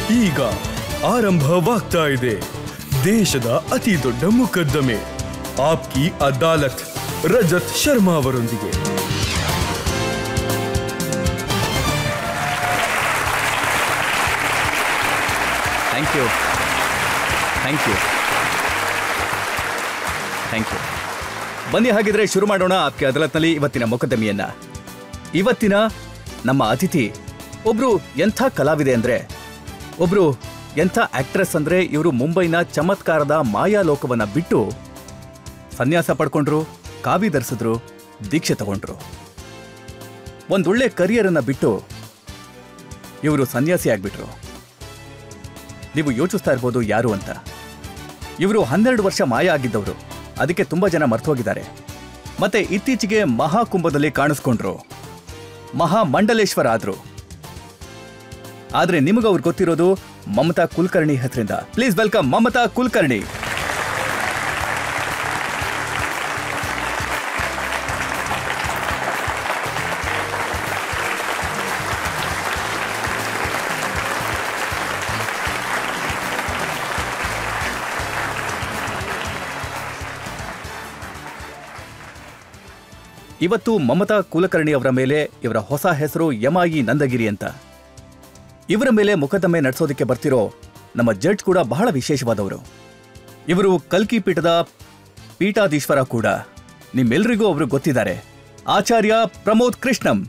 ಈಗ ಆರಂಭವಾಗ್ತಾ ಇದೆ ದೇಶದ ಅತಿ ದೊಡ್ಡ ಮುಕದ್ದಮೆ ಆಪ್ಕಿ ಅದಾಲತ್ ರಜತ್ ಶರ್ಮಾ ಅವರೊಂದಿಗೆ. Thank you. ಬನ್ನಿ ಹಾಗಿದ್ರೆ ಶುರು ಮಾಡೋಣ ಆಪ್ಕಿ ಅದಾಲತ್ನಲ್ಲಿ ಇವತ್ತಿನ ಮೊಕದ್ದಮೆಯನ್ನ. ಇವತ್ತಿನ ನಮ್ಮ ಅತಿಥಿ ಒಬ್ರು ಎಂಥ ಕಲಾವಿದೆ ಅಂದ್ರೆ, ಒಬ್ರು ಎಂಥ ಆಕ್ಟ್ರೆಸ್ ಅಂದ್ರೆ, ಇವರು ಮುಂಬೈನ ಚಮತ್ಕಾರದ ಮಾಯಾಲೋಕವನ್ನ ಬಿಟ್ಟು ಸನ್ಯಾಸ ಪಡ್ಕೊಂಡ್ರು, ಕಾವಿ ಧರಿಸಿದ್ರು, ದೀಕ್ಷೆ ತಗೊಂಡ್ರು. ಒಂದೊಳ್ಳೆ ಕರಿಯರ್ ಅನ್ನ ಬಿಟ್ಟು ಇವರು ಸನ್ಯಾಸಿ ಆಗ್ಬಿಟ್ರು. ನೀವು ಯೋಚಿಸ್ತಾ ಇರ್ಬೋದು ಯಾರು ಅಂತ. ಇವರು 12 ವರ್ಷ ಮಾಯ ಆಗಿದ್ದವರು, ಅದಕ್ಕೆ ತುಂಬಾ ಜನ ಮರ್ತೋಗಿದ್ದಾರೆ. ಮತ್ತೆ ಇತ್ತೀಚೆಗೆ ಮಹಾಕುಂಭದಲ್ಲಿ ಕಾಣಿಸ್ಕೊಂಡ್ರು, ಮಹಾಮಂಡಲೇಶ್ವರ ಆದ್ರು. ಆದ್ರೆ ನಿಮಗವ್ರು ಗೊತ್ತಿರೋದು ಮಮತಾ ಕುಲಕರ್ಣಿ ಹೆಸರಿಂದ. Please welcome Mamata Kulkarni. ಇವತ್ತು ಮಮತಾ ಕುಲಕರ್ಣಿ ಅವರ ಮೇಲೆ ಇವರ ಹೊಸ ಹೆಸರು ಯಮಾಯಿ ನಂದಗಿರಿ ಅಂತ. ಇವರ ಮೇಲೆ ಮೊಕದ್ದಮೆ ನಡೆಸೋದಕ್ಕೆ ಬರ್ತಿರೋ ನಮ್ಮ ಜಡ್ಜ್ ಕೂಡ ಬಹಳ ವಿಶೇಷವಾದವರು. ಇವರು ಕಲ್ಕಿ ಪೀಠದ ಪೀಠಾಧೀಶ್ವರ ಕೂಡ. ನಿಮ್ಮೆಲ್ಲರಿಗೂ ಅವರು ಗೊತ್ತಿದ್ದಾರೆ, ಆಚಾರ್ಯ ಪ್ರಮೋದ್ ಕೃಷ್ಣಂ.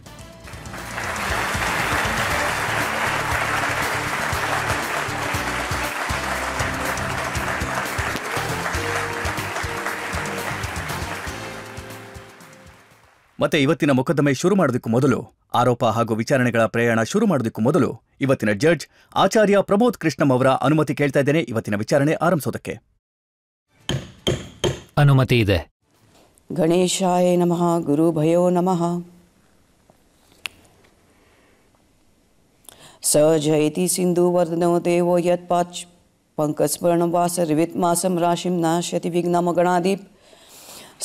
ಮತ್ತೆ ಇವತ್ತಿನ ಮೊಕದ್ದಮೆ ಶುರು ಮಾಡೋದಕ್ಕೂ ಮೊದಲು, ಆರೋಪ ಹಾಗೂ ವಿಚಾರಣೆಗಳ ಪ್ರಯಾಣ ಶುರು ಮಾಡೋದಕ್ಕೂ ಮೊದಲು ಇವತ್ತಿನ ಜಡ್ಜ್ ಆಚಾರ್ಯ ಪ್ರಮೋದ್ ಕೃಷ್ಣಂ ಅವರ ಅನುಮತಿ ಕೇಳ್ತಾ ಇದ್ದೇನೆ ಇವತ್ತಿನ ವಿಚಾರಣೆ ಆರಂಭಿಸೋದಕ್ಕೆ. ಅನುಮತಿ ಇದೆ. ಗಣೇಶಾಯ ನಮಃ. ಗುರುಭಯೋ ನಮಃ. ಸ ಜಯತಿ ಸಿಂಧುವರ್ಧನೋ ದೇವೋ ಯತ್ಪಾಚ್ ಪಂಕಸ್ಮರಣವಾಸರಿವಿತ್ಮಾಸಂ ರಾಶಿಂ ನಾಶ್ಯತಿ ವಿಘ್ನಮಗಣಾದೀಪ್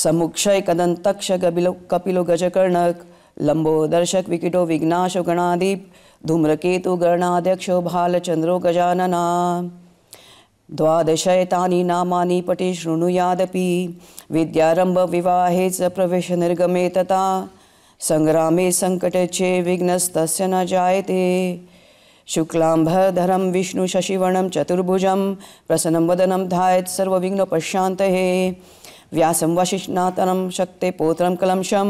ಸಮುಕ್ಷಯ ಕದಂತಕ್ಷ ಕಪಿಲು ಗಜಕರ್ಣಕ್ ಲಂಬೋದರ್ಶಕ್ ವಿಕಿಟೋ ವಿಘ್ನಾಶೋ ಗಣಾದೀಪ್ ಧೂಮ್ರಕೇತು ಗಣಾಧ್ಯಕ್ಷೋ ಭಾಲಚಂದ್ರೋ ಗಜಾನನ. ದ್ವಾದಶೈತಾನಿ ನಾಮಾನಿ ಪಠಿ ಶೃಣುಯಾದಪಿ ವಿದ್ಯಾರಂಭ ವಿವಾಹೇ ಸ ಪ್ರವೇಶ ನಿರ್ಗಮೇ ತಥಾ ಸಂಗ್ರಾಮೇ ಸಂಕಟಚೇ ವಿಘ್ನಸ್ತಸ್ಯ ನ ಜಾಯತೆ. ಶುಕ್ಲಾಂಬರಧರಂ ವಿಷ್ಣು ಶಶಿವರ್ಣಂ ಚತುರ್ಭುಜಂ ಪ್ರಸನ್ನಂ ವದನಂ ಧ್ಯಾಯೇತ್ ಸರ್ವವಿಘ್ನೋಪಶಾಂತಯೇ. ವ್ಯಾಸಂ ವಶಿಷ್ಠನಾಥನಂ ಶಕ್ತೆ ಪೋತ್ರಂ ಕಲಂಶಂ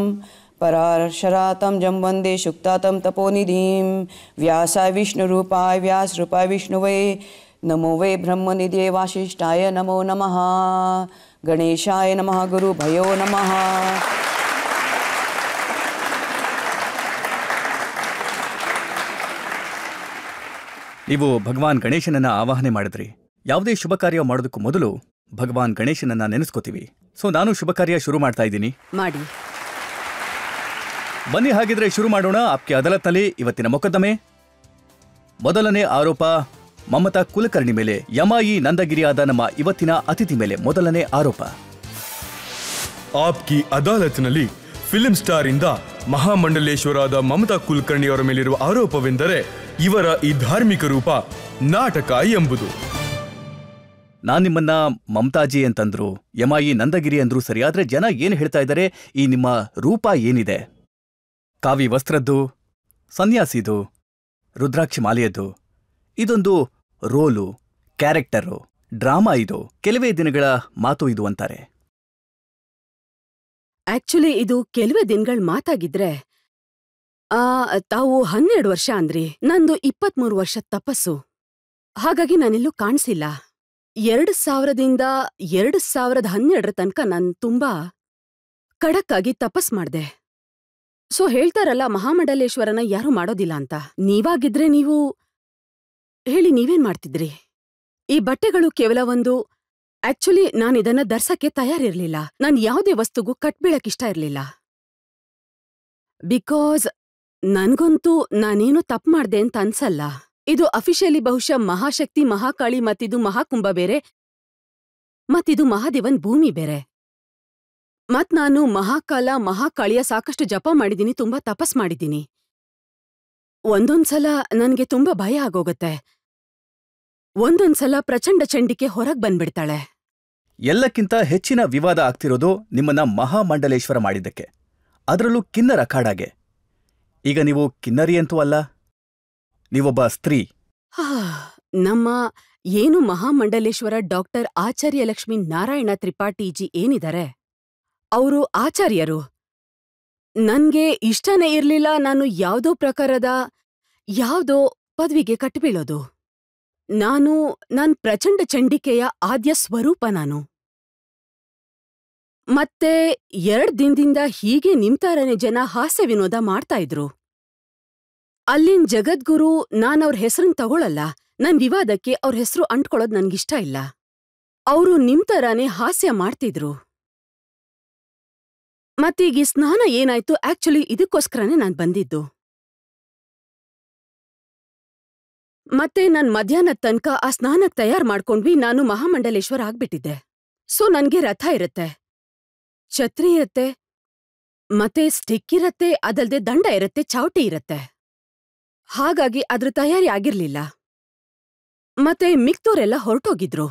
ಪರಾಶರಾತಂ ಜಂ ವಂದೇ ಶುಕ್ತಾತಂ ತಪೋನಿಧಿಂ. ವ್ಯಾಸಾಯ ವಿಷ್ಣುರೂಪಾಯ ವ್ಯಾಸರೂಪಾಯ ವಿಷ್ಣುವೇ ನಮೋ ವೈ ಬ್ರಹ್ಮನಿಧೇ ವಾಸಿಷ್ಠಾಯ ನಮೋ ನಮಃ. ಗಣೇಶಾಯ ನಮಃ. ಗುರುಭಯೋ ನಮಃ. ನೀವು ಭಗವಾನ್ ಗಣೇಶನನ್ನ ಆವಾಹನೆ ಮಾಡಿದ್ರಿ. ಯಾವುದೇ ಶುಭ ಕಾರ್ಯ ಮಾಡೋದಕ್ಕೂ ಮೊದಲು ಭಗವಾನ್ ಗಣೇಶನನ್ನ ನೆನೆಸ್ಕೋತೀವಿ. ಸೊ ನಾನು ಶುಭ ಕಾರ್ಯ ಶುರು ಮಾಡ್ತಾ ಇದ್ದೀನಿ. ಮಾಡಿ. ಬನ್ನಿ ಹಾಗಿದ್ರೆ ಶುರು ಮಾಡೋಣ ಆಪ್ಕಿ ಅದಾಲತ್ನಲ್ಲಿ ಇವತ್ತಿನ ಮೊಕದ್ದಮೆ. ಮೊದಲನೇ ಆರೋಪ ಮಮತಾ ಕುಲಕರ್ಣಿ ಮೇಲೆ. ಯಮಾಯಿ ನಂದಗಿರಿಯಾದ ನಮ್ಮ ಇವತ್ತಿನ ಅತಿಥಿ ಮೇಲೆ ಮೊದಲನೇ ಆರೋಪ. ಆಪ್ಕಿ ಅದಾಲತ್ನಲ್ಲಿ ಫಿಲ್ಮ್ ಸ್ಟಾರ್ ಇಂದ ಮಹಾಮಂಡಲೇಶ್ವರಾದ ಮಮತಾ ಕುಲಕರ್ಣಿ ಅವರ ಮೇಲಿರುವ ಆರೋಪವೆಂದರೆ ಇವರ ಈ ಧಾರ್ಮಿಕ ರೂಪ ನಾಟಕ ಎಂಬುದು. ನಾನ್ ನಿಮ್ಮನ್ನ ಮಮತಾಜಿ ಅಂತಂದ್ರು, ಯಮಾಯಿ ನಂದಗಿರಿ ಅಂದ್ರು ಸರಿ, ಆದ್ರೆ ಜನ ಏನ್ ಹೇಳ್ತಾ ಇದ್ದಾರೆ, ಈ ನಿಮ್ಮ ರೂಪ ಏನಿದೆ, ಕಾವಿ ವಸ್ತ್ರದ್ದು, ಸನ್ಯಾಸಿದು, ರುದ್ರಾಕ್ಷಿ ಮಾಲೆಯದ್ದು, ಇದೊಂದು ರೋಲು, ಕ್ಯಾರೆಕ್ಟರು, ಡ್ರಾಮಾ, ಇದು ಕೆಲವೇ ದಿನಗಳ ಮಾತು ಇದು ಅಂತಾರೆ. ಆಕ್ಚುಲಿ ಇದು ಕೆಲವೇ ದಿನಗಳ ಮಾತಾಗಿದ್ರೆ, ತಾವು 12 ವರ್ಷ ಅಂದ್ರಿ, ನಂದು 23 ವರ್ಷ ತಪಸ್ಸು. ಹಾಗಾಗಿ ನಾನೆಲ್ಲೂ ಕಾಣಿಸಿಲ್ಲ. 2000ದಿಂದ 2012 ತನಕ ನಾನ್ ತುಂಬಾ ಕಡಕ್ಕಾಗಿ ತಪಸ್ ಮಾಡ್ದೆ. ಸೊ ಹೇಳ್ತಾರಲ್ಲ, ಮಹಾಮಂಡಲೇಶ್ವರನ ಯಾರೂ ಮಾಡೋದಿಲ್ಲ ಅಂತ. ನೀವಾಗಿದ್ರೆ ನೀವು ಹೇಳಿ, ನೀವೇನ್ ಮಾಡ್ತಿದ್ರಿ? ಈ ಬಟ್ಟೆಗಳು ಕೇವಲ ಒಂದು, ಆಕ್ಚುಲಿ ನಾನಿದನ್ನ ಧರ್ಸಕ್ಕೆ ತಯಾರಿರ್ಲಿಲ್ಲ. ನಾನ್ ಯಾವುದೇ ವಸ್ತುಗೂ ಕಟ್ಬೀಳಕ್ಕಿಷ್ಟ ಇರ್ಲಿಲ್ಲ. ಬಿಕಾಸ್ ನನ್ಗಂತೂ ನಾನೇನು ತಪ್ಪು ಮಾಡ್ದೆ ಅಂತ ಅನ್ಸಲ್ಲ. ಇದು ಅಫಿಷಿಯಲಿ ಬಹುಶಃ ಮಹಾಶಕ್ತಿ, ಮಹಾಕಾಳಿ, ಮತ್ತಿದು ಮಹಾಕುಂಭ ಬೇರೆ, ಮತ್ತಿದು ಮಹಾದೇವನ್ ಭೂಮಿ ಬೇರೆ. ಮತ್ ನಾನು ಮಹಾಕಾಲ, ಮಹಾಕಾಳಿಯ ಸಾಕಷ್ಟು ಜಪ ಮಾಡಿದೀನಿ, ತುಂಬಾ ತಪಸ್ ಮಾಡಿದ್ದೀನಿ. ಒಂದೊಂದ್ಸಲ ನನ್ಗೆ ತುಂಬಾ ಭಯ ಆಗೋಗತ್ತೆ. ಒಂದೊಂದ್ಸಲ ಪ್ರಚಂಡ ಚಂಡಿಕೆ ಹೊರಗ್ ಬಂದ್ಬಿಡ್ತಾಳೆ. ಎಲ್ಲಕ್ಕಿಂತ ಹೆಚ್ಚಿನ ವಿವಾದ ಆಗ್ತಿರೋದು ನಿಮ್ಮನ್ನ ಮಹಾಮಂಡಲೇಶ್ವರ ಮಾಡಿದ್ದಕ್ಕೆ, ಅದರಲ್ಲೂ ಕಿನ್ನರ ಅಖಾಡಾಗೆ. ಈಗ ನೀವು ಕಿನ್ನರಿ ಅಂತೂ ಅಲ್ಲ, ನೀವೊಬ್ಬ ಸ್ತ್ರೀ. ನಮ್ಮ ಏನು ಮಹಾಮಂಡಲೇಶ್ವರ ಡಾಕ್ಟರ್ ಆಚಾರ್ಯ ಲಕ್ಷ್ಮೀ ನಾರಾಯಣ ತ್ರಿಪಾಠಿಜಿ ಏನಿದ್ದಾರೆ, ಅವರು ಆಚಾರ್ಯರು. ನನ್ಗೆ ಇಷ್ಟನೇ ಇರ್ಲಿಲ್ಲ ನಾನು ಯಾವುದೋ ಪ್ರಕಾರದ ಯಾವುದೋ ಪದವಿಗೆ ಕಟ್ಟಿಬೀಳೋದು. ನಾನ್ ಪ್ರಚಂಡ ಚಂಡಿಕೆಯ ಆದ್ಯ ಸ್ವರೂಪ ನಾನು. ಮತ್ತೆ 2 ದಿನದಿಂದ ಹೀಗೆ ನಿಮ್ತಾರನೆ ಜನ ಹಾಸ್ಯ ವಿನೋದ ಮಾಡ್ತಾ ಇದ್ರು. ಅಲ್ಲಿನ್ ಜಗದ್ಗುರು ನಾನವ್ರ ಹೆಸರನ್ ತಗೊಳಲ್ಲ, ನನ್ ವಿವಾದಕ್ಕೆ ಅವ್ರ ಹೆಸರು ಅಂಟ್ಕೊಳ್ಳೋದ್ ನನ್ಗಿಷ್ಟ ಇಲ್ಲ. ಅವರು ನಿಮ್ತರಾನೇ ಹಾಸ್ಯ ಮಾಡ್ತಿದ್ರು. ಮತ್ತೀಗ ಈ ಸ್ನಾನ ಏನಾಯ್ತು, ಆಕ್ಚುಲಿ ಇದಕ್ಕೋಸ್ಕರನೇ ನಾನ್ ಬಂದಿದ್ದು. ಮತ್ತೆ ನಾನ್ ಮಧ್ಯಾಹ್ನದ ತನಕ ಆ ಸ್ನಾನಕ್ ತಯಾರ್ ಮಾಡ್ಕೊಂಡ್ವಿ. ನಾನು ಮಹಾಮಂಡಲೇಶ್ವರ ಆಗ್ಬಿಟ್ಟಿದ್ದೆ. ಸೊ ನನ್ಗೆ ರಥ ಇರುತ್ತೆ, ಛತ್ರಿ ಇರುತ್ತೆ, ಮತ್ತೆ ಸ್ಟಿಕ್ ಇರತ್ತೆ, ಅದಲ್ದೆ ದಂಡ ಇರತ್ತೆ, ಚಾವಟಿ ಇರತ್ತೆ. ಹಾಗಾಗಿ ಅದ್ರ ತಯಾರಿ ಆಗಿರ್ಲಿಲ್ಲ. ಮತ್ತೆ ಮಿಕ್ತೋರೆಲ್ಲ ಹೊರಟೋಗಿದ್ರು.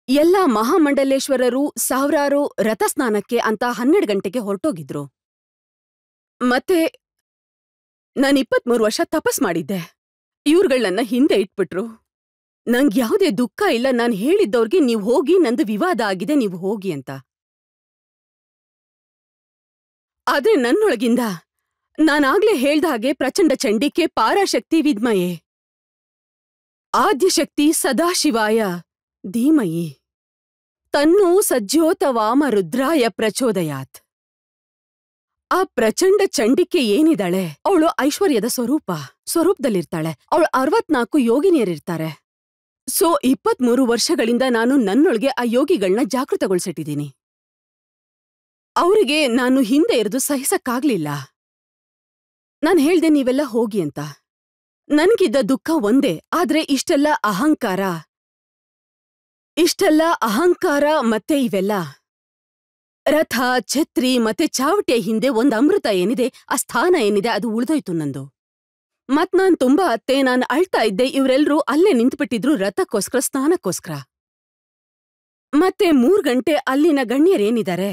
ಎಲ್ಲ ಮಹಾಮಂಡಲೇಶ್ವರರು ಸಾವಿರಾರು ರಥಸ್ನಾನಕ್ಕೆ ಅಂತ 12 ಗಂಟೆಗೆ ಹೊರಟೋಗಿದ್ರು. ಮತ್ತೆ ನಾನ್ 23 ವರ್ಷ ತಪಸ್ ಮಾಡಿದ್ದೆ. ಇವ್ರುಗಳನ್ನ ಹಿಂದೆ ಇಟ್ಬಿಟ್ರು. ನಂಗ್ಯಾವುದೇ ದುಃಖ ಇಲ್ಲ. ನಾನ್ ಹೇಳಿದ್ದವ್ರಿಗೆ ನೀವ್ ಹೋಗಿ, ನಂದು ವಿವಾದ ಆಗಿದೆ, ನೀವು ಹೋಗಿ ಅಂತ. ಆದ್ರೆ ನನ್ನೊಳಗಿಂದ ನಾನಾಗ್ಲೇ ಹೇಳ್ದ ಹಾಗೆ ಪ್ರಚಂಡ ಚಂಡಿಕೆ, ಪಾರಾಶಕ್ತಿ ವಿದ್ಮಯೇ, ಆದ್ಯಶಕ್ತಿ ಸದಾಶಿವಾಯ ಧೀಮಯಿ, ತನ್ನೂ ಸಜ್ಜೋತವಾಮ ರುದ್ರಾಯ ಪ್ರಚೋದಯಾತ್. ಆ ಪ್ರಚಂಡ ಚಂಡಿಕೆ ಏನಿದಾಳೆ, ಅವಳು ಐಶ್ವರ್ಯದ ಸ್ವರೂಪದಲ್ಲಿರ್ತಾಳೆ. ಅವಳು 64 ಯೋಗಿನಿಯರಿರ್ತಾರೆ. ಸೊ 23 ವರ್ಷಗಳಿಂದ ನಾನು ನನ್ನೊಳಗೆ ಆ ಯೋಗಿಗಳನ್ನ ಜಾಗೃತಗೊಳಿಸಿಟ್ಟಿದ್ದೀನಿ. ಅವರಿಗೆ ನಾನು ಹಿಂದೆ ಇರಿದು ಸಹಿಸಕ್ಕಾಗ್ಲಿಲ್ಲ. ನಾನ್ ಹೇಳ್ದೆ ನೀವೆಲ್ಲ ಹೋಗಿ ಅಂತ. ನನ್ಗಿದ್ದ ದುಃಖ ಒಂದೇ, ಆದ್ರೆ ಇಷ್ಟೆಲ್ಲ ಅಹಂಕಾರ ಮತ್ತೆ ಇವೆಲ್ಲ ರಥ, ಛತ್ರಿ ಮತ್ತೆ ಚಾವಟಿಯ ಹಿಂದೆ ಒಂದ್ ಅಮೃತ ಏನಿದೆ, ಆ ಸ್ಥಾನ ಏನಿದೆ, ಅದು ಉಳ್ದೋಯ್ತು ನಂದು. ಮತ್ ನಾನ್ ತುಂಬಾ ಅತ್ತೆ, ನಾನ್ ಅಳ್ತಾ ಇದ್ದೆ. ಇವರೆಲ್ರೂ ಅಲ್ಲೇ ನಿಂತ್ಬಿಟ್ಟಿದ್ರು ರಥಕ್ಕೋಸ್ಕರ, ಸ್ನಾನಕ್ಕೋಸ್ಕರ. ಮತ್ತೆ 3 ಗಂಟೆ ಅಲ್ಲಿನ ಗಣ್ಯರೇನಿದ್ದಾರೆ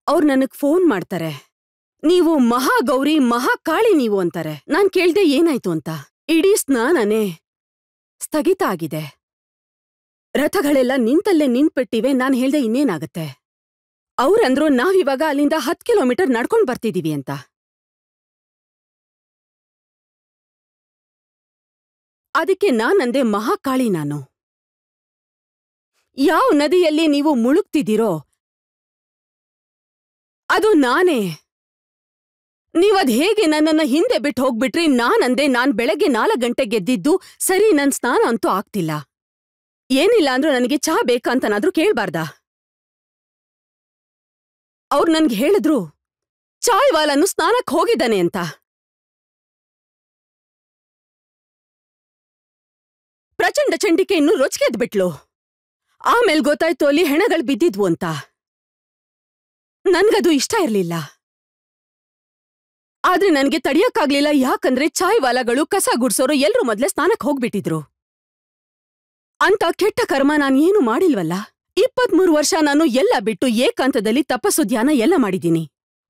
ಅವ್ರು ನನಗ್ ಫೋನ್ ಮಾಡ್ತಾರೆ. ನೀವು ಮಹಾಗೌರಿ, ಮಹಾಕಾಳಿ ನೀವು ಅಂತಾರೆ. ನಾನ್ ಕೇಳ್ದೆ ಏನಾಯ್ತು ಅಂತ. ಇಡೀ ಸ್ನಾನನೇ ಸ್ಥಗಿತ ಆಗಿದೆ, ರಥಗಳೆಲ್ಲ ನಿಂತಲ್ಲೇ ನಿಂತ್ಬಿಟ್ಟಿವೆ. ನಾನ್ ಹೇಳ್ದೆ ಇನ್ನೇನಾಗತ್ತೆ. ಅವ್ರಂದ್ರು ನಾವಿವಾಗ ಅಲ್ಲಿಂದ 10 ಕಿಲೋಮೀಟರ್ ನಡ್ಕೊಂಡ್ ಬರ್ತಿದೀವಿ ಅಂತ. ಅದಕ್ಕೆ ನಾನಂದೆ, ಮಹಾಕಾಳಿ ನಾನು. ಯಾವ ನದಿಯಲ್ಲಿ ನೀವು ಮುಳುಗ್ತಿದ್ದೀರೋ ಅದು ನಾನೇ. ನೀವದ್ ಹೇಗೆ ನನ್ನನ್ನ ಹಿಂದೆ ಬಿಟ್ಟು ಹೋಗ್ಬಿಟ್ರಿ? ನಾನಂದೆ, ನಾನ್ ಬೆಳಗ್ಗೆ 4 ಗಂಟೆಗೆ ಗೆದ್ದಿದ್ದು ಸರಿ, ನನ್ ಸ್ನಾನ ಅಂತೂ ಆಗ್ತಿಲ್ಲ. ಏನಿಲ್ಲ ಅಂದ್ರೂ ನನಗೆ ಚಹಾ ಬೇಕಂತನಾದ್ರೂ ಕೇಳ್ಬಾರ್ದಾ? ಅವ್ರು ನನ್ಗೆ ಹೇಳಿದ್ರು ಚಾಯ್ ವಾಲನು ಸ್ನಾನಕ್ ಹೋಗಿದ್ದಾನೆ ಅಂತ. ಪ್ರಚಂಡ ಚಂಡಿಕೆ ಇನ್ನು ರೊಚ್ಗೆದ್ಬಿಟ್ಲು. ಆಮೇಲೆ ಗೊತ್ತಾಯ್ತು ಅಲ್ಲಿ ಹೆಣಗಳು ಬಿದ್ದಿದ್ವು ಅಂತ. ನನ್ಗದು ಇಷ್ಟ ಇರ್ಲಿಲ್ಲ. ಆದ್ರೆ ನನ್ಗೆ ತಡಿಯಕ್ಕಾಗ್ಲಿಲ್ಲ. ಯಾಕಂದ್ರೆ ಚಾಯ್ ವಾಲಾಗಳು, ಕಸ ಗುಡ್ಸೋರು ಎಲ್ರೂ ಮೊದ್ಲೇ ಸ್ನಾನಕ್ ಹೋಗ್ಬಿಟ್ಟಿದ್ರು. ಅಂತ ಕೆಟ್ಟ ಕರ್ಮ ನಾನ್ ಏನು ಮಾಡಿಲ್ವಲ್ಲ. 23 ವರ್ಷ ನಾನು ಎಲ್ಲ ಬಿಟ್ಟು ಏಕಾಂತದಲ್ಲಿ ತಪಸ್ಸು, ಧ್ಯಾನ ಎಲ್ಲ ಮಾಡಿದ್ದೀನಿ.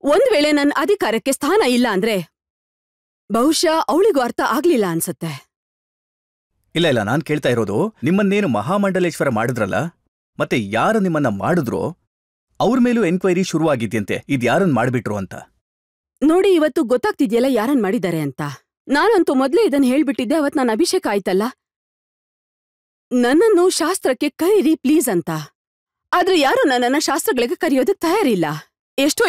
ಒಂದ್ ವೇಳೆ ನನ್ನ ಅಧಿಕಾರಕ್ಕೆ ಸ್ಥಾನ ಇಲ್ಲ ಅಂದ್ರೆ ಬಹುಶಃ ಅವಳಿಗೂ ಅರ್ಥ ಆಗ್ಲಿಲ್ಲ ಅನ್ಸತ್ತೆ. ಇಲ್ಲ, ನಾನ್ ಕೇಳ್ತಾ ಇರೋದು, ನಿಮ್ಮನ್ನೇನು ಮಹಾಮಂಡಲೇಶ್ವರ ಮಾಡಿದ್ರಲ್ಲ, ಮತ್ತೆ ಯಾರು ನಿಮ್ಮನ್ನ ಮಾಡಿದ್ರೋ ಅವ್ರ ಮೇಲೂ ಎನ್ಕ್ವೈರಿ ಶುರುವಾಗಿದ್ಯಂತೆ. ಇದ್ಯಾರನ್ ಮಾಡ್ಬಿಟ್ರು ಅಂತ. ನೋಡಿ, ಇವತ್ತು ಗೊತ್ತಾಗ್ತಿದ್ಯಲ್ಲ ಯಾರನ್ ಮಾಡಿದ್ದಾರೆ ಅಂತ. ನಾನಂತೂ ಮೊದ್ಲೇ ಇದನ್ ಹೇಳ್ಬಿಟ್ಟಿದ್ದೆ. ಅವತ್ ನಾನು ಅಭಿಷೇಕ ಆಯ್ತಲ್ಲ, ನನ್ನನ್ನು ಶಾಸ್ತ್ರಕ್ಕೆ ಕರೀರಿ ಪ್ಲೀಸ್ ಅಂತ. ಆದ್ರೆ ಯಾರು ನನ್ನನ್ನ ಶಾಸ್ತ್ರಗಳಿಗೆ ಕರೆಯೋದಕ್ ತಯಾರಿಲ್ಲ. ಎಷ್ಟೋ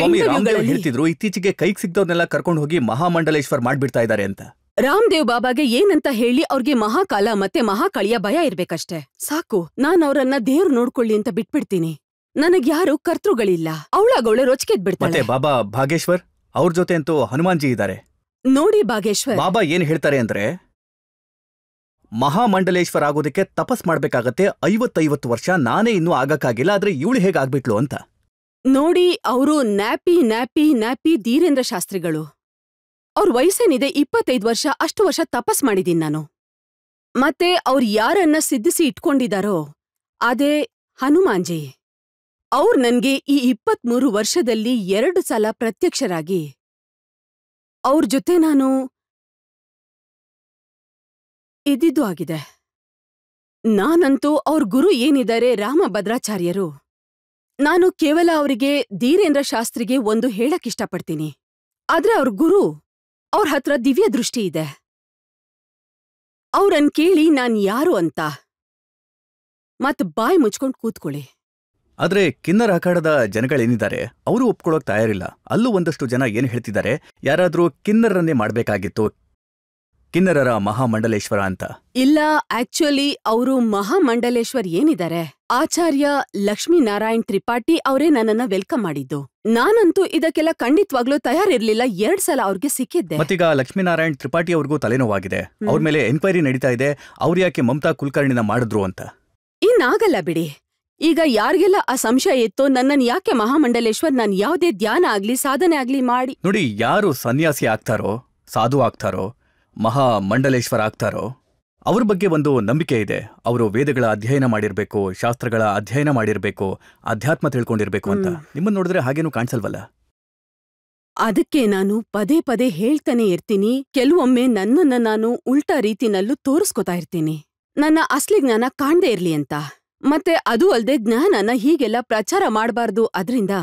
ಹೇಳ್ತಿದ್ರು ಇತ್ತೀಚೆಗೆ ಕೈಗೆ ಸಿಗ್ದವ್ರನ್ನೆಲ್ಲ ಕರ್ಕೊಂಡು ಹೋಗಿ ಮಹಾಮಂಡಲೇಶ್ವರ್ ಮಾಡ್ಬಿಡ್ತಾ ಇದ್ದಾರೆ ಅಂತ. ರಾಮದೇವ್ ಬಾಬಾಗೆ ಏನಂತ ಹೇಳಿ ಅವ್ರಿಗೆ ಮಹಾಕಾಲ ಮತ್ತೆ ಮಹಾಕಾಳಿಯ ಭಯ ಇರ್ಬೇಕಷ್ಟೇ, ಸಾಕು. ನಾನ್ ಅವ್ರನ್ನ ದೇವ್ರು ನೋಡ್ಕೊಳ್ಳಿ ಅಂತ ಬಿಟ್ಬಿಡ್ತೀನಿ. ನನಗ್ಯಾರು ಕರ್ತೃಗಳಿಲ್ಲ. ಅವಳಾಗವಳೆ ರೊಚ್ಕೆದ್ಬಿಡ್ತಾಳೆ. ಮತ್ತೆ ಬಾಬಾ ಭಾಗೇಶ್ವರ್ ಅವ್ರ ಜೊತೆ ಅಂತೂ ಹನುಮಾನ್ಜಿ ಇದ್ದಾರೆ. ನೋಡಿ ಭಾಗೇಶ್ವರ್, ಬಾಬಾ ಏನ್ ಹೇಳ್ತಾರೆ ಅಂದ್ರೆ, ಮಹಾಮಂಡಲೇಶ್ವರ ಆಗೋದಕ್ಕೆ ತಪಸ್ ಮಾಡ್ಬೇಕಾಗತ್ತೆ 50 ವರ್ಷ. ನಾನೇ ಇನ್ನೂ ಆಗಕ್ಕಾಗಿಲ್ಲ, ಆದ್ರೆ ಇವಳು ಹೇಗಾಗ್ಬಿಟ್ಲು ಅಂತ. ನೋಡಿ, ಅವರು ನ್ಯಾಪಿ ಧೀರೇಂದ್ರ ಶಾಸ್ತ್ರಿಗಳು. ಅವ್ರ ವಯಸ್ಸೇನಿದೆ 25 ವರ್ಷ. ಅಷ್ಟು ವರ್ಷ ತಪಸ್ ಮಾಡಿದೀನಿ ನಾನು. ಮತ್ತೆ ಅವ್ರು ಯಾರನ್ನ ಸಿದ್ಧಿಸಿ ಇಟ್ಕೊಂಡಿದಾರೋ ಅದೇ ಹನುಮಾನ್ಜಿ. ಅವ್ರು ನನ್ಗೆ ಈ 23 ವರ್ಷದಲ್ಲಿ 2 ಸಲ ಪ್ರತ್ಯಕ್ಷರಾಗಿ ಅವ್ರ ಜೊತೆ ನಾನು ಇದ್ದಿದ್ದು ಆಗಿದೆ. ನಾನಂತೂ ಅವ್ರ ಗುರು ಏನಿದ್ದಾರೆ ರಾಮಭದ್ರಾಚಾರ್ಯರು, ನಾನು ಕೇವಲ ಅವರಿಗೆ ಧೀರೇಂದ್ರ ಶಾಸ್ತ್ರಿಗೆ ಒಂದು ಹೇಳಕ್ಕಿಷ್ಟಪಡ್ತೀನಿ. ಆದ್ರೆ ಅವ್ರ ಗುರು ಅವ್ರ ಹತ್ರ ದಿವ್ಯ ದೃಷ್ಟಿ ಇದೆ. ಅವ್ರನ್ ಕೇಳಿ ನಾನ್ ಯಾರು ಅಂತ ಮತ್ ಬಾಯ್ ಮುಚ್ಕೊಂಡ್ ಕೂತ್ಕೊಳ್ಳಿ. ಆದ್ರೆ ಕಿನ್ನರ ಅಖಾಡದ ಜನಗಳೇನಿದ್ದಾರೆ ಅವರು ಒಪ್ಕೊಳ್ಳೋಕ್ ತಯಾರಿಲ್ಲ. ಅಲ್ಲೂ ಒಂದಷ್ಟು ಜನ ಏನ್ ಹೇಳ್ತಿದ್ದಾರೆ, ಯಾರಾದ್ರೂ ಕಿನ್ನರನ್ನೇ ಮಾಡ್ಬೇಕಾಗಿತ್ತು, ಕಿನ್ನರರ ಮಹಾಮಂಡಲೇಶ್ವರ ಅಂತ. ಇಲ್ಲ, ಆಕ್ಚುಲಿ ಅವರು ಮಹಾಮಂಡಲೇಶ್ವರ್ ಏನಿದ್ದಾರೆ, ಆಚಾರ್ಯ ಲಕ್ಷ್ಮೀನಾರಾಯಣ್ ತ್ರಿಪಾಠಿ ಅವರೇ ನನ್ನನ್ನ ವೆಲ್ಕಮ್ ಮಾಡಿದ್ದು. ನಾನಂತೂ ಇದಕ್ಕೆಲ್ಲ ಖಂಡಿತವಾಗ್ಲೂ ತಯಾರಿರ್ಲಿಲ್ಲ. 2 ಸಲ ಅವ್ರಿಗೆ ಸಿಕ್ಕಿದ್ದೆ. ಮತ್ತೀಗ ಲಕ್ಷ್ಮೀನಾರಾಯಣ್ ತ್ರಿಪಾಠಿ ಅವ್ರಿಗೂ ತಲೆನೋವಾಗಿದೆ. ಅವ್ರ ಮೇಲೆ ಎನ್ಕ್ವೈರಿ ನಡೀತಾ ಇದೆ, ಅವ್ರು ಯಾಕೆ ಮಮತಾ ಕುಲಕರ್ಣಿನ ಮಾಡಿದ್ರು ಅಂತ. ಇನ್ನಾಗಲ್ಲ ಬಿಡಿ. ಈಗ ಯಾರಿಗೆಲ್ಲ ಆ ಸಂಶಯ ಇತ್ತೋ ನನ್ನನ್ ಯಾಕೆ ಮಹಾಮಂಡಲೇಶ್ವರ್, ನಾನ್ ಯಾವುದೇ ಧ್ಯಾನ ಆಗ್ಲಿ ಸಾಧನೆ ಆಗ್ಲಿ ಮಾಡಿ ನೋಡಿ, ಯಾರು ಸನ್ಯಾಸಿ ಆಗ್ತಾರೋ, ಸಾಧು ಆಗ್ತಾರೋ, ಮಹಾಮಂಡಲೇಶ್ವರ ಆಗ್ತಾರೋ ಅವ್ರ ಬಗ್ಗೆ ಒಂದು ನಂಬಿಕೆ ಇದೆ. ಅವರು ವೇದಗಳ ಅಧ್ಯಯನ ಮಾಡಿರ್ಬೇಕು, ಶಾಸ್ತ್ರಗಳ ಅಧ್ಯಯನ ಮಾಡಿರ್ಬೇಕು, ಅಧ್ಯಾತ್ಮ ತಿಳ್ಕೊಂಡಿರ್ಬೇಕು ಅಂತ. ನಿಮ್ಮನ್ನ ನೋಡಿದ್ರೆ ಹಾಗೇನೂ ಕಾಣಿಸಲ್ವಲ್ಲ. ಅದಕ್ಕೆ ನಾನು ಪದೇ ಪದೇ ಹೇಳ್ತಾನೆ ಇರ್ತೀನಿ, ಕೆಲವೊಮ್ಮೆ ನನ್ನನ್ನ ನಾನು ಉಲ್ಟಾ ರೀತಿನಲ್ಲೂ ತೋರಿಸ್ಕೊತಾ ಇರ್ತೀನಿ, ನನ್ನ ಅಸ್ಲಿ ಜ್ಞಾನ ಕಾಣ್ದೇ ಇರ್ಲಿ ಅಂತ. ಮತ್ತೆ ಅದು ಅಲ್ದೆ ಜ್ಞಾನನ ಹೀಗೆಲ್ಲ ಪ್ರಚಾರ ಮಾಡಬಾರ್ದು, ಅದ್ರಿಂದ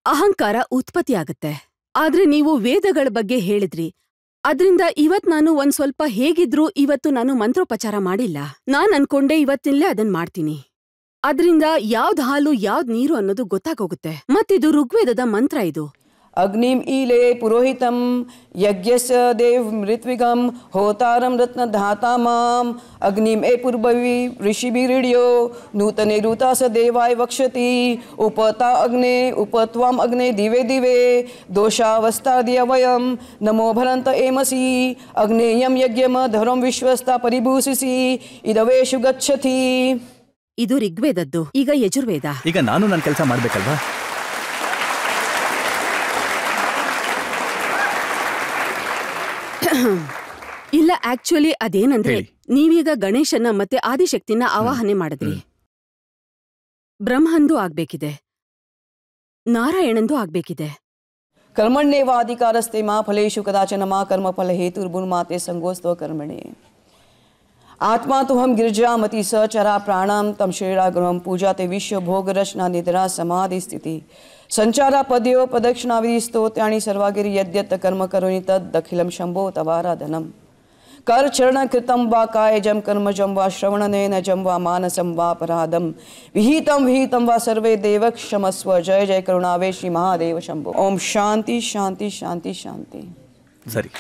ಅಹಂಕಾರ ಉತ್ಪತ್ತಿ ಆಗತ್ತೆ. ಆದ್ರೆ ನೀವು ವೇದಗಳ ಬಗ್ಗೆ ಹೇಳಿದ್ರಿ, ಅದ್ರಿಂದ ಇವತ್ ನಾನು ಒಂದ್ ಸ್ವಲ್ಪ ಹೇಗಿದ್ರು ಇವತ್ತು ನಾನು ಮಂತ್ರೋಪಚಾರ ಮಾಡಿಲ್ಲ. ನಾನ್ ಅನ್ಕೊಂಡೆ ಇವತ್ತಿನಲ್ಲೇ ಅದನ್ ಮಾಡ್ತೀನಿ. ಅದ್ರಿಂದ ಯಾವ್ದ್ ಹಾಲು ಯಾವ್ದ್ ನೀರು ಅನ್ನೋದು ಗೊತ್ತಾಗೋಗುತ್ತೆ. ಮತ್ತಿದು ಋಗ್ವೇದದ ಮಂತ್ರ. ಇದು अग्निम ईले पुरोहितम यज्ञस्य देव मृत्विगम होतारम रत्न धातामाम अग्निम ए पूर्ववी ऋषिभिरिड्यो नूतने ऋता स देवाय वक्षति उपता अग्ने उपत्वाम अग्ने दिवे दिवे दोषावस्थादिय वयम नमो भरंत एमसी अग्नेयम यज्ञम धरम विश्वस्ता परिभूषिಸಿ ಇದವೇಶು ಗಚ್ಚತಿ. ಇದು ಋಗ್ವೇದದ್ದು. ಈಗ ಯಜುರ್ವೇದ. ಈಗ ನಾನು ನನ್ನ ಕೆಲಸ ಮಾಡ್ಬೇಕಲ್ವಾ? ಇಲ್ಲ, ಆಕ್ಚುಲಿ ಅದೇನಂದ್ರೆ, ನೀವೀಗ ಗಣೇಶನ ಮತ್ತೆ ಆದಿಶಕ್ತಿನ ಆವಾಹನೆ ಮಾಡಿದ್ರಿ. ಬ್ರಹ್ಮಂದು ಆಗ್ಬೇಕಿದೆ, ನಾರಾಯಣಂದು ಆಗ್ಬೇಕಿದೆ. कर्मण्येवाधिकारस्ते मा फलेषु कदाचन मा कर्मफल हेतुर्भुन्माते संगोस्तव कर्मणे आत्मा तो हम गिरजामति सचरा प्राणाम तम श्रीरागम पूजा ते विश्व भोग रचना निद्रा समाधि स्थिति संचारा पद्यो प्रदक्षिणा विधि स्तोत्राणि सर्वागिरि यद्यत् कर्म करोनि तदखिलं शंभो तवाराधनम कर चरण कृतम वा कायजम कर्मजम वा श्रवणनयनजम वा मानसम वा अपराधम विहितम वा सर्वे देव क्षमस्व. जय जय करुणावे श्री महादेव शंभो. ओम शांति शांति शांति शांति. ಸರಿ,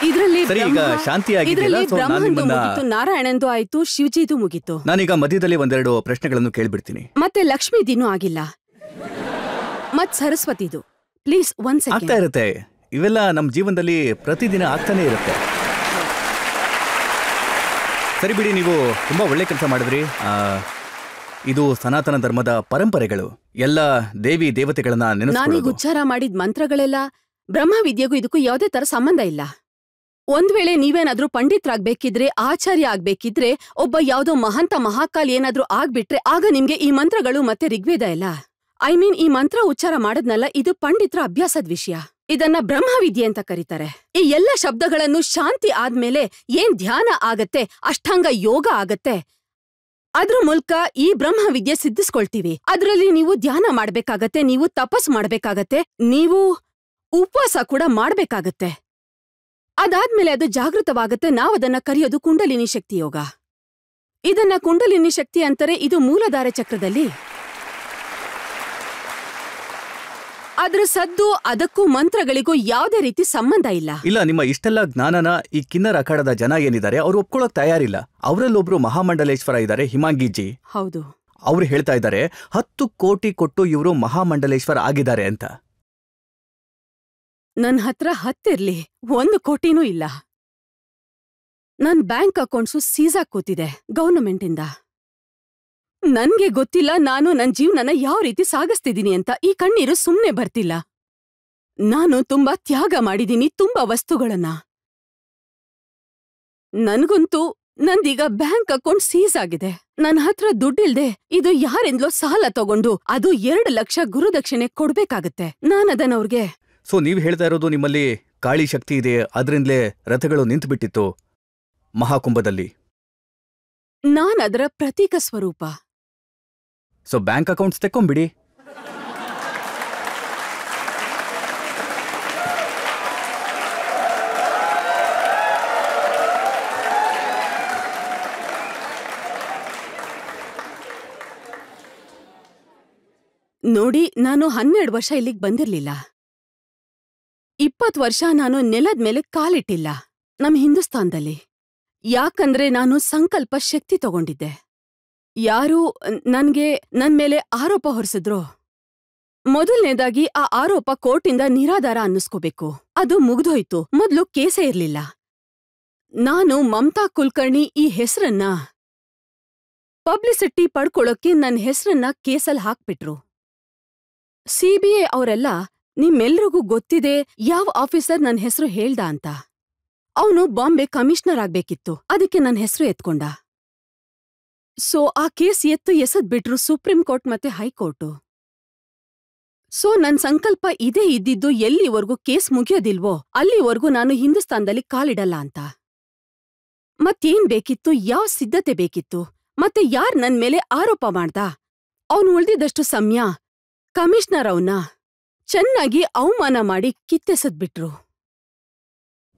ಇದ್ರಲ್ಲಿ ಸರಿ, ಈಗ ಶಾಂತಿ ಆಗಿದೆಯಲ್ಲ, ಸೊ ನಾನು ನಿಮ್ಮನ್ನ ನಾರಾಯಣಂದು ಆಯ್ತು, ಶಿವಜಿದು ಮುಗೀತು. ನಾನೀಗ ಮಧ್ಯದಲ್ಲಿ ಒಂದೆರಡು ಪ್ರಶ್ನೆಗಳನ್ನು ಕೇಳ್ಬಿಡ್ತೀನಿ. ಮತ್ತೆ ಲಕ್ಷ್ಮೀದಿನೂ ಆಗಿಲ್ಲ, ಮತ್ ಸರಸ್ವತಿದು. ಪ್ಲೀಸ್ ಒಂದ್ ಆಗ್ತಾ ಸೆಕೆಂಡ್. ಇರುತ್ತೆ, ಇವೆಲ್ಲ ನಮ್ಮ ಜೀವನದಲ್ಲಿ ಪ್ರತಿದಿನ ಆಗ್ತಾನೆ ಇರುತ್ತೆ. ಸರಿ ಬಿಡಿ, ನೀವು ತುಂಬಾ ಒಳ್ಳೆ ಕೆಲಸ ಮಾಡಿದ್ರಿ. ಇದು ಸನಾತನ ಧರ್ಮದ ಪರಂಪರೆಗಳು. ಎಲ್ಲ ದೇವಿ ದೇವತೆಗಳನ್ನ ನಾನೀಗ ನೆನಪಿಸ್ಕೊಳ್ಳೋದು. ಉಚ್ಚಾರ ಮಾಡಿದ ಮಂತ್ರಗಳೆಲ್ಲ ಬ್ರಹ್ಮವಿದ್ಯೆಗೂ ಇದಕ್ಕೂ ಯಾವುದೇ ತರ ಸಂಬಂಧ ಇಲ್ಲ. ಒಂದ್ ವೇಳೆ ನೀವೇನಾದ್ರೂ ಪಂಡಿತರಾಗ್ಬೇಕಿದ್ರೆ, ಆಚಾರ್ಯ ಆಗ್ಬೇಕಿದ್ರೆ, ಒಬ್ಬ ಯಾವ್ದೋ ಮಹಂತ ಮಹಾಕಾಲ್ ಏನಾದ್ರೂ ಆಗ್ಬಿಟ್ರೆ ಆಗ ನಿಮ್ಗೆ ಈ ಮಂತ್ರಗಳು ಮತ್ತೆ ಋಗ್ವೇದ ಎಲ್ಲ, ಈ ಮಂತ್ರ ಉಚ್ಚಾರ ಮಾಡದ್ನಲ್ಲ, ಇದು ಪಂಡಿತರ ಅಭ್ಯಾಸದ ವಿಷಯ. ಇದನ್ನ ಬ್ರಹ್ಮವಿದ್ಯೆ ಅಂತ ಕರೀತಾರೆ. ಈ ಎಲ್ಲ ಶಬ್ದಗಳನ್ನು ಶಾಂತಿ ಆದ್ಮೇಲೆ ಏನ್ ಧ್ಯಾನ ಆಗತ್ತೆ, ಅಷ್ಟಾಂಗ ಯೋಗ ಆಗತ್ತೆ, ಅದ್ರ ಮೂಲಕ ಈ ಬ್ರಹ್ಮವಿದ್ಯೆ ಸಿದ್ಧಿಸ್ಕೊಳ್ತೀವಿ. ಅದ್ರಲ್ಲಿ ನೀವು ಧ್ಯಾನ ಮಾಡ್ಬೇಕಾಗತ್ತೆ, ನೀವು ತಪಸ್ ಮಾಡ್ಬೇಕಾಗತ್ತೆ, ನೀವು ಉಪವಾಸ ಕೂಡ ಮಾಡ್ಬೇಕಾಗತ್ತೆ. ಅದಾದ್ಮೇಲೆ ಅದು ಜಾಗೃತವಾಗತ್ತೆ. ನಾವದನ್ನ ಕರೆಯೋದು ಕುಂಡಲಿನಿ ಶಕ್ತಿ ಯೋಗ. ಇದನ್ನ ಕುಂಡಲಿನಿ ಶಕ್ತಿ ಅಂತಾರೆ. ಇದು ಮೂಲಾಧಾರ ಚಕ್ರದಲ್ಲಿ. ಅದ್ರ ಸದ್ದು ಅದಕ್ಕೂ ಮಂತ್ರಗಳಿಗೂ ಯಾವುದೇ ರೀತಿ ಸಂಬಂಧ ಇಲ್ಲ. ಇಲ್ಲ, ನಿಮ್ಮ ಇಷ್ಟೆಲ್ಲ ಜ್ಞಾನನ ಈ ಕಿನ್ನರ ಅಖಾಡದ ಜನ ಏನಿದ್ದಾರೆ ಅವ್ರು ಒಪ್ಕೊಳ್ಳೋಕ್ ತಯಾರಿಲ್ಲ. ಅವರಲ್ಲೊಬ್ರು ಮಹಾಮಂಡಲೇಶ್ವರ ಇದ್ದಾರೆ, ಹಿಮಾಂಗಿಜಿ. ಹೌದು, ಅವ್ರು ಹೇಳ್ತಾ ಇದ್ದಾರೆ 10 ಕೋಟಿ ಕೊಟ್ಟು ಇವರು ಮಹಾಮಂಡಲೇಶ್ವರ ಆಗಿದ್ದಾರೆ ಅಂತ. ನನ್ ಹತ್ರ 10 ಇರ್ಲಿ, 1 ಕೋಟಿನೂ ಇಲ್ಲ. ನನ್ ಬ್ಯಾಂಕ್ ಅಕೌಂಟ್ಸು ಸೀಸ್ ಕೂತಿದೆ ಗವರ್ನಮೆಂಟಿಂದ. ನನ್ಗೆ ಗೊತ್ತಿಲ್ಲ ನಾನು ನನ್ ಜೀವನನ ಯಾವ ರೀತಿ ಸಾಗಿಸ್ತಿದ್ದೀನಿ ಅಂತ. ಈ ಕಣ್ಣೀರು ಸುಮ್ನೆ ಬರ್ತಿಲ್ಲ. ನಾನು ತುಂಬಾ ತ್ಯಾಗ ಮಾಡಿದೀನಿ, ತುಂಬಾ ವಸ್ತುಗಳನ್ನ. ನನ್ಗಂತೂ ನಂದೀಗ ಬ್ಯಾಂಕ್ ಅಕೌಂಟ್ ಸೀಸ್ ಆಗಿದೆ. ನನ್ನ ಹತ್ರ ದುಡ್ಡಿಲ್ದೆ ಇದು ಯಾರಿಂದಲೋ ಸಾಲ ತಗೊಂಡು ಅದು 2 ಲಕ್ಷ ಗುರುದಕ್ಷಿಣೆ ಕೊಡ್ಬೇಕಾಗತ್ತೆ. ನಾನದನ್ನವ್ರಿಗೆ. ಸೊ ನೀವು ಹೇಳ್ತಾ ಇರೋದು ನಿಮ್ಮಲ್ಲಿ ಕಾಳಿ ಶಕ್ತಿ ಇದೆ, ಅದರಿಂದಲೇ ರಥಗಳು ನಿಂತುಬಿಟ್ಟಿತ್ತು ಮಹಾಕುಂಭದಲ್ಲಿ. ನಾನದರ ಪ್ರತೀಕ ಸ್ವರೂಪ. ಸೊ ಬ್ಯಾಂಕ್ ಅಕೌಂಟ್ಸ್ ತೆಕ್ಕೊಂಬಿಡಿ. ನೋಡಿ, ನಾನು 12 ವರ್ಷ ಇಲ್ಲಿಗ್ ಬಂದಿರ್ಲಿಲ್ಲ. 20 ವರ್ಷ ನಾನು ನೆಲದ ಮೇಲೆ ಕಾಲಿಟ್ಟಿಲ್ಲ ನಮ್ ಹಿಂದೂಸ್ತಾನ್ದಲ್ಲಿ. ಯಾಕಂದ್ರೆ ನಾನು ಸಂಕಲ್ಪ ಶಕ್ತಿ ತಗೊಂಡಿದ್ದೆ. ಯಾರು ನನ್ ಮೇಲೆ ಆರೋಪ ಹೊರಿಸಿದ್ರು, ಮೊದಲನೇದಾಗಿ ಆ ಆರೋಪ ಕೋರ್ಟಿಂದ ನಿರಾಧಾರ ಅನ್ನಿಸ್ಕೋಬೇಕು. ಅದು ಮುಗ್ದೋಯ್ತು. ಮೊದ್ಲು ಕೇಸೇ ಇರ್ಲಿಲ್ಲ. ನಾನು ಮಮತಾ ಕುಲಕರ್ಣಿ ಈ ಹೆಸರನ್ನ ಪಬ್ಲಿಸಿಟಿ ಪಡ್ಕೊಳ್ಳೋಕೆ ನನ್ನ ಹೆಸರನ್ನ ಕೇಸಲ್ ಹಾಕ್ಬಿಟ್ರು. ಸಿಬಿಐ ಅವರೆಲ್ಲ ನಿಮ್ಮೆಲ್ರಿಗೂ ಗೊತ್ತಿದೆ ಯಾವ ಆಫೀಸರ್ ನನ್ ಹೆಸರು ಹೇಳ್ದ ಅಂತ. ಅವನು ಬಾಂಬೆ ಕಮಿಷನರ್ ಆಗ್ಬೇಕಿತ್ತು. ಅದಕ್ಕೆ ನನ್ ಹೆಸರು ಎತ್ಕೊಂಡ. ಸೊ ಆ ಕೇಸ್ ಎಸದ್ ಬಿಟ್ರು ಸುಪ್ರೀಂ ಕೋರ್ಟ್ ಮತ್ತೆ ಹೈಕೋರ್ಟು. ಸೊ ನನ್ ಸಂಕಲ್ಪ ಇದೇ ಇದ್ದಿದ್ದು ಎಲ್ಲಿವರೆಗೂ ಕೇಸ್ ಮುಗಿಯೋದಿಲ್ವೋ ಅಲ್ಲಿವರೆಗೂ ನಾನು ಹಿಂದೂಸ್ತಾನ್ದಲ್ಲಿ ಕಾಲಿಡಲ್ಲ ಅಂತ. ಮತ್ತೇನ್ ಬೇಕಿತ್ತು, ಯಾವ ಸಿದ್ಧತೆ ಬೇಕಿತ್ತು, ಮತ್ತೆ ಯಾರ್ ನನ್ ಮೇಲೆ ಆರೋಪ ಮಾಡ್ದ? ಅವನು ಉಳ್ದಿದ್ದಷ್ಟು ಸಮಯ ಕಮಿಷನರ್ ಅವನ್ನ ಚೆನ್ನಾಗಿ ಅವಮಾನ ಮಾಡಿ ಕಿತ್ತೆಸದ್ಬಿಟ್ರು.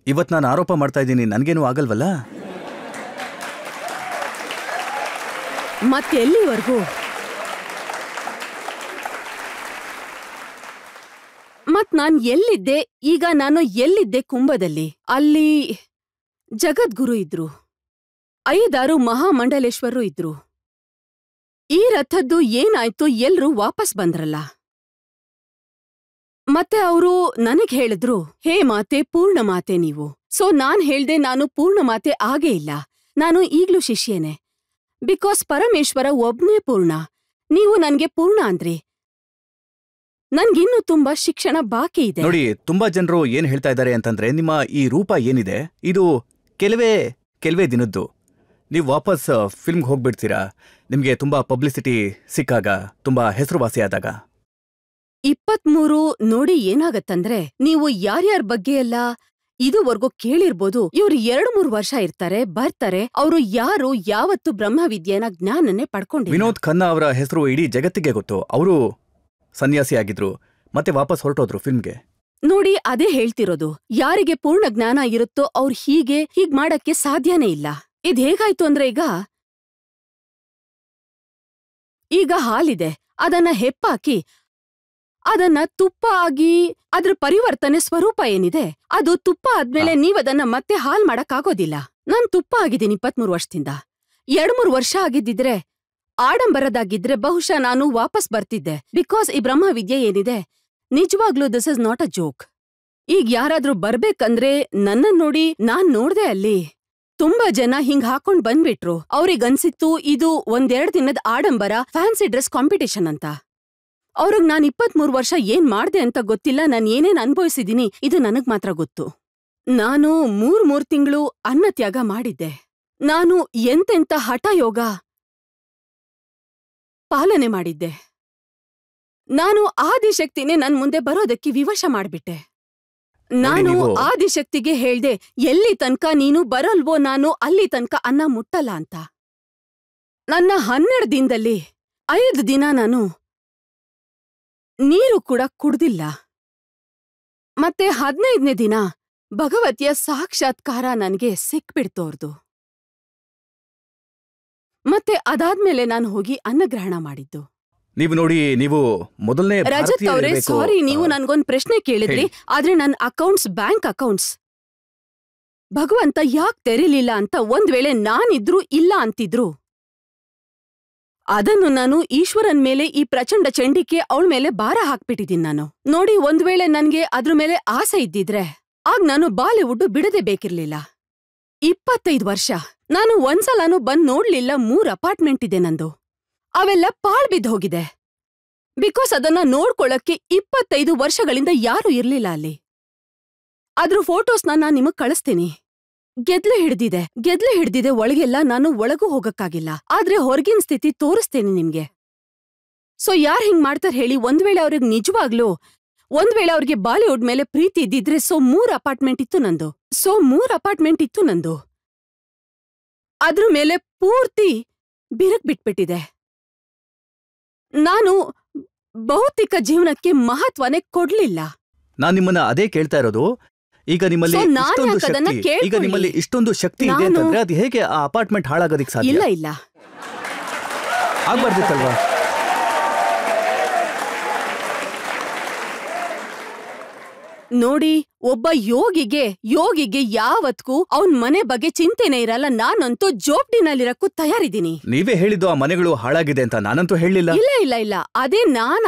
ಇವತ್ ನಾನು ಆರೋಪ ಮಾಡ್ತಾ ಇದ್ದೀನಿ, ನನ್ಗೇನು ಆಗಲ್ವಲ್ಲ? ಮತ್ತೆಲ್ಲಿವರೆಗೂ ನಾನ್ ಎಲ್ಲಿದ್ದೆ? ಈಗ ನಾನು ಎಲ್ಲಿದ್ದೆ? ಕುಂಭದಲ್ಲಿ. ಅಲ್ಲಿ ಜಗದ್ಗುರು ಇದ್ರು, 5-6 ಮಹಾಮಂಡಲೇಶ್ವರರು ಇದ್ರು. ಈ ರಥದ್ದು ಏನಾಯ್ತು? ಎಲ್ರೂ ವಾಪಸ್ ಬಂದ್ರಲ್ಲ. ಮತ್ತೆ ಅವರು ನನಗ್ ಹೇಳಿದ್ರು, ಹೇ ಮಾತೆ, ಪೂರ್ಣ ಮಾತೆ ನೀವು. ಸೊ ನಾನ್ ಹೇಳ್ದೆ, ನಾನು ಪೂರ್ಣ ಮಾತೆ ಆಗೇ ಇಲ್ಲ. ನಾನು ಈಗ್ಲೂ ಶಿಷ್ಯೇನೆ. ಬಿಕಾಸ್ ಪರಮೇಶ್ವರ ಒಬ್ನೇ ಪೂರ್ಣ. ನೀವು ನನ್ಗೆ ಪೂರ್ಣ ಅಂದ್ರಿ. ನನ್ಗಿನ್ನೂ ತುಂಬಾ ಶಿಕ್ಷಣ ಬಾಕಿ ಇದೆ. ನೋಡಿ, ತುಂಬಾ ಜನರು ಏನ್ ಹೇಳ್ತಾ ಇದ್ದಾರೆ ಅಂತಂದ್ರೆ, ನಿಮ್ಮ ಈ ರೂಪ ಏನಿದೆ ಇದು ಕೆಲವೇ ದಿನದ್ದು. ನೀವು ವಾಪಸ್ ಫಿಲ್ಮ್ಗೆ ಹೋಗ್ಬಿಡ್ತೀರಾ ನಿಮ್ಗೆ ತುಂಬಾ ಪಬ್ಲಿಸಿಟಿ ಸಿಕ್ಕಾಗ, ತುಂಬಾ ಹೆಸರುವಾಸಿ ಆದಾಗ. 23 ನೋಡಿ ಏನಾಗತ್ತಂದ್ರೆ, ನೀವು ಯಾರ್ಯಾರ ಬಗ್ಗೆ ಎಲ್ಲ ಇದುವರೆಗೂ ಕೇಳಿರ್ಬೋದು. ಇವ್ರು 2-3 ವರ್ಷ ಇರ್ತಾರೆ, ಬರ್ತಾರೆ. ಅವರು ಯಾರು ಯಾವತ್ತು ಬ್ರಹ್ಮವಿದ್ಯೆನ ಜ್ಞಾನನ್ನೇ ಪಡ್ಕೊಂಡಿಲ್ಲ. ವಿನೋದ್ ಖನ್ನಾ ಅವರ ಹೆಸರು ಇಡೀ ಜಗತ್ತಿಗೆ ಗೊತ್ತು. ಅವರು ಸನ್ಯಾಸಿ ಆಗಿದ್ರು, ಮತ್ತೆ ವಾಪಸ್ ಹೊರಟೋದ್ರು ಫಿಲ್ಮ್ಗೆ. ನೋಡಿ, ಅದೇ ಹೇಳ್ತಿರೋದು. ಯಾರಿಗೆ ಪೂರ್ಣ ಜ್ಞಾನ ಇರುತ್ತೋ ಅವ್ರು ಹೀಗ್ ಮಾಡಕ್ಕೆ ಸಾಧ್ಯನೇ ಇಲ್ಲ. ಇದ್ ಹೇಗಾಯ್ತು ಅಂದ್ರೆ, ಈಗ ಹಾಲಿದೆ, ಅದನ್ನ ಹೆಪ್ಪಾಕಿ ಅದನ್ನ ತುಪ್ಪ ಆಗಿ ಅದ್ರ ಪರಿವರ್ತನೆ ಸ್ವರೂಪ ಏನಿದೆ, ಅದು ತುಪ್ಪ ಆದ್ಮೇಲೆ ನೀವದನ್ನ ಮತ್ತೆ ಹಾಲ್ ಮಾಡಕ್ಕಾಗೋದಿಲ್ಲ. ನಾನ್ ತುಪ್ಪ ಆಗಿದ್ದೀನಿ 23 ವರ್ಷದಿಂದ. 2-3 ವರ್ಷ ಆಗಿದ್ದಿದ್ರೆ, ಆಡಂಬರದಾಗಿದ್ರೆ ಬಹುಶಃ ನಾನು ವಾಪಸ್ ಬರ್ತಿದ್ದೆ. ಬಿಕಾಸ್ ಈ ಬ್ರಹ್ಮವಿದ್ಯೆ ಏನಿದೆ, ನಿಜವಾಗ್ಲೂ this is not a joke. ಈಗ ಯಾರಾದ್ರೂ ಬರ್ಬೇಕಂದ್ರೆ ನನ್ನನ್ ನೋಡಿ, ನಾನ್ ನೋಡ್ದೆ ಅಲ್ಲಿ ತುಂಬಾ ಜನ ಹಿಂಗ್ ಹಾಕೊಂಡ್ ಬಂದ್ಬಿಟ್ರು. ಅವ್ರಿಗನ್ಸಿತ್ತು ಇದು 1-2 ದಿನದ ಆಡಂಬರ ಫ್ಯಾನ್ಸಿ ಡ್ರೆಸ್ ಕಾಂಪಿಟೇಷನ್ ಅಂತ. ಅವ್ರಿಗ್ ನಾನ್ 23 ವರ್ಷ ಏನ್ ಮಾಡ್ದೆ ಅಂತ ಗೊತ್ತಿಲ್ಲ. ನಾನ್ ಏನೇನ್ ಅನ್ಭವಿಸಿದೀನಿ ಇದು ನನಗ್ ಮಾತ್ರ ಗೊತ್ತು. ನಾನು 3 ತಿಂಗಳು ಅನ್ನತ್ಯಾಗ ಮಾಡಿದ್ದೆ. ನಾನು ಎಂತೆಂತ ಹಠಯೋಗ ಪಾಲನೆ ಮಾಡಿದ್ದೆ. ನಾನು ಆದಿಶಕ್ತಿನೇ ನನ್ ಮುಂದೆ ಬರೋದಕ್ಕೆ ವಿವಶ ಮಾಡ್ಬಿಟ್ಟೆ. ನಾನು ಆದಿಶಕ್ತಿಗೆ ಹೇಳ್ದೆ, ಎಲ್ಲಿ ತನಕ ನೀನು ಬರಲ್ವೋ ನಾನು ಅಲ್ಲಿ ತನಕ ಅನ್ನ ಮುಟ್ಟಲ್ಲ ಅಂತ. ನನ್ನ 12 ದಿನದಲ್ಲಿ 5 ದಿನ ನಾನು ನೀರು ಕೂಡ ಕುಡ್ದಿಲ್ಲ. ಮತ್ತೆ 15ನೇ ದಿನ ಭಗವತಿಯ ಸಾಕ್ಷಾತ್ಕಾರ ನನಗೆ ಸಿಕ್ಬಿಡ್ತೋರ್ದು. ಮತ್ತೆ ಅದಾದ್ಮೇಲೆ ನಾನು ಹೋಗಿ ಅನ್ನಗ್ರಹಣ ಮಾಡಿದ್ದು. ನೀವು ನೋಡಿ, ನೀವು ಮೊದಲನೇ ರಜತ್ ಅವರೇ, ಸಾರಿ, ನೀವು ನನ್ಗೊಂದ್ ಪ್ರಶ್ನೆ ಕೇಳಿದ್ರಿ. ಆದ್ರೆ ನನ್ನ ಅಕೌಂಟ್ಸ್ ಬ್ಯಾಂಕ್ ಅಕೌಂಟ್ಸ್ ಭಗವಂತ ಯಾಕ್ ತೆರಿಲಿಲ್ಲ ಅಂತ ಒಂದ್ ವೇಳೆ ನಾನಿದ್ರು ಇಲ್ಲ ಅಂತಿದ್ರು, ಅದನ್ನು ನಾನು ಈಶ್ವರನ್ ಮೇಲೆ, ಈ ಪ್ರಚಂಡ ಚಂಡಿಕೆ ಅವಳ ಮೇಲೆ ಭಾರ ಹಾಕ್ಬಿಟ್ಟಿದ್ದೀನಿ ನಾನು. ನೋಡಿ, ಒಂದ್ ವೇಳೆ ನನ್ಗೆ ಅದ್ರ ಮೇಲೆ ಆಸೆ ಇದ್ದಿದ್ರೆ ಆಗ ನಾನು ಬಾಲಿವುಡ್ ಬಿಡದೆ ಬೇಕಿರ್ಲಿಲ್ಲ. 25 ವರ್ಷ ನಾನು ಒಂದ್ಸಲನೂ ಬಂದ್ ನೋಡ್ಲಿಲ್ಲ. 3 ಅಪಾರ್ಟ್ಮೆಂಟ್ ಇದೆ ನಂದು. ಅವೆಲ್ಲ ಪಾಳ್ ಬಿದ್ದು ಹೋಗಿದೆ. ಬಿಕಾಸ್ ಅದನ್ನ ನೋಡ್ಕೊಳ್ಳಕ್ಕೆ 25 ವರ್ಷಗಳಿಂದ ಯಾರೂ ಇರ್ಲಿಲ್ಲ ಅಲ್ಲಿ. ಅದ್ರ ಫೋಟೋಸ್ನ ನಾನ್ ನಿಮಗ್ ಕಳಿಸ್ತೀನಿ. ಗೆದ್ಲೆ ಹಿಡ್ದಿದೆ ಒಳಗೆಲ್ಲ. ನಾನು ಒಳಗೂ ಹೋಗಕ್ಕಾಗಿಲ್ಲ. ಆದ್ರೆ ಹೊರಗಿನ ಸ್ಥಿತಿ ತೋರಿಸ್ತೇನೆ ನಿಮ್ಗೆ. ಸೊ ಯಾರ್ ಹಿಂಗ್ ಮಾಡ್ತಾರ ಹೇಳಿ? ಒಂದ್ ವೇಳೆ ಅವ್ರಿಗೆ ನಿಜವಾಗ್ಲೂ ಅವ್ರಿಗೆ ಬಾಲಿವುಡ್ ಮೇಲೆ ಪ್ರೀತಿ ಇದ್ದಿದ್ರೆ ಮೂರ್ ಅಪಾರ್ಟ್ಮೆಂಟ್ ಇತ್ತು ನಂದು. ಅದ್ರ ಮೇಲೆ ಪೂರ್ತಿ ಬಿರಕ್ ಬಿಟ್ಬಿಟ್ಟಿದೆ. ನಾನು ಭೌತಿಕ ಜೀವನಕ್ಕೆ ಮಹತ್ವನೇ ಕೊಡ್ಲಿಲ್ಲ. ನಾನ್ ನಿಮ್ಮನ್ನ ಅದೇ ಕೇಳ್ತಾ ಇರೋದು. ಈಗ ನಿಮ್ಮಲ್ಲಿ ಇಷ್ಟೊಂದು ಶಕ್ತಿ ಇದೆ ಅಂತಂದ್ರೆ ಅದು ಹೇಗೆ ಆ ಅಪಾರ್ಟ್ಮೆಂಟ್ ಹಾಳಾಗೋದಿಕ್ ಸಾಧ್ಯ? ಇಲ್ಲ ಆಗ್ಬಾರ್ದಿತ್ತಲ್ವಾ? ನೋಡಿ, ಒಬ್ಬ ಯೋಗಿಗೆ ಯಾವತ್ಗೂ ಅವನ್ ಮನೆ ಬಗ್ಗೆ ಚಿಂತೆನೇ ಇರಲ್ಲ. ನಾನಂತೂ ಜೋಪ್ಡಿನಲ್ಲಿರಕ್ಕೂ ತಯಾರಿದ್ದೀನಿ. ನೀವೇ ಹೇಳಿದ್ದು ಆ ಮನೆಗಳು ಹಾಳಾಗಿದೆ ಅಂತ. ನಾನಂತೂ ಹೇಳಿಲ್ಲ. ಇಲ್ಲ ಅದೇ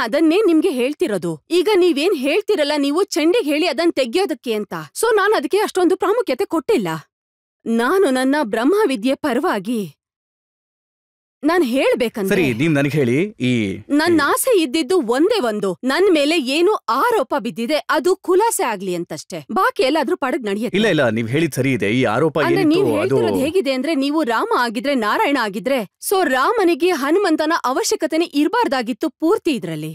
ಅದನ್ನೇ ನಿಮ್ಗೆ ಹೇಳ್ತಿರೋದು. ಈಗ ನೀವೇನ್ ಹೇಳ್ತಿರಲ್ಲ, ನೀವು ಚಂಡಿಗೆ ಹೇಳಿ ಅದನ್ ತೆಗಿಯೋದಕ್ಕೆ ಅಂತ. ಸೊ ನಾನು ಅದಕ್ಕೆ ಅಷ್ಟೊಂದು ಪ್ರಾಮುಖ್ಯತೆ ಕೊಟ್ಟಿಲ್ಲ. ನಾನು ನನ್ನ ಬ್ರಹ್ಮವಿದ್ಯೆ ಪರವಾಗಿ ನಾನ್ ಹೇಳ್ಬೇಕಂದ್ರೆ, ಸರಿ, ನೀವ್ ನನಗೆ ಹೇಳಿ. ನನ್ನ ಆಸೆ ಇದ್ದಿದ್ದು ಒಂದೇ ಒಂದು, ನನ್ ಮೇಲೆ ಏನು ಆರೋಪ ಬಿದ್ದಿದೆ ಅದು ಖುಲಾಸೆ ಆಗ್ಲಿ ಅಂತಷ್ಟೇ. ಬಾಕಿ ಎಲ್ಲಾದ್ರೂ ಪಡಗ್ ನಡೆಯುತ್ತೆ. ಇಲ್ಲ, ನೀವ್ ಹೇಳಿದ್ ಸರಿ ಇದೆ. ಈ ಆರೋಪ ನೀವ್ ಹೇಳ್ತಿರೋದು ಹೇಗಿದೆ ಅಂದ್ರೆ, ನೀವು ರಾಮ ಆಗಿದ್ರೆ ನಾರಾಯಣ ಆಗಿದ್ರೆ ಸೊ ರಾಮನಿಗೆ ಹನುಮಂತನ ಅವಶ್ಯಕತೆನೇ ಇರಬಾರ್ದಾಗಿತ್ತು ಪೂರ್ತಿ ಇದ್ರಲ್ಲಿ.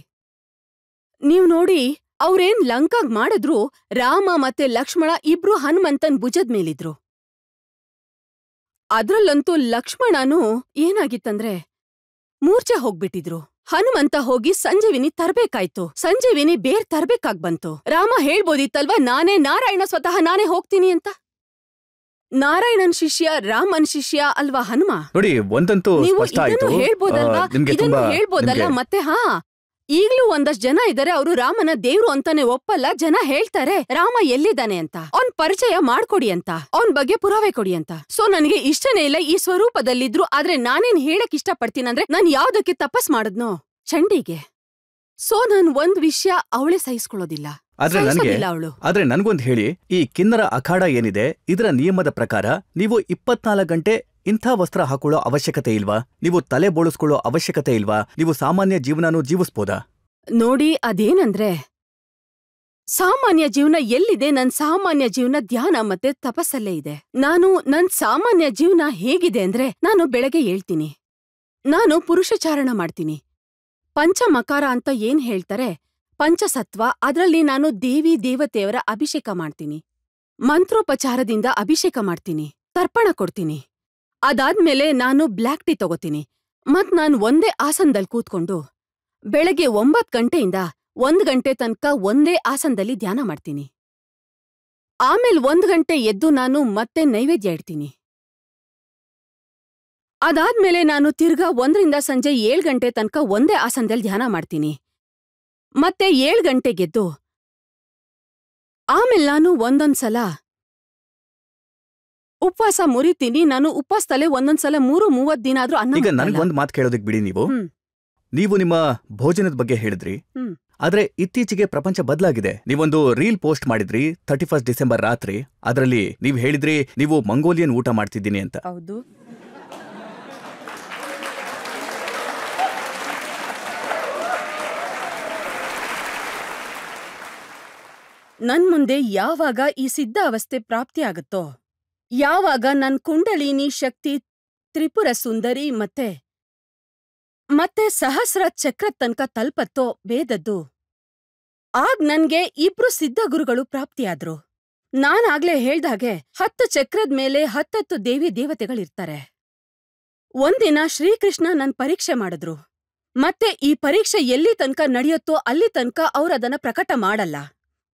ನೀವ್ ನೋಡಿ, ಅವ್ರೇನ್ ಲಂಕಾಗ್ ಮಾಡಿದ್ರು, ರಾಮ ಮತ್ತೆ ಲಕ್ಷ್ಮಣ ಇಬ್ರು ಹನುಮಂತನ್ ಭುಜದ ಮೇಲಿದ್ರು. ಅದ್ರಲ್ಲಂತೂ ಲಕ್ಷ್ಮಣನು ಏನಾಗಿತ್ತಂದ್ರೆ ಮೂರ್ಛೆ ಹೋಗ್ಬಿಟ್ಟಿದ್ರು. ಹನುಮಂತ ಹೋಗಿ ಸಂಜೀವಿನಿ ತರ್ಬೇಕಾಯ್ತು. ಸಂಜೀವಿನಿ ಬೇರ್ ತರ್ಬೇಕಾಗ್ ಬಂತು. ರಾಮ ಹೇಳ್ಬೋದಿತ್ತಲ್ವಾ, ನಾನೇ ನಾರಾಯಣ, ಸ್ವತಃ ನಾನೇ ಹೋಗ್ತೀನಿ ಅಂತ. ನಾರಾಯಣನ್ ಶಿಷ್ಯ ರಾಮನ್ ಶಿಷ್ಯ ಅಲ್ವಾ ಹನುಮ? ನೋಡಿ, ಒಂದಂತೂ ನೀವು ಇದನ್ನು ಹೇಳ್ಬೋದಲ್ಲ. ಮತ್ತೆ ಈಗ್ಲೂ ಒಂದಷ್ಟು ಜನ ಇದಾರೆ, ಅವರು ರಾಮನ ದೇವ್ರು ಅಂತಾನೆ ಒಪ್ಪಲ್ಲ. ಜನ ಹೇಳ್ತಾರೆ ರಾಮ ಎಲ್ಲಿದ್ದಾನೆ ಅಂತ, ಅವ್ನ್ ಪರಿಚಯ ಮಾಡ್ಕೊಡಿ ಅಂತ, ಅವನ್ ಬಗ್ಗೆ ಪುರಾವೆ ಕೊಡಿ ಅಂತ. ಸೊ ನನಗೆ ಇಷ್ಟನೇ ಇಲ್ಲ ಈ ಸ್ವರೂಪದಲ್ಲಿದ್ರು. ಆದ್ರೆ ನಾನೇನ್ ಹೇಳಕ್ ಇಷ್ಟಪಡ್ತೀನಂದ್ರೆ, ನಾನ್ ಯಾವ್ದಕ್ಕೆ ತಪಸ್ ಮಾಡದ್ನೋ ಚಂಡಿಗೆ. ಸೊ ನಾನ್ ಒಂದ್ ವಿಷಯ ಅವಳೇ ಸಹಿಸ್ಕೊಳ್ಳೋದಿಲ್ಲ. ಆದ್ರೆ ನನ್ಗೊಂದ್ ಹೇಳಿ, ಈ ಕಿನ್ನರ ಅಖಾಡ ಏನಿದೆ ಇದರ ನಿಯಮದ ಪ್ರಕಾರ ನೀವು 24 ಗಂಟೆ ಇಂಥ ವಸ್ತ್ರ ಹಾಕೊಳ್ಳೋ ಅವಶ್ಯಕತೆ ಇಲ್ವಾ? ನೀವು ತಲೆ ಬೋಳಿಸ್ಕೊಳ್ಳೋ ಅವಶ್ಯಕತೆ ಇಲ್ವಾ? ನೀವು ಸಾಮಾನ್ಯ ಜೀವನನೂ ಜೀವಿಸ್ಬೋದಾ? ನೋಡಿ, ಅದೇನಂದ್ರೆ ಸಾಮಾನ್ಯ ಜೀವನ ಎಲ್ಲಿದೆ? ನನ್ ಸಾಮಾನ್ಯ ಜೀವನ ಧ್ಯಾನ ಮತ್ತೆ ತಪಸ್ಸಲ್ಲೇ ಇದೆ. ನನ್ ಸಾಮಾನ್ಯ ಜೀವನ ಹೇಗಿದೆ ಅಂದ್ರೆ, ನಾನು ಬೆಳಗ್ಗೆ ಹೇಳ್ತೀನಿ, ನಾನು ಪುರುಷಚಾರಣ ಮಾಡ್ತೀನಿ. ಪಂಚಮಕಾರ ಅಂತ ಏನ್ ಹೇಳ್ತಾರೆ, ಪಂಚಸತ್ವ, ಅದ್ರಲ್ಲಿ ನಾನು ದೇವಿ ದೇವತೆಯವರ ಅಭಿಷೇಕ ಮಾಡ್ತೀನಿ. ಮಂತ್ರೋಪಚಾರದಿಂದ ಅಭಿಷೇಕ ಮಾಡ್ತೀನಿ, ತರ್ಪಣ ಕೊಡ್ತೀನಿ. ಅದಾದ್ಮೇಲೆ ನಾನು ಬ್ಲ್ಯಾಕ್ ಟೀ ತಗೋತೀನಿ. ಮತ್ ನಾನು ಒಂದೇ ಆಸನದಲ್ಲಿ ಕೂತ್ಕೊಂಡು ಬೆಳಗ್ಗೆ 9 ಗಂಟೆಯಿಂದ 1 ಗಂಟೆ ತನಕ ಒಂದೇ ಆಸನದಲ್ಲಿ ಧ್ಯಾನ ಮಾಡ್ತೀನಿ. ಆಮೇಲೆ 1 ಗಂಟೆ ಎದ್ದು ನಾನು ಮತ್ತೆ ನೈವೇದ್ಯ ಇಡ್ತೀನಿ. ಅದಾದ್ಮೇಲೆ ನಾನು ತಿರ್ಗಾ 1 ರಿಂದ ಸಂಜೆ 7 ಗಂಟೆ ತನಕ ಒಂದೇ ಆಸನದಲ್ಲಿ ಧ್ಯಾನ ಮಾಡ್ತೀನಿ. ಮತ್ತೆ 7 ಗಂಟೆಗೆದ್ದು ಆಮೇಲೆ ನಾನು ಒಂದೊಂದ್ಸಲ ಉಪವಾಸ ಮುರಿತೀನಿ. ನಾನು ಉಪವಾಸದಲ್ಲೇ ಒಂದೊಂದ್ಸಲ 3-30 ದಿನ ಆದ್ರೂ ಅನ್ನ. ಈಗ ನನಗೊಂದ್ ಮಾತು ಕೇಳೋದಕ್ ಬಿಡಿ. ನೀವು ನಿಮ್ಮ ಭೋಜನದ ಬಗ್ಗೆ ಹೇಳಿದ್ರಿ, ಆದ್ರೆ ಇತ್ತೀಚೆಗೆ ಪ್ರಪಂಚ ಬದಲಾಗಿದೆ. ನೀವೊಂದು ರೀಲ್ ಪೋಸ್ಟ್ ಮಾಡಿದ್ರಿ 31 ಡಿಸೆಂಬರ್ ರಾತ್ರಿ. ಅದರಲ್ಲಿ ನೀವ್ ಹೇಳಿದ್ರಿ ನೀವು ಮಂಗೋಲಿಯನ್ ಊಟ ಮಾಡ್ತಿದ್ದೀನಿ ಅಂತ. ಹೌದು. ನನ್ ಮುಂದೆ ಯಾವಾಗ ಈ ಸಿದ್ಧ ಅವಸ್ಥೆ ಪ್ರಾಪ್ತಿಯಾಗುತ್ತೋ, ಯಾವಾಗ ನನ್ ಕುಂಡಲಿನಿ ಶಕ್ತಿ ತ್ರಿಪುರ ಸುಂದರಿ ಮತ್ತೆ ಸಹಸ್ರ ಚಕ್ರ ತನಕ ತಲ್ಪತ್ತೋ ವೇದದ್ದು, ಆಗ ನನ್ಗೆ 2 ಸಿದ್ಧ ಗುರುಗಳು ಪ್ರಾಪ್ತಿಯಾದ್ರು. ನಾನಾಗ್ಲೇ ಹೇಳ್ದಾಗೆ 10 ಚಕ್ರದ ಮೇಲೆ 10 ದೇವಿ ದೇವತೆಗಳಿರ್ತಾರೆ. ಒಂದಿನ ಶ್ರೀಕೃಷ್ಣ ನನ್ ಪರೀಕ್ಷೆ ಮಾಡಿದ್ರು. ಮತ್ತೆ ಈ ಪರೀಕ್ಷೆ ಎಲ್ಲಿ ತನಕ ನಡೆಯುತ್ತೋ ಅಲ್ಲಿ ತನಕ ಅವ್ರದನ್ನ ಪ್ರಕಟ ಮಾಡಲ್ಲ.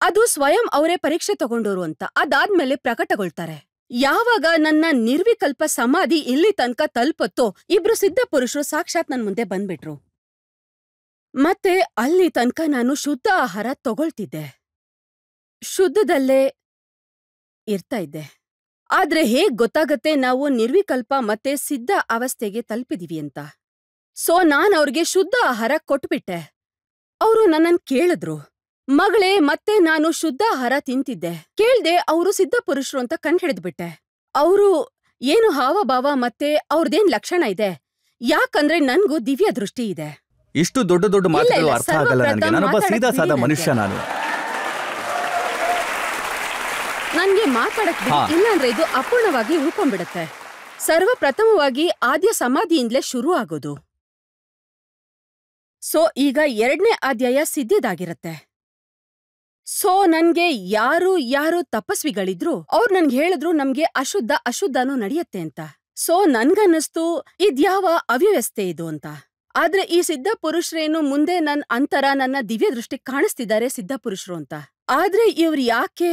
ಅದು ಸ್ವಯಂ ಅವರೇ ಪರೀಕ್ಷೆ ತಗೊಂಡೋರು ಅಂತ. ಅದಾದ್ಮೇಲೆ ಪ್ರಕಟಗೊಳ್ತಾರೆ. ಯಾವಾಗ ನನ್ನ ನಿರ್ವಿಕಲ್ಪ ಸಮಾಧಿ ಇಲ್ಲಿ ತನಕ ತಲುಪತ್ತೋ 2 ಸಿದ್ಧ ಪುರುಷರು ಸಾಕ್ಷಾತ್ ನನ್ ಮುಂದೆ ಬಂದ್ಬಿಟ್ರು. ಮತ್ತೆ ಅಲ್ಲಿ ತನಕ ನಾನು ಶುದ್ಧ ಆಹಾರ ತಗೊಳ್ತಿದ್ದೆ, ಶುದ್ಧದಲ್ಲೇ ಇರ್ತಾ ಇದ್ದೆ. ಆದ್ರೆ ಹೇಗ್ ಗೊತ್ತಾಗತ್ತೆ ನಾವು ನಿರ್ವಿಕಲ್ಪ ಮತ್ತೆ ಸಿದ್ಧ ಅವಸ್ಥೆಗೆ ತಲುಪಿದೀವಿ ಅಂತ? ಸೊ ನಾನ್ ಅವ್ರಿಗೆ ಶುದ್ಧ ಆಹಾರ ಕೊಟ್ಬಿಟ್ಟೆ. ಅವರು ನನ್ನನ್ ಕೇಳಿದ್ರು, ಮಗಳೇ ಮತ್ತೆ ನಾನು ಶುದ್ಧ ಆಹಾರ ತಿಂತಿದ್ದೆ. ಕೇಳ್ದೆ ಅವರು ಸಿದ್ಧ ಪುರುಷರು ಅಂತ ಕಂಡ್ಹಿಡಿದ್ಬಿಟ್ಟೆ. ಅವರು ಏನು ಹಾವಭಾವ ಮತ್ತೆ ಅವ್ರದೇನ್ ಲಕ್ಷಣ ಇದೆ, ಯಾಕಂದ್ರೆ ನನ್ಗೂ ದಿವ್ಯ ದೃಷ್ಟಿ ಇದೆ. ಇಷ್ಟು ದೊಡ್ಡ ದೊಡ್ಡ ಮಾತುಗಳು ಅರ್ಥ ಆಗಲ್ಲ ನನಗೆ. ನಾನೊಬ್ಬ ಸೀದಾ ಸಾದಾ ಮನುಷ್ಯ. ನನ್ಗೆ ಮಾತಾಡಕ್ ಬಿಡಿ, ಹಾ. ಇಲ್ಲಾಂದ್ರೆ ಇದು ಅಪೂರ್ಣವಾಗಿ ಉಳ್ಕೊಂಡ್ಬಿಡತ್ತೆ. ಸರ್ವಪ್ರಥಮವಾಗಿ ಆದ್ಯ ಸಮಾಧಿಯಿಂದಲೇ ಶುರು ಆಗೋದು. ಸೊ ಈಗ 2ನೇ ಅಧ್ಯಾಯ ಸಿದ್ಧಿದಾಗಿರತ್ತೆ. ಸೊ ನನ್ಗೆ ಯಾರು ತಪಸ್ವಿಗಳಿದ್ರು ಅವ್ರು ನನ್ಗೆ ಹೇಳಿದ್ರು ನಮ್ಗೆ ಅಶುದ್ಧನೂ ನಡೆಯತ್ತೆ ಅಂತ. ಸೊ ನನ್ಗನ್ನಿಸ್ತು ಇದ್ಯಾವ ಅವ್ಯವಸ್ಥೆ ಇದು ಅಂತ. ಆದ್ರೆ ಈ ಸಿದ್ಧ ಪುರುಷರೇನು ಮುಂದೆ ನನ್ನ ದಿವ್ಯ ದೃಷ್ಟಿ ಕಾಣಿಸ್ತಿದ್ದಾರೆ ಸಿದ್ಧ ಪುರುಷರು ಅಂತ. ಆದ್ರೆ ಇವ್ರು ಯಾಕೆ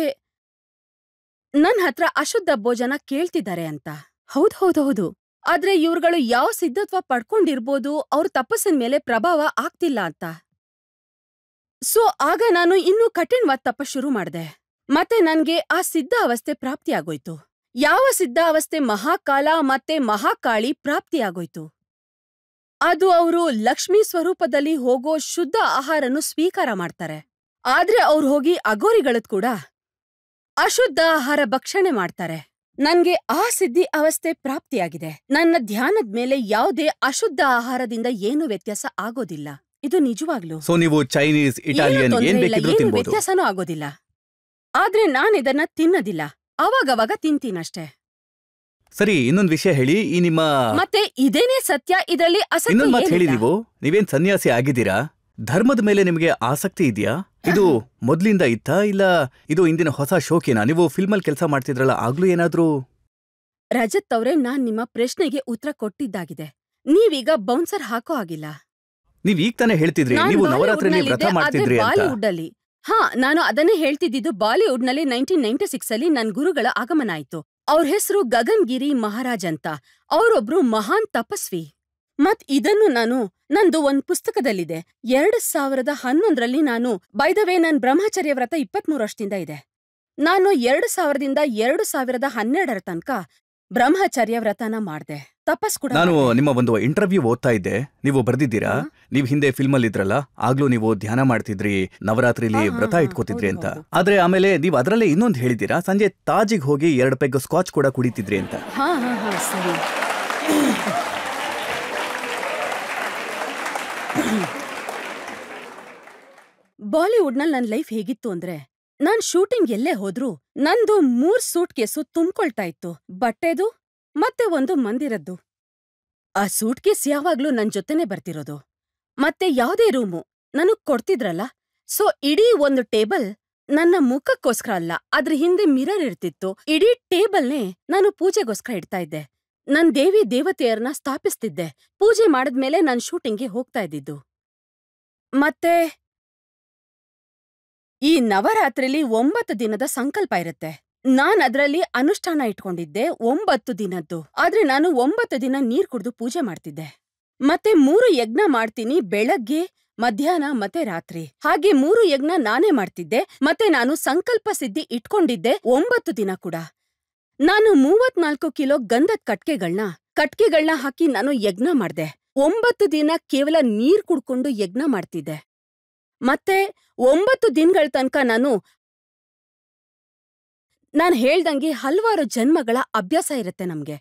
ನನ್ ಹತ್ರ ಅಶುದ್ಧ ಭೋಜನ ಕೇಳ್ತಿದ್ದಾರೆ ಅಂತ. ಹೌದು. ಆದ್ರೆ ಇವ್ರುಗಳು ಯಾವ ಸಿದ್ಧತ್ವ ಪಡ್ಕೊಂಡಿರ್ಬೋದು ಅವ್ರ ತಪಸ್ಸಿನ ಮೇಲೆ ಪ್ರಭಾವ ಆಗ್ತಿಲ್ಲ ಅಂತ. ಸೊ ಆಗ ನಾನು ಇನ್ನೂ ಕಠಿಣವಾದ ತಪಸ್ ಶುರು ಮಾಡ್ದೆ. ಮತ್ತೆ ನನ್ಗೆ ಆ ಸಿದ್ಧ ಅವಸ್ಥೆ ಪ್ರಾಪ್ತಿಯಾಗೋಯ್ತು. ಯಾವ ಸಿದ್ಧ ಅವಸ್ಥೆ ಮಹಾಕಾಲ ಮತ್ತೆ ಮಹಾಕಾಳಿ ಪ್ರಾಪ್ತಿಯಾಗೋಯ್ತು. ಅದು ಅವರು ಲಕ್ಷ್ಮೀ ಸ್ವರೂಪದಲ್ಲಿ ಹೋಗೋ ಶುದ್ಧ ಆಹಾರನು ಸ್ವೀಕಾರ ಮಾಡ್ತಾರೆ. ಆದ್ರೆ ಅವ್ರು ಹೋಗಿ ಅಘೋರಿಗಳದ್ ಕೂಡ ಅಶುದ್ಧ ಆಹಾರ ಭಕ್ಷಣೆ ಮಾಡ್ತಾರೆ. ನನ್ಗೆ ಆ ಸಿದ್ಧಿ ಅವಸ್ಥೆ ಪ್ರಾಪ್ತಿಯಾಗಿದೆ. ನನ್ನ ಧ್ಯಾನದ ಮೇಲೆ ಯಾವುದೇ ಅಶುದ್ಧ ಆಹಾರದಿಂದ ಏನು ವ್ಯತ್ಯಾಸ ಆಗೋದಿಲ್ಲ. ಇದು ನಿಜವಾಗ್ಲು. ಸೊ ನೀವು ಚೈನೀಸ್, ಇಟಾಲಿಯನ್ ಏನ್ ಬೇಕಿದ್ರೂ ತಿನ್ಬೋದು. ವ್ಯತ್ಯಾಸನೂ ಆಗೋದಿಲ್ಲ. ಆದ್ರೆ ನಾನಿದನ್ನ ತಿನ್ನೋದಿಲ್ಲ, ಅವಾಗವಾಗ ತಿಂತೀನಷ್ಟೇ. ಸರಿ, ಇನ್ನೊಂದ್ ವಿಷಯ ಹೇಳಿ. ಈ ನಿಮ್ಮ ಮತ್ತೆ ಇದೇನೇ ಸತ್ಯ, ಇದರಲ್ಲಿ ಅಸತ್ಯ ಇನ್ನೊಂದ್ ಮಾತು ಹೇಳಿ. ಏನಿಲ್ಲ. ನೀವೇನ್ ಸನ್ಯಾಸಿ ಆಗಿದ್ದೀರಾ? ಧರ್ಮದ ಮೇಲೆ ನಿಮಗೆ ಆಸಕ್ತಿ ಇದೆಯಾ? ಇದು ಮೊದ್ಲಿಂದ ಇತ್ತಾ ಇಲ್ಲ ಇದು ಇಂದಿನ ಹೊಸ ಶೋಕಿನಾ? ನೀವು ಫಿಲ್ಮಲ್ಲಿ ಕೆಲಸ ಮಾಡ್ತಿದ್ರಲ್ಲ, ಆಗ್ಲೂ ಏನಾದ್ರೂ? ರಜತ್ ಅವ್ರೆ, ನಾನ್ ನಿಮ್ಮ ಪ್ರಶ್ನೆಗೆ ಉತ್ತರ ಕೊಟ್ಟಿದ್ದಾಗಿದೆ. ನೀವೀಗ ಬೌನ್ಸರ್ ಹಾಕೋ ಆಗಿಲ್ಲ. ನೀವ್ ಈಗ ತಾನೇ ಹೇಳ್ತಿದ್ರಿ ನೀವು ನವರಾತ್ರಿಯಲ್ಲಿ ವ್ರತ ಮಾಡ್ತಿದ್ರಿ ಅಂತ. ಬಾಲಿವುಡ್ ಅಲ್ಲಿ ನಾನು ಅದನ್ನೇ ಹೇಳ್ತಿದ್ದು. ಬಾಲಿವುಡ್ ನಲ್ಲಿ 1996 ಅಲ್ಲಿ ನನ್ ಗುರುಗಳ ಆಗಮನ ಆಯ್ತು. ಅವ್ರ ಹೆಸರು ಗಗನ್ ಗಿರಿ ಮಹಾರಾಜ್ ಅಂತ. ಅವರೊಬ್ರು ಮಹಾನ್ ತಪಸ್ವಿ. ಮತ್ ಇದನ್ನು ನಂದು ಒಂದ್ ಪುಸ್ತಕದಲ್ಲಿದೆ. 2011ರಲ್ಲಿ ನಾನು ಬೈದವೇ ನನ್ ಬ್ರಹ್ಮಚರ್ಯ ವ್ರತ 23 ವರ್ಷದಿಂದ ಇದೆ. ನಾನು 2000ದಿಂದ 2012 ತನಕ ಬ್ರಹ್ಮಚರ್ಯ ವ್ರತನ ಮಾಡ್ದೆ. ತಪಸ್ ಕೂಡ ನಾನು ಮಾಡ್ದೆ. ನಿಮ್ಮ ಒಂದು ಇಂಟರ್ವ್ಯೂ ಓದ್ತಾ ಇದ್ದೆ. ನೀವು ಬರ್ದಿದ್ದೀರಾ, ನೀವ್ ಹಿಂದೆ ಫಿಲ್ಮ್ ಅಲ್ಲಿ ಇದ್ರಲ್ಲ, ಆಗ್ಲೂ ನೀವು ಧ್ಯಾನ ಮಾಡ್ತಿದ್ರಿ, ನವರಾತ್ರಿಲಿ ವ್ರತ ಇಟ್ಕೋತಿದ್ರಿ ಅಂತ. ಆದ್ರೆ ಆಮೇಲೆ ನೀವ್ ಅದ್ರಲ್ಲೇ ಇನ್ನೊಂದು ಹೇಳಿದೀರಾ, ಸಂಜೆ ತಾಜಿಗ್ ಹೋಗಿ 2 ಪೆಗ್ ಸ್ಕಾಚ್ ಕೂಡ ಕುಡಿತಿದ್ರಿ ಅಂತ. ಹಾ ಸರಿ. ಬಾಲಿವುಡ್ನಲ್ಲಿ ನನ್ ಲೈಫ್ ಹೇಗಿತ್ತು ಅಂದ್ರೆ, ನಾನ್ ಶೂಟಿಂಗ್ ಎಲ್ಲೇ ಹೋದ್ರೂ ನಂದು 3 ಸೂಟ್ ಕೇಸು ತುಂಬ್ಕೊಳ್ತಾ ಇತ್ತು. ಬಟ್ಟೆದು ಮತ್ತೆ ಒಂದು ಮಂದಿರದ್ದು. ಆ ಸೂಟ್ ಕೇಸ್ ಯಾವಾಗ್ಲೂ ನನ್ ಜೊತೆನೆ ಬರ್ತಿರೋದು. ಮತ್ತೆ ಯಾವ್ದೇ ರೂಮು ನನಗ್ ಕೊಡ್ತಿದ್ರಲ್ಲ, ಸೊ ಇಡೀ ಒಂದು ಟೇಬಲ್ ನನ್ನ ಮುಖಕ್ಕೋಸ್ಕರ ಅಲ್ಲ, ಅದ್ರ ಹಿಂದೆ ಮಿರರ್ ಇರ್ತಿತ್ತು. ಇಡೀ ಟೇಬಲ್ನೇ ನಾನು ಪೂಜೆಗೋಸ್ಕರ ಇಡ್ತಾ ಇದ್ದೆ. ನನ್ ದೇವಿ ದೇವತೆಯರನ್ನ ಸ್ಥಾಪಿಸ್ತಿದ್ದೆ. ಪೂಜೆ ಮಾಡಿದ್ಮೇಲೆ ನಾನ್ ಶೂಟಿಂಗ್ಗೆ ಹೋಗ್ತಾ ಇದ್ದಿದ್ದು. ಮತ್ತೆ ಈ ನವರಾತ್ರಿಲಿ 9 ದಿನದ ಸಂಕಲ್ಪ ಇರುತ್ತೆ. ನಾನ್ ಅದ್ರಲ್ಲಿ ಅನುಷ್ಠಾನ ಇಟ್ಕೊಂಡಿದ್ದೆ 9 ದಿನದ್ದು. ಆದ್ರೆ ನಾನು 9 ದಿನ ನೀರ್ ಕುಡ್ದು ಪೂಜೆ ಮಾಡ್ತಿದ್ದೆ. ಮತ್ತೆ 3 ಯಜ್ಞ ಮಾಡ್ತೀನಿ, ಬೆಳಗ್ಗೆ, ಮಧ್ಯಾಹ್ನ ಮತ್ತೆ ರಾತ್ರಿ. ಹಾಗೆ 3 ಯಜ್ಞ ನಾನೇ ಮಾಡ್ತಿದ್ದೆ. ಮತ್ತೆ ನಾನು ಸಂಕಲ್ಪ ಸಿದ್ಧಿ ಇಟ್ಕೊಂಡಿದ್ದೆ 9 ದಿನ ಕೂಡ. ನಾನು 34 ಕಿಲೋ ಗಂಧದ ಕಟ್ಕೆಗಳ್ನ ಹಾಕಿ ನಾನು ಯಜ್ಞ ಮಾಡ್ದೆ. 9 ದಿನ ಕೇವಲ ನೀರ್ ಕುಡ್ಕೊಂಡು ಯಜ್ಞ ಮಾಡ್ತಿದ್ದೆ. ಮತ್ತೆ 9 ದಿನಗಳ ತನಕ ನಾನ್ ಹೇಳ್ದಂಗೆ ಹಲ್ವಾರು ಜನ್ಮಗಳ ಅಭ್ಯಾಸ ಇರುತ್ತೆ ನಮ್ಗೆ.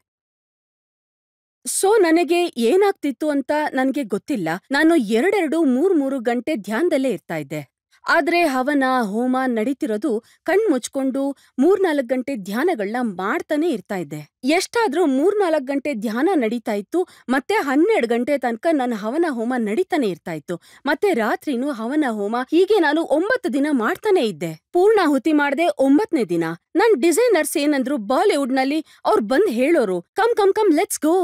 ಸೊ ನನಗೆ ಏನಾಗ್ತಿತ್ತು ಅಂತ ನನ್ಗೆ ಗೊತ್ತಿಲ್ಲ. ನಾನು 2-3 ಗಂಟೆ ಧ್ಯಾನದಲ್ಲೇ ಇರ್ತಾ ಇದ್ದೆ. ಆದ್ರೆ ಹವನ ಹೋಮ ನಡೀತಿರೋದು ಕಣ್ಮುಚ್ಕೊಂಡು 3-4 ಗಂಟೆ ಧ್ಯಾನಗಳನ್ನ ಮಾಡ್ತಾನೆ ಇರ್ತಾ ಇದ್ದೆ. ಎಷ್ಟಾದ್ರೂ 3-4 ಗಂಟೆ ಧ್ಯಾನ ನಡೀತಾ ಇತ್ತು. ಮತ್ತೆ 12 ಗಂಟೆ ತನಕ ನನ್ನ ಹವನ ಹೋಮ ನಡೀತಾನೆ ಇರ್ತಾ ಇತ್ತು. ಮತ್ತೆ ರಾತ್ರಿನೂ ಹವನ ಹೋಮ. ಹೀಗೆ ನಾನು 9 ದಿನ ಮಾಡ್ತಾನೆ ಇದ್ದೆ. ಪೂರ್ಣಾಹುತಿ ಮಾಡ್ದೆ 9ನೇ ದಿನ. ನನ್ ಡಿಸೈನರ್ಸ್ ಏನಂದ್ರು, ಬಾಲಿವುಡ್ ನಲ್ಲಿ ಅವ್ರು ಬಂದ್ ಹೇಳೋರು, ಕಮ್ ಲೆಟ್ಸ್ ಗೋ,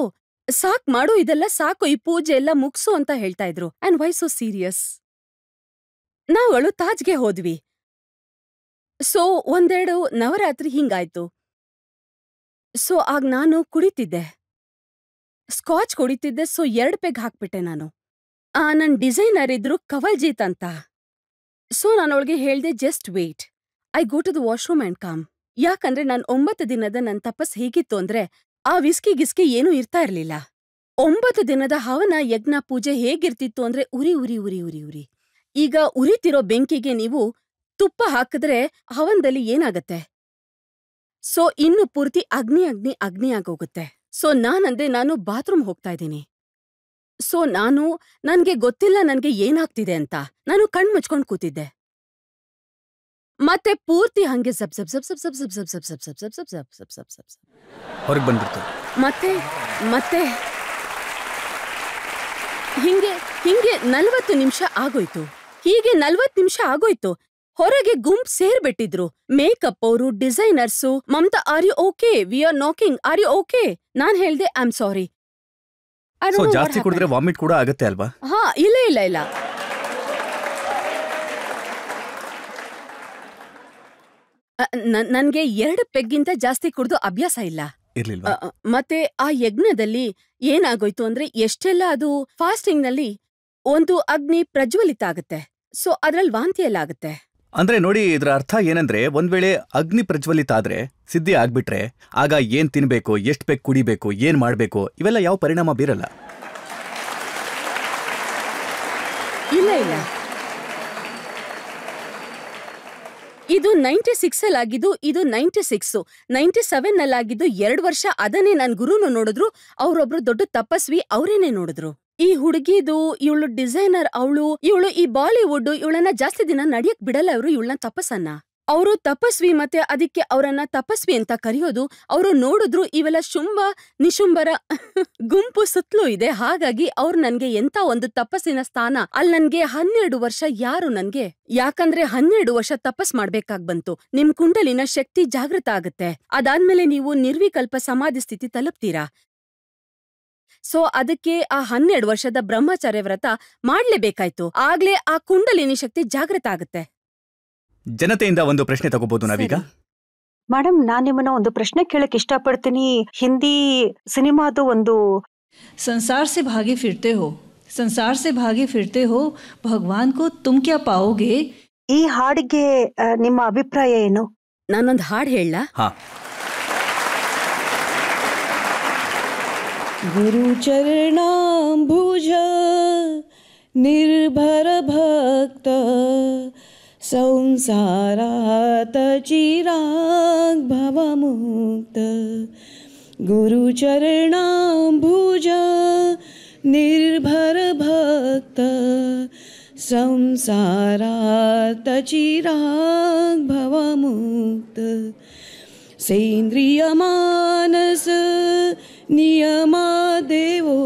ಸಾಕ್ ಮಾಡು, ಇದೆಲ್ಲ ಸಾಕು, ಈ ಪೂಜೆ ಎಲ್ಲ ಮುಗ್ಸು ಅಂತ ಹೇಳ್ತಾ ಇದ್ರು. And why so serious? ನಾವಳು ತಾಜ್ಗೆ ಹೋದ್ವಿ. ಸೊ 1-2 ನವರಾತ್ರಿ ಹಿಂಗಾಯ್ತು. ಸೊ ಆಗ ನಾನು ಕುಡಿತಿದ್ದೆ, ಸ್ಕಾಚ್ ಕುಡಿತಿದ್ದೆ. ಸೊ 2 ಪೆಗ್ ಹಾಕ್ಬಿಟ್ಟೆ ನಾನು. ನನ್ ಡಿಸೈನರ್ ಇದ್ರು ಕವಲ್ಜೀತ್ ಅಂತ. ಸೊ ನಾನು ಅವಳಿಗೆ ಹೇಳ್ದೆ, just wait, I go to the washroom and come. ಯಾಕಂದ್ರೆ ನಾನು 9 ದಿನದ ನನ್ ತಪಸ್ ಹೇಗಿತ್ತು ಅಂದ್ರೆ, ಆ ವಿಸ್ಕಿ ಗಿಸ್ಕಿ ಏನೂ ಇರ್ತಾ ಇರ್ಲಿಲ್ಲ. 9 ದಿನದ ಹವನ ಯಜ್ಞ ಪೂಜೆ ಹೇಗಿರ್ತಿತ್ತು ಅಂದ್ರೆ, ಉರಿ ಉರಿ ಉರಿ ಉರಿ ಉರಿ. ಈಗ ಉರಿತಿರೋ ಬೆಂಕಿಗೆ ನೀವು ತುಪ್ಪ ಹಾಕಿದ್ರೆ ಹವನದಲ್ಲಿ ಏನಾಗತ್ತೆ? ಸೊ ಇನ್ನು ಪೂರ್ತಿ ಅಗ್ನಿ ಆಗೋಗುತ್ತೆ. ಸೊ ನಾನಂದೆ, ನಾನು ಬಾತ್ರೂಮ್ ಹೋಗ್ತಾ ಇದ್ದೀನಿ. ಸೊ ನನ್ಗೆ ಗೊತ್ತಿಲ್ಲ ನನ್ಗೆ ಏನಾಗ್ತಿದೆ ಅಂತ. ನಾನು ಕಣ್ಮುಚ್ಕೊಂಡ್ ಕೂತಿದ್ದೆ. ಮತ್ತೆ ಪೂರ್ತಿ ಹಂಗೆ ಸಬ್ ಸಬ್ ಸಬ್ ಸಬ್ ಸಬ್ ಸಬ್ ಸಬ್ ಸಬ್ ಸಬ್ ಸಬ್ ಸಬ್ ಸಬ್ ಸಬ್ ಸಬ್ ಸಬ್ ಹೊರಗೆ ಬಂದ್ಬಿಡ್ತು. ಮತ್ತೆ ಮತ್ತೆ ಹಿಂಗೆ ಹಿಂಗೆ 40 ನಿಮಿಷ ಆಗೋಯ್ತು. ಹೀಗೆ 40 ನಿಮಿಷ ಆಗೋಯ್ತು. ಹೊರಗೆ ಗುಂಪ್ ಸೇರ್ಬಿಟ್ಟಿದ್ರು. ಮೇಕಪ್ ಅವರು, designers. Mamata, are you okay? We are knocking, are you okay? ನಾನ್ ಹೇಳ್ದೆ ಐ ಆಮ್ ಸಾರಿ. ಸೊ ಜಾಸ್ತಿ ಕುಡಿದ್ರೆ ವಾಮಿಟ್ ಕೂಡ ಆಗತ್ತೆ ಅಲ್ವಾ? ಹಾ, ಇಲ್ಲ ಇಲ್ಲ ಇಲ್ಲ. ನನ್ಗೆ 2 ಪೆಗ್ಗಿಂತ ಜಾಸ್ತಿ ಕುಡ್ದು ಅಭ್ಯಾಸ ಇಲ್ಲ. ಇರ್ಲಿಲ್ವಾ? ಮತ್ತೆ ಆ ಯಜ್ಞದಲ್ಲಿ ಏನಾಗೋಯ್ತು ಅಂದ್ರೆ, ಎಷ್ಟೆಲ್ಲ ಅದು ಫಾಸ್ಟಿಂಗ್ ನಲ್ಲಿ ಒಂದು ಅಗ್ನಿ ಪ್ರಜ್ವಲಿತ ಆಗುತ್ತೆ. ಸೊ ಅದ್ರಲ್ಲಿ ವಾಂತಿ ಎಲ್ಲ ಆಗುತ್ತೆ. ಅಂದ್ರೆ ನೋಡಿ, ಇದ್ರ ಅರ್ಥ ಏನಂದ್ರೆ, ಒಂದ್ ವೇಳೆ ಅಗ್ನಿ ಪ್ರಜ್ವಲಿತ ಆದ್ರೆ, ಸಿದ್ಧಿ ಆಗ್ಬಿಟ್ರೆ, ಆಗ ಏನ್ ತಿನ್ಬೇಕು, ಎಷ್ಟ್ ಬೇಕ್ ಕುಡಿಬೇಕು, ಏನ್ ಮಾಡ್ಬೇಕು, ಇವೆಲ್ಲ ಯಾವ ಪರಿಣಾಮ ಬೀರಲ್ಲ. ಇಲ್ಲ ಇಲ್ಲ, ಇದು 96 ಅಲ್ಲಿ ಆಗಿದ್ದು, ಇದು 96, 97 ನಲ್ಲಿ ಆಗಿದ್ದು 2 ವರ್ಷ. ಅದನ್ನೇ ನನ್ ಗುರುನು ನೋಡಿದ್ರು. ಅವ್ರೊಬ್ರು ದೊಡ್ಡ ತಪಸ್ವಿ, ಅವ್ರೇನೆ ನೋಡಿದ್ರು. ಈ ಹುಡುಗಿದು, ಇವಳು ಡಿಸೈನರ್, ಇವಳು ಈ ಬಾಲಿವುಡ್, ಇವಳನ್ನ ಜಾಸ್ತಿ ದಿನ ನಡಿಯಕ್ ಬಿಡಲ್ಲ ಇವ್ರು, ಇವಳನ್ನ ತಪಸ್ಸನ್ನ. ಅವರು ತಪಸ್ವಿ, ಮತ್ತೆ ಅದಕ್ಕೆ ಅವರನ್ನ ತಪಸ್ವಿ ಅಂತ ಕರೆಯೋದು. ಅವರು ನೋಡಿದ್ರು ಇವೆಲ್ಲ ಶುಂಭ ನಿಶುಂಭರ ಗುಂಪು ಸುತ್ತಲೂ ಇದೆ. ಹಾಗಾಗಿ ಅವ್ರು ನನ್ಗೆ ಎಂತ ಒಂದು ತಪಸ್ಸಿನ ಸ್ಥಾನ, ಅಲ್ಲಿ ನನ್ಗೆ 12 ವರ್ಷ ಯಾರು ನನ್ಗೆ, ಯಾಕಂದ್ರೆ 12 ವರ್ಷ ತಪಸ್ ಮಾಡ್ಬೇಕಾಗ್ ಬಂತು. ನಿಮ್ ಕುಂಡಲಿನ ಶಕ್ತಿ ಜಾಗೃತ ಆಗುತ್ತೆ. ಅದಾದ್ಮೇಲೆ ನೀವು ನಿರ್ವಿಕಲ್ಪ ಸಮಾಧಿ ಸ್ಥಿತಿ ತಲುಪ್ತೀರಾ. ಸೊ ಅದಕ್ಕೆ ಆ 12 ವರ್ಷದ ಬ್ರಹ್ಮಚರ್ಯ ವ್ರತ ಮಾಡ್ಲೇಬೇಕಾಯ್ತು. ಆಗ್ಲೇ ಆ ಕುಂಡಲಿನಿ ಶಕ್ತಿ ಜಾಗೃತ ಆಗುತ್ತೆ. ಜನತೆಯಿಂದ ಒಂದು ಪ್ರಶ್ನೆ ತಗೋಬಹುದು ನಾವೀಗ? ಮೇಡಮ್, ನಾನ್ ನಿಮ್ಮನ್ನ ಒಂದು ಪ್ರಶ್ನೆ ಕೇಳಕ್ ಇಷ್ಟಪಡ್ತೀನಿ. ಹಿಂದಿ ಸಿನಿಮಾದು ಒಂದು संसार से भागे फिरते हो, संसार से भागे फिरते हो, भगवान को तुम क्या पाओगे? ಈ ಹಾಡಿಗೆ ನಿಮ್ಮ ಅಭಿಪ್ರಾಯ ಏನು? ನಾನೊಂದು ಹಾಡು ಹೇಳ. ಹಾ. गुरु चरणाम्बुज निर्भर भक्त संसारात चिराग भवमुक्त. गुरु चरणाम्बुज निर्भर भक्त संसारात चिराग भवमुक्त. सेन्द्रिय मानस नियमा देवो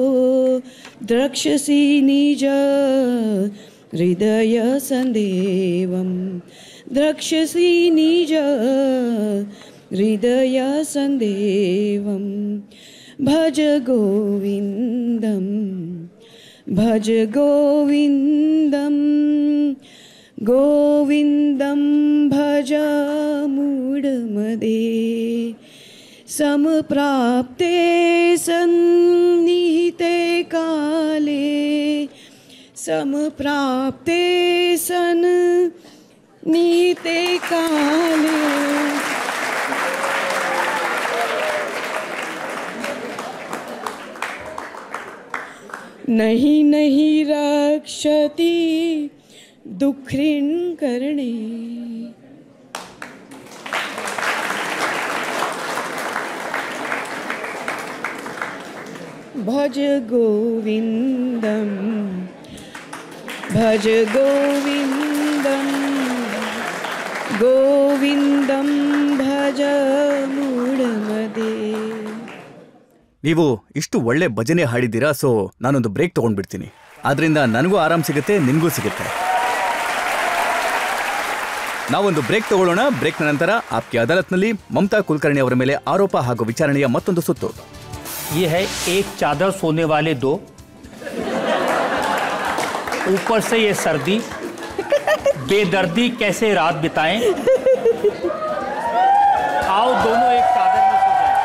द्रक्षसि निज हृदय संदेवं. द्रक्षसि निज हृदय संदेवं. भज गोविन्दं, भज गोविन्दं, गोविन्दं भज मूढमदे. समप्राप्ते सन्निहिते काले, समप्राप्ते सन्निहिते काले. नहीं नहीं रक्षति दुःखिन करणे. भज गोविन्दं, भज गोविन्दं, गोविन्दं भज मूढमदे. ನೀವು ಇಷ್ಟು ಒಳ್ಳೆ ಭಜನೆ ಹಾಡಿದ್ದೀರಾ. ಸೊ ನಾನೊಂದು ಬ್ರೇಕ್ ತಗೊಂಡ್ಬಿಡ್ತೀನಿ. ಆದ್ರಿಂದ ನನಗೂ ಆರಾಮ್ ಸಿಗುತ್ತೆ, ನಿನ್ಗೂ ಸಿಗುತ್ತೆ. ನಾವೊಂದು ಬ್ರೇಕ್ ತಗೊಳ್ಳೋಣ. ಬ್ರೇಕ್ನ ನಂತರ ಆಪ್ಕೆ ಅದಾಲತ್ನಲ್ಲಿ ಮಮತಾ ಕುಲಕರ್ಣಿ ಅವರ ಮೇಲೆ ಆರೋಪ ಹಾಗೂ ವಿಚಾರಣೆಯ ಮತ್ತೊಂದು ಸುತ್ತು. ये है एक चादर सोने वाले दो, ऊपर से ये सर्दी, बेदर्दी कैसे रात बिताएं. आओ दोनों एक चादर में सो जाएं.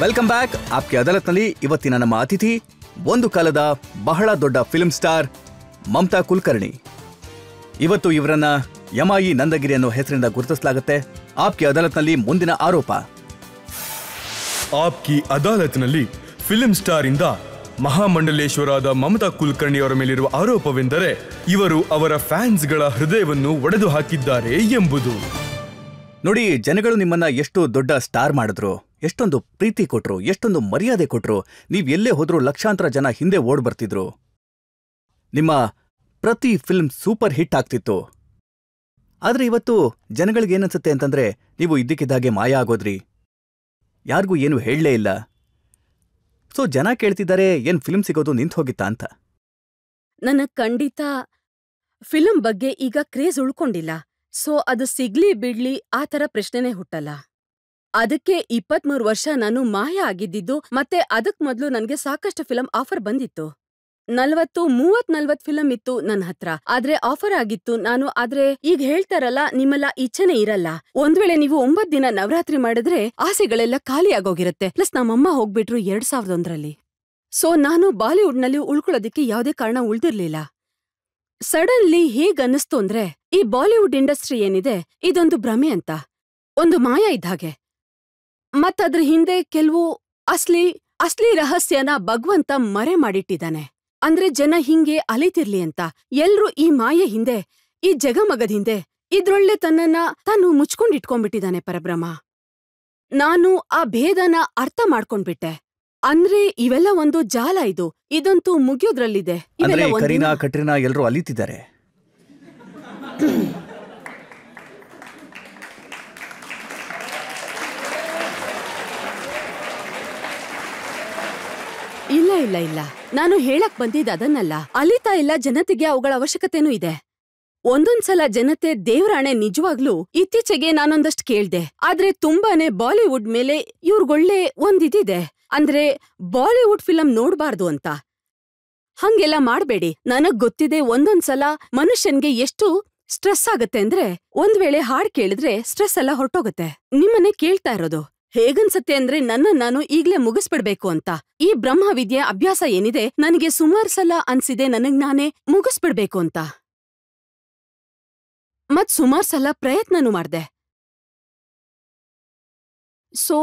Welcome back. ಆಪ್ಕೆ ಅದಾಲತ್ನಲ್ಲಿ ಇವತ್ತಿನ ನಮ್ಮ ಅತಿಥಿ ಒಂದು ಕಾಲದ ಬಹಳ ದೊಡ್ಡ ಫಿಲ್ಮ್ ಸ್ಟಾರ್ ಮಮತಾ ಕುಲಕರ್ಣಿ. ಇವತ್ತು ಇವರನ್ನ ಯಮಾಯಿ ನಂದಗಿರಿ ಅನ್ನೋ ಹೆಸರಿಂದ ಗುರುತಿಸಲಾಗುತ್ತೆ. ಆಪ್ಕಿ ಅದಾಲತ್ನಲ್ಲಿ ಮುಂದಿನ ಆರೋಪ. ಆಪ್ಕಿ ಅದಾಲತ್ನಲ್ಲಿ ಫಿಲ್ಮ್ ಸ್ಟಾರ್ ಇಂದ ಮಹಾಮಂಡಲೇಶ್ವರಾದ ಮಮತಾ ಕುಲಕರ್ಣಿ ಅವರ ಮೇಲಿರುವ ಆರೋಪವೆಂದರೆ ಇವರು ಅವರ ಫ್ಯಾನ್ಸ್ಗಳ ಹೃದಯವನ್ನು ಒಡೆದು ಹಾಕಿದ್ದಾರೆ ಎಂಬುದು. ನೋಡಿ, ಜನಗಳು ನಿಮ್ಮನ್ನ ಎಷ್ಟು ದೊಡ್ಡ ಸ್ಟಾರ್ ಮಾಡಿದ್ರು, ಎಷ್ಟೊಂದು ಪ್ರೀತಿ ಕೊಟ್ರು, ಎಷ್ಟೊಂದು ಮರ್ಯಾದೆ ಕೊಟ್ರು. ನೀವ್ ಎಲ್ಲೇ ಹೋದ್ರೂ ಲಕ್ಷಾಂತರ ಜನ ಹಿಂದೆ ಓಡ್ ಬರ್ತಿದ್ರು. ನಿಮ್ಮ ಪ್ರತಿ ಫಿಲ್ಮ್ ಸೂಪರ್ ಹಿಟ್ ಆಗ್ತಿತ್ತು. ಆದ್ರೆ ಇವತ್ತು ಜನಗಳಿಗೇನನ್ಸುತ್ತೆ ಅಂತಂದ್ರೆ ನೀವು ಇದ್ದಕ್ಕಿದ್ದಾಗೆ ಮಾಯ ಆಗೋದ್ರಿ, ಯಾರಿಗೂ ಏನು ಹೇಳಲೇ ಇಲ್ಲ. ಸೊ ಜನ ಕೇಳ್ತಿದ್ದಾರೆ, ಏನ್ ಫಿಲ್ಮ್ ಸಿಗೋದು ನಿಂತು ಹೋಗಿತ್ತಾ ಅಂತ. ನನಗ್ ಖಂಡಿತ ಫಿಲ್ಮ್ ಬಗ್ಗೆ ಈಗ ಕ್ರೇಜ್ ಉಳ್ಕೊಂಡಿಲ್ಲ. ಸೊ ಅದು ಸಿಗ್ಲಿ ಬಿಡ್ಲಿ ಆ ಥರ ಪ್ರಶ್ನೆನೇ ಹುಟ್ಟಲ್ಲ. ಅದಕ್ಕೆ 23 ವರ್ಷ ನಾನು ಮಾಯ ಆಗಿದ್ದಿದ್ದು. ಮತ್ತೆ ಅದಕ್ ಮೊದ್ಲು ನನ್ಗೆ ಸಾಕಷ್ಟು ಫಿಲಂ ಆಫರ್ ಬಂದಿತ್ತು. 30-40 ಫಿಲಂ ಇತ್ತು ನನ್ನ ಹತ್ರ. ಆದ್ರೆ ಆಫರ್ ಆಗಿತ್ತು ಆದ್ರೆ ಈಗ ಹೇಳ್ತಾರಲ್ಲ, ನಿಮ್ಮೆಲ್ಲ ಇಚ್ಛೆನೇ ಇರಲ್ಲ. ಒಂದ್ ವೇಳೆ ನೀವು 9 ದಿನ ನವರಾತ್ರಿ ಮಾಡಿದ್ರೆ ಆಸೆಗಳೆಲ್ಲ ಖಾಲಿ ಆಗೋಗಿರುತ್ತೆ. ಪ್ಲಸ್ ನಮ್ಮಮ್ಮ ಹೋಗ್ಬಿಟ್ರು 2001ರಲ್ಲಿ. ಸೊ ನಾನು ಬಾಲಿವುಡ್ನಲ್ಲಿ ಉಳ್ಕೊಳ್ಳೋದಿಕ್ಕೆ ಯಾವ್ದೇ ಕಾರಣ ಉಳ್ದಿರ್ಲಿಲ್ಲ. ಸಡನ್ಲಿ ಹೇಗನ್ನಿಸ್ತು ಅಂದ್ರೆ, ಈ ಬಾಲಿವುಡ್ ಇಂಡಸ್ಟ್ರಿ ಏನಿದೆ ಇದೊಂದು ಭ್ರಮೆ ಅಂತ, ಒಂದು ಮಾಯ ಇದ್ಹಾಗೆ. ಮತ್ತದ್ರ ಹಿಂದೆ ಕೆಲವು ಅಸ್ಲಿ ರಹಸ್ಯನ ಭಗವಂತ ಮರೆ ಮಾಡಿಟ್ಟಿದ್ದಾನೆ. ಅಂದ್ರೆ ಜನ ಹಿಂಗೆ ಅಲಿತಿರ್ಲಿ ಅಂತ. ಎಲ್ರೂ ಈ ಮಾಯೆ ಹಿಂದೆ, ಈ ಜಗಮಗದ ಹಿಂದೆ ಇದ್ರೊಳ್ಳೆ ತನ್ನನ್ನ ತಾನು ಮುಚ್ಕೊಂಡಿಟ್ಕೊಂಡ್ಬಿಟ್ಟಿದ್ದಾನೆ ಪರಬ್ರಹ್ಮ. ನಾನು ಆ ಭೇದನ ಅರ್ಥ ಮಾಡ್ಕೊಂಡ್ಬಿಟ್ಟೆ. ಅಂದ್ರೆ ಇವೆಲ್ಲ ಒಂದು ಜಾಲ. ಇದಂತೂ ಮುಗಿಯೋದ್ರಲ್ಲಿದೆ. ಅಂದ್ರೆ ಕರೀನಾ, ಕಟ್ರೀನಾ ಎಲ್ರೂ ಅಲಿತಿದ್ದಾರೆ. ಇಲ್ಲ, ನಾನು ಹೇಳಕ್ ಬಂದಿದ್ದ ಅದನ್ನಲ್ಲ. ಅಲಿತಾ ಇಲ್ಲ, ಜನತೆಗೆ ಅವುಗಳ ಅವಶ್ಯಕತೆನೂ ಇದೆ. ಒಂದೊಂದ್ಸಲ ಜನತೆ ದೇವ್ರಾಣೆ ನಿಜವಾಗ್ಲೂ ಇತ್ತೀಚೆಗೆ ನಾನೊಂದಷ್ಟು ಕೇಳ್ದೆ. ಆದ್ರೆ ತುಂಬಾನೇ ಬಾಲಿವುಡ್ ಮೇಲೆ ಇವ್ರಿಗೊಳ್ಳೆ ಒಂದಿದೆ, ಅಂದ್ರೆ ಬಾಲಿವುಡ್ ಫಿಲಂ ನೋಡ್ಬಾರ್ದು ಅಂತ. ಹಂಗೆಲ್ಲ ಮಾಡ್ಬೇಡಿ. ನನಗ್ ಗೊತ್ತಿದೆ ಒಂದೊಂದ್ಸಲ ಮನುಷ್ಯನ್ಗೆ ಎಷ್ಟು ಸ್ಟ್ರೆಸ್ ಆಗತ್ತೆ ಅಂದ್ರೆ, ಒಂದ್ ವೇಳೆ ಹಾಡ್ ಕೇಳಿದ್ರೆ ಸ್ಟ್ರೆಸ್ ಎಲ್ಲ ಹೊರಟೋಗತ್ತೆ. ನಿಮ್ಮನ್ನೇ ಕೇಳ್ತಾ ಇರೋದು ಹೇಗನ್ಸತ್ತೆ ಅಂದ್ರೆ, ನಾನು ಈಗ್ಲೇ ಮುಗಿಸ್ಬಿಡ್ಬೇಕು ಅಂತ. ಈ ಬ್ರಹ್ಮವಿದ್ಯೆ ಅಭ್ಯಾಸ ಏನಿದೆ, ನನಗೆ ಸುಮಾರು ಸಲ ಅನ್ಸಿದೆ ನನಗ್ ನಾನೇ ಮುಗಿಸ್ಬಿಡ್ಬೇಕು ಅಂತ. ಮತ್ ಸುಮಾರು ಸಲ ಪ್ರಯತ್ನನೂ ಮಾಡ್ದೆ. ಸೊ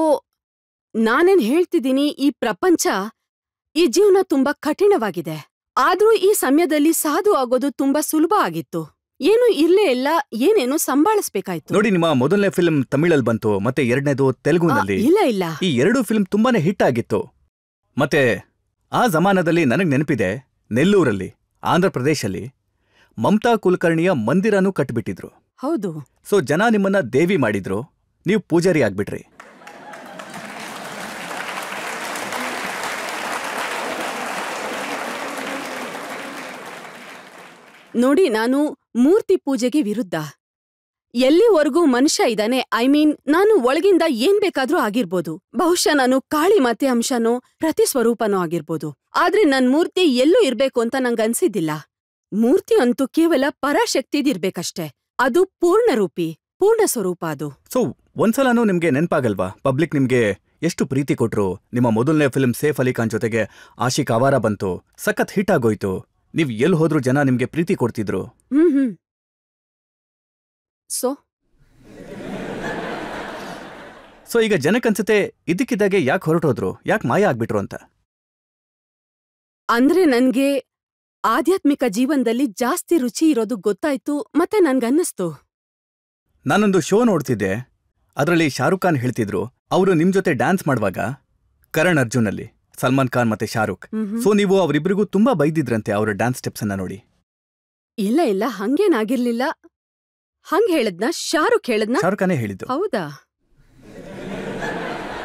ನಾನೇನ್ ಹೇಳ್ತಿದ್ದೀನಿ, ಈ ಪ್ರಪಂಚ, ಈ ಜೀವನ ತುಂಬಾ ಕಠಿಣವಾಗಿದೆ. ಆದ್ರೂ ಈ ಸಮಯದಲ್ಲಿ ಸಾಧು ಆಗೋದು ತುಂಬಾ ಸುಲಭ ಆಗಿತ್ತು. ಏನು ಇರ್ಲೇ ಇಲ್ಲ, ಏನೇನು ಸಂಭಾಳಿಸ್ಬೇಕಾಯ್ತು. ನೋಡಿ, ನಿಮ್ಮ ಮೊದಲನೇ ಫಿಲ್ಮ್ ತಮಿಳಲ್ಲಿ ಬಂತು, ಮತ್ತೆ ಎರಡನೇದು ತೆಲುಗುನಲ್ಲಿ. ಇಲ್ಲ, ಈ 2 ಫಿಲ್ಮ್ ತುಂಬಾನೇ ಹಿಟ್ ಆಗಿತ್ತು. ಮತ್ತೆ ಆ ಜಮಾನದಲ್ಲಿ ನನಗ್ ನೆನಪಿದೆ, ನೆಲ್ಲೂರಲ್ಲಿ, ಆಂಧ್ರ ಪ್ರದೇಶಲ್ಲಿ ಮಮತಾ ಕುಲಕರ್ಣಿಯ ಮಂದಿರನೂ ಕಟ್ಬಿಟ್ಟಿದ್ರು. ಹೌದು. ಸೊ ಜನ ನಿಮ್ಮನ್ನ ದೇವಿ ಮಾಡಿದ್ರು, ನೀವು ಪೂಜಾರಿ ಆಗ್ಬಿಟ್ರಿ. ನೋಡಿ, ನಾನು ಮೂರ್ತಿ ಪೂಜೆಗೆ ವಿರುದ್ಧ. ಎಲ್ಲಿವರೆಗೂ ಮನುಷ್ಯ ಇದ್ದಾನೆ, ನಾನು ಒಳಗಿಂದ ಏನ್ ಬೇಕಾದ್ರೂ ಆಗಿರ್ಬೋದು. ಬಹುಶಃ ನಾನು ಕಾಳಿ ಮಾತೆ ಅಂಶನೋ ಪ್ರತಿಸ್ವರೂಪನೋ ಆಗಿರ್ಬೋದು. ಆದ್ರೆ ನನ್ ಮೂರ್ತಿ ಎಲ್ಲೂ ಇರ್ಬೇಕು ಅಂತ ನಂಗನ್ಸಿದ್ದಿಲ್ಲ. ಮೂರ್ತಿ ಅಂತೂ ಕೇವಲ ಪರಾಶಕ್ತಿದಿರ್ಬೇಕಷ್ಟೇ. ಅದು ಪೂರ್ಣರೂಪಿ, ಪೂರ್ಣ ಸ್ವರೂಪ ಅದು. ಸೊ ಒಂದ್ಸಲನೂ ನಿಮ್ಗೆ ನೆನ್ಪಾಗಲ್ವಾ, ಪಬ್ಲಿಕ್ ನಿಮ್ಗೆ ಎಷ್ಟು ಪ್ರೀತಿ ಕೊಟ್ರು? ನಿಮ್ಮ ಮೊದಲನೇ ಫಿಲ್ಮ್ ಸೇಫ್ ಅಲಿ ಖಾನ್ ಜೊತೆಗೆ ಆಶಿಕ್ ಅವಾರ ಬಂತು, ಸಖತ್ ಹಿಟ್ ಆಗೋಯ್ತು. ನೀವ್ ಎಲ್ಲಿ ಹೋದ್ರೂ ಜನ ನಿಮ್ಗೆ ಪ್ರೀತಿ ಕೊಡ್ತಿದ್ರು. ಸೊ ಈಗ ಜನಕ್ಕನ್ಸುತ್ತೆ ಇದಕ್ಕಿದ್ದಾಗೆ ಯಾಕೆ ಹೊರಟೋದ್ರು, ಯಾಕೆ ಮಾಯ ಆಗ್ಬಿಟ್ರು ಅಂತ. ಅಂದ್ರೆ ನನ್ಗೆ ಆಧ್ಯಾತ್ಮಿಕ ಜೀವನದಲ್ಲಿ ಜಾಸ್ತಿ ರುಚಿ ಇರೋದು ಗೊತ್ತಾಯ್ತು. ಮತ್ತೆ ನನ್ಗನ್ನಿಸ್ತು, ನಾನೊಂದು ಶೋ ನೋಡ್ತಿದ್ದೆ, ಅದರಲ್ಲಿ ಶಾರುಖ್ ಖಾನ್ ಹೇಳ್ತಿದ್ರು, ಅವರು ನಿಮ್ ಜೊತೆ ಡ್ಯಾನ್ಸ್ ಮಾಡುವಾಗ ಕರಣ್ ಅರ್ಜುನಲ್ಲಿ ಸಲ್ಮಾನ್ ಖಾನ್ ಮತ್ತೆ ಶಾರುಖ್. ಸೊ ನೀವು ಅವರಿಬ್ಬರಿಗೂ ತುಂಬಾ ಬೈದಿದ್ರಂತೆ ಅವರ ಡ್ಯಾನ್ಸ್ ಸ್ಟೆಪ್ಸ್ ಅನ್ನ ನೋಡಿ. ಇಲ್ಲ, ಹಂಗೇನಾಗಿರ್ಲಿಲ್ಲ. ಹಂಗ್ ಹೇಳದ್ನ? ಶಾರುಖ್ ಖಾನೇ ಹೇಳಿದ್ದು. ಹೌದಾ?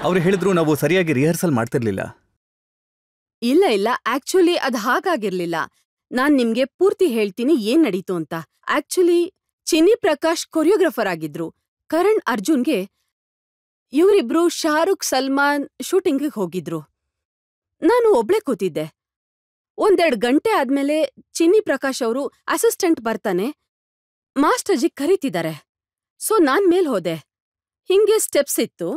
ಅವ್ರು ಹೇಳಿದ್ರು, ನಾವು ಸರಿಯಾಗಿ ರಿಹರ್ಸಲ್ ಮಾಡ್ತಿರ್ಲಿಲ್ಲ. ಇಲ್ಲ, ಆಕ್ಚುಲಿ ಅದ್ ಹಾಗಾಗಿರ್ಲಿಲ್ಲ. ನಾನ್ ನಿಮ್ಗೆ ಪೂರ್ತಿ ಹೇಳ್ತೀನಿ ಏನ್ ನಡೀತು ಅಂತ. ಆಕ್ಚುಲಿ ಚಿನ್ನಿ ಪ್ರಕಾಶ್ ಕೊರಿಯೋಗ್ರಾಫರ್ ಆಗಿದ್ರು. ಕರಣ್ ಅರ್ಜುನ್ಗೆ ಇವರಿಬ್ರು ಶಾರುಖ್ ಸಲ್ಮಾನ್ ಶೂಟಿಂಗ್ಗೆ ಹೋಗಿದ್ರು. ನಾನು ಒಬ್ಳೆ ಕೂತಿದ್ದೆ. 1-2 ಗಂಟೆ ಆದ್ಮೇಲೆ ಚಿನ್ನಿ ಪ್ರಕಾಶ್ ಅವರು ಅಸಿಸ್ಟೆಂಟ್ ಬರ್ತಾನೆ, ಮಾಸ್ಟರ್ಜಿ ಕರೀತಿದ್ದಾರೆ. ಸೊ ನಾನ್ ಮೇಲ್ ಹೋದೆ. ಹಿಂಗೆ ಸ್ಟೆಪ್ಸ್ ಇತ್ತು,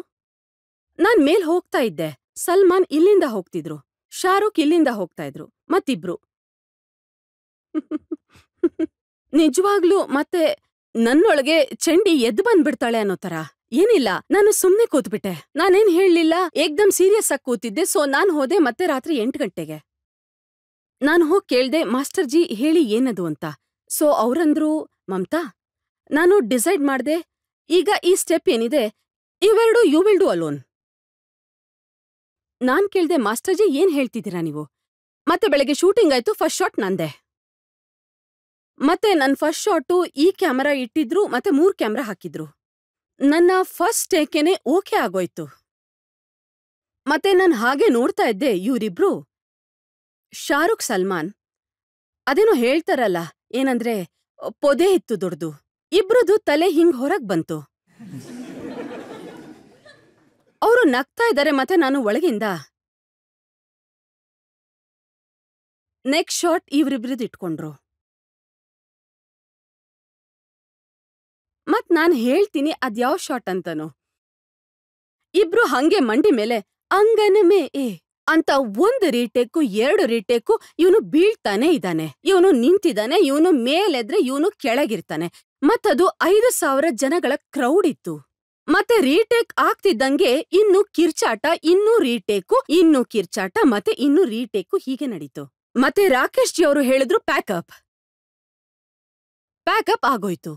ನಾನ್ ಮೇಲ್ ಹೋಗ್ತಾ ಇದ್ದೆ. ಸಲ್ಮಾನ್ ಇಲ್ಲಿಂದ ಹೋಗ್ತಿದ್ರು, ಶಾರುಖ್ ಇಲ್ಲಿಂದ ಹೋಗ್ತಾ ಇದ್ರು, ಮತ್ತಿಬ್ರು. ನಿಜವಾಗ್ಲೂ ಮತ್ತೆ ನನ್ನೊಳಗೆ ಚಂಡಿ ಎದ್ದು ಬಂದ್ಬಿಡ್ತಾಳೆ ಅನ್ನೋ ತರ. ಏನಿಲ್ಲ, ನಾನು ಸುಮ್ನೆ ಕೂತ್ಬಿಟ್ಟೆ. ನಾನೇನ್ ಹೇಳಲಿಲ್ಲ, ಏಕ್ದಮ್ ಸೀರಿಯಸ್ ಆಗಿ ಕೂತಿದ್ದೆ. ಸೊ ನಾನ್ ಹೋದೆ ಮತ್ತೆ ರಾತ್ರಿ 8 ಗಂಟೆಗೆ. ನಾನು ಹೋಗ್ ಕೇಳ್ದೆ, ಮಾಸ್ಟರ್ಜಿ ಹೇಳಿ ಏನದು ಅಂತ. ಸೊ ಅವ್ರಂದ್ರು, ಮಮತಾ, ನಾನು ಡಿಸೈಡ್ ಮಾಡ್ದೆ, ಈಗ ಈ ಸ್ಟೆಪ್ ಏನಿದೆ ಇವೆರಡು ಯು ವಿಲ್ ಡೂ ಅಲೋನ್. ನಾನ್ ಕೇಳ್ದೆ, ಮಾಸ್ಟರ್ಜಿ ಏನ್ ಹೇಳ್ತಿದ್ದೀರಾ ನೀವು? ಮತ್ತೆ ಬೆಳಗ್ಗೆ ಶೂಟಿಂಗ್ ಆಯ್ತು, ಫಸ್ಟ್ ಶಾಟ್ ನಂದೆ. ಮತ್ತೆ ನನ್ ಫಸ್ಟ್ ಶಾಟು ಈ ಕ್ಯಾಮರಾ ಇಟ್ಟಿದ್ರು, ಮತ್ತೆ 3 ಕ್ಯಾಮ್ರಾ ಹಾಕಿದ್ರು. ನನ್ನ ಫಸ್ಟ್ ಟೇಕೇನೆ ಓಕೆ ಆಗೋಯ್ತು. ಮತ್ತೆ ನಾನ್ ಹಾಗೆ ನೋಡ್ತಾ ಇದ್ದೆ, ಇವ್ರಿಬ್ರು ಶಾರುಖ್ ಸಲ್ಮಾನ್ ಅದೇನೋ ಹೇಳ್ತಾರಲ್ಲ, ಏನಂದ್ರೆ ಪೊದೆ ಇತ್ತು ದೊಡ್ದು, ಇಬ್ರದು ತಲೆ ಹಿಂಗ್ ಹೊರಗ್ ಬಂತು. ಅವರು ನಗ್ತಾ ಇದ್ದಾರೆ, ಮತ್ತೆ ನಾನು ಒಳಗಿಂದ ನೆಕ್ಸ್ಟ್ ಶಾಟ್ ಇವ್ರಿಬ್ರದ್ದು ಇಟ್ಕೊಂಡ್ರು. ಮತ್ ನಾನ್ ಹೇಳ್ತೀನಿ ಅದ್ಯಾವ ಶಾಟ್ ಅಂತನೋ. ಇಬ್ರು ಹಂಗೆ ಮಂಡಿ ಮೇಲೆ ಅಂಗನ ಮೇ ಅಂತ 1 ರೀಟೇಕು 2 ರೀಟೇಕು ಇವನು ಬೀಳ್ತಾನೆ ಇದ್ದಾನೆ, ಇವನು ನಿಂತಿದ್ದಾನೆ, ಇವನು ಮೇಲೆದ್ರೆ ಇವನು ಕೆಳಗಿರ್ತಾನೆ. ಮತ್ತದು 5,000 ಜನಗಳ ಕ್ರೌಡ್ ಇತ್ತು. ಮತ್ತೆ ರೀಟೇಕ್ ಆಗ್ತಿದ್ದಂಗೆ ಇನ್ನು ಕಿರ್ಚಾಟ, ಇನ್ನೂ ರೀಟೇಕು, ಇನ್ನೂ ಕಿರ್ಚಾಟ, ಮತ್ತೆ ಇನ್ನೂ ರೀಟೇಕು ಹೀಗೆ ನಡೀತು. ಮತ್ತೆ ರಾಕೇಶ್ ಜಿ ಅವರು ಹೇಳಿದ್ರು ಪ್ಯಾಕಪ್ ಆಗೋಯ್ತು.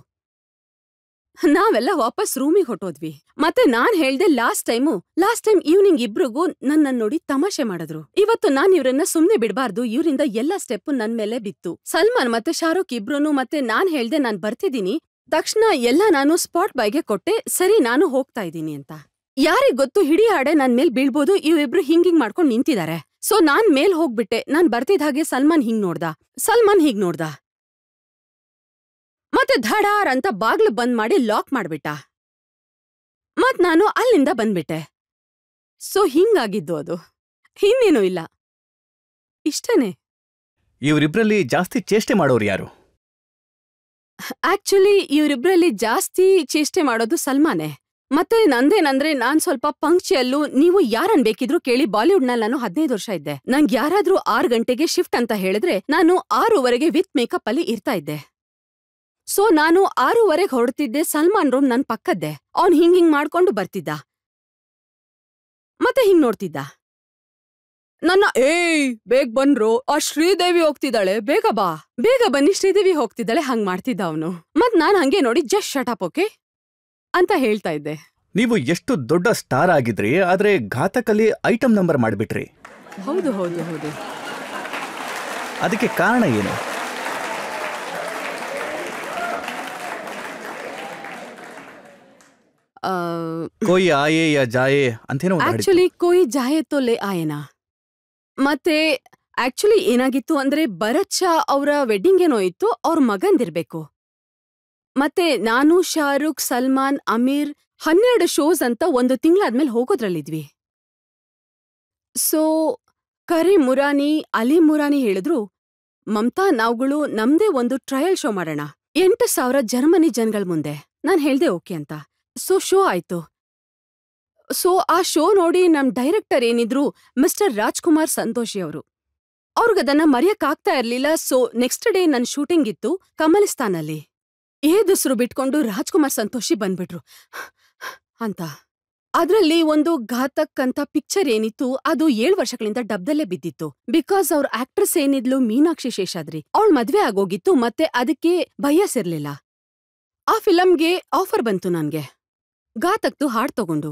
ನಾವೆಲ್ಲ ವಾಪಸ್ ರೂಮಿಗೆ ಹೊಟ್ಟೋದ್ವಿ. ಮತ್ತೆ ನಾನ್ ಹೇಳ್ದೆ ಲಾಸ್ಟ್ ಟೈಮ್ ಈವ್ನಿಂಗ್ ಇಬ್ರಿಗೂ ನನ್ನ ನೋಡಿ ತಮಾಷೆ ಮಾಡಿದ್ರು. ಇವತ್ತು ನಾನ್ ಇವ್ರನ್ನ ಸುಮ್ನೆ ಬಿಡ್ಬಾರ್ದು, ಇವರಿಂದ ಎಲ್ಲ ಸ್ಟೆಪ್ ನನ್ ಮೇಲೆ ಬಿತ್ತು. ಸಲ್ಮಾನ್ ಮತ್ತೆ ಶಾರುಖ್ ಇಬ್ರುನು. ಮತ್ತೆ ನಾನ್ ಹೇಳ್ದೆ ನಾನ್ ಬರ್ತಿದ್ದೀನಿ. ತಕ್ಷಣ ಎಲ್ಲ ನಾನು ಸ್ಪಾಟ್ ಬಾಯ್ಗೆ ಕೊಟ್ಟೆ, ಸರಿ ನಾನು ಹೋಗ್ತಾ ಇದ್ದೀನಿ ಅಂತ. ಯಾರಿಗ್ ಗೊತ್ತು ಹಿಡಿ ಹಾಡೆ ನನ್ ಮೇಲ್ ಬೀಳ್ಬೋದು, ಇವಿಬ್ರು ಹಿಂಗಿಂಗ್ ಮಾಡ್ಕೊಂಡ್ ನಿಂತಿದ್ದಾರೆ. ಸೊ ನಾನ್ ಮೇಲ್ ಹೋಗ್ಬಿಟ್ಟೆ. ನಾನ್ ಬರ್ತಿದ್ ಹಾಗೆ ಸಲ್ಮಾನ್ ಹೀಗ್ ನೋಡ್ದ, ಮತ್ತೆ ಧಡಾರ್ ಅಂತ ಬಾಗ್ಲು ಬಂದ್ ಮಾಡಿ ಲಾಕ್ ಮಾಡ್ಬಿಟ್ಟ. ಮತ್ ನಾನು ಅಲ್ಲಿಂದ ಬಂದ್ಬಿಟ್ಟೆ. ಸೊ ಹಿಂಗಾಗಿದ್ದು ಅದು, ಇನ್ನೇನೂ ಇಲ್ಲ, ಇಷ್ಟನೇ. ಇವರಿಬ್ರಲ್ಲಿ ಜಾಸ್ತಿ ಚೇಷ್ಟೆ ಮಾಡೋರು ಯಾರು? ಆಕ್ಚುಲಿ ಇವರಿಬ್ರಲ್ಲಿ ಜಾಸ್ತಿ ಚೇಷ್ಟೆ ಮಾಡೋದು ಸಲ್ಮಾನೆ. ಮತ್ತೆ ನಂದೇನಂದ್ರೆ ನಾನ್ ಸ್ವಲ್ಪ ಪಂಕ್ಚುಯಲ್ಲು. ನೀವು ಯಾರನ್ ಬೇಕಿದ್ರು ಕೇಳಿ, ಬಾಲಿವುಡ್ನಲ್ಲಿ ನಾನು 15 ವರ್ಷ ಇದ್ದೆ. ನಂಗೆ ಯಾರಾದ್ರೂ 6 ಗಂಟೆಗೆ ಶಿಫ್ಟ್ ಅಂತ ಹೇಳಿದ್ರೆ ನಾನು 6:15 ವಿತ್ ಮೇಕಪ್ ಅಲ್ಲಿ ಇರ್ತಾ ಇದ್ದೆ. ಸೊ ನಾನು 6:15 ಹೊರಡ್ತಿದ್ದೆ. ಸಲ್ಮಾನ್ ರೂಮ್ ನನ್ ಪಕ್ಕದ್ದೆ. ಅವ್ನ್ ಹಿಂಗ್ ಮಾಡ್ಕೊಂಡು ಬರ್ತಿದ್ದ, ಮತ್ತೆ ಹಿಂಗ್ ನೋಡ್ತಿದ್ದ ನನ್ನ. ಬೇಗ ಬನ್ರೋ, ಆ ಶ್ರೀದೇವಿ ಹೋಗ್ತಿದ್ದಾಳೆ, ಬೇಗ ಬನ್ನಿ ಶ್ರೀದೇವಿ ಹೋಗ್ತಿದ್ದಾಳೆ, ಹಂಗ್ ಮಾಡ್ತಿದ್ದ ಅವನು. ಮತ್ ನಾನ್ ಹಂಗೆ ನೋಡಿ ಜಸ್ಟ್ ಶಟ್ ಅಪ್ ಓಕೆ ಅಂತ ಹೇಳ್ತಾ ಇದ್ದೆ. ನೀವು ಎಷ್ಟು ದೊಡ್ಡ ಸ್ಟಾರ್ ಆಗಿದ್ರಿ, ಆದ್ರೆ ಘಾತಕಲ್ಲಿ ಐಟಮ್ ನಂಬರ್ ಮಾಡ್ಬಿಟ್ರಿ. ಹೌದು, ಅದಕ್ಕೆ ಕಾರಣ ಏನು? ಕೋಯಿ ಆಯೆ ಯಾ ಜಾಯೆ ಅಂತೇನೋ ಆಕ್ಚುಲಿ ಕೋಯಿ ಜಾಯೆ ತೋ ಲೇ ಆಯೇನಾ. ಮತ್ತೆ ಆಕ್ಚುಲಿ ಏನಾಗಿತ್ತು ಅಂದ್ರೆ ಭರತ್ ಶಾ ಅವರ ವೆಡ್ಡಿಂಗ್ ಏನೋ ಇತ್ತು, ಅವ್ರ ಮಗಂದಿರ್ಬೇಕು. ಮತ್ತೆ ನಾನು, ಶಾರುಖ್, ಸಲ್ಮಾನ್, ಅಮೀರ್ 12 ಶೋಸ್ ಅಂತ 1 ತಿಂಗಳಾದ್ಮೇಲೆ ಹೋಗೋದ್ರಲ್ಲಿದ್ವಿ. ಸೊ ಕರೀಂ ಮುರಾನಿ, ಅಲಿ ಮುರಾನಿ ಹೇಳಿದ್ರು, ಮಮತಾ ನಾವ್ಗಳು ನಮ್ದೇ ಒಂದು ಟ್ರಯಲ್ ಶೋ ಮಾಡೋಣ 8,000 ಜರ್ಮನಿ ಜನಗಳ ಮುಂದೆ. ನಾನ್ ಹೇಳ್ದೆ ಓಕೆ ಅಂತ. ಸೊ ಶೋ ಆಯ್ತು. ಸೊ ಆ ಶೋ ನೋಡಿ ನಮ್ ಡೈರೆಕ್ಟರ್ ಏನಿದ್ರು ಮಿಸ್ಟರ್ ರಾಜ್ಕುಮಾರ್ ಸಂತೋಷಿ ಅವರು, ಅವ್ರಿಗದನ್ನ ಮರೆಯಕ್ಕಾಗ್ತಾ ಇರ್ಲಿಲ್ಲ. ಸೊ ನೆಕ್ಸ್ಟ್ ಡೇ ನನ್ ಶೂಟಿಂಗ್ ಇತ್ತು ಕಮಲಿಸ್ತಾನಲ್ಲಿ. ಏದುಸ್ರು ಬಿಟ್ಕೊಂಡು ರಾಜ್ಕುಮಾರ್ ಸಂತೋಷಿ ಬಂದ್ಬಿಟ್ರು ಅಂತ. ಅದ್ರಲ್ಲಿ ಒಂದು ಘಾತಕ್ ಅಂತ ಪಿಕ್ಚರ್ ಏನಿತ್ತು, ಅದು 7 ವರ್ಷಗಳಿಂದ ಡಬ್ದಲ್ಲೇ ಬಿದ್ದಿತ್ತು. ಬಿಕಾಸ್ ಅವ್ರ ಆಕ್ಟ್ರೆಸ್ ಏನಿದ್ಲು ಮೀನಾಕ್ಷಿ ಶೇಷಾದ್ರಿ, ಅವಳು ಮದ್ವೆ ಆಗೋಗಿತ್ತು. ಮತ್ತೆ ಅದಕ್ಕೆ ಬಯಸಿರ್ಲಿಲ್ಲ. ಆ ಫಿಲಮ್ಗೆ ಆಫರ್ ಬಂತು ನನ್ಗೆ, ಘಾತಕ್ದು ಹಾಡ್ ತಗೊಂಡು.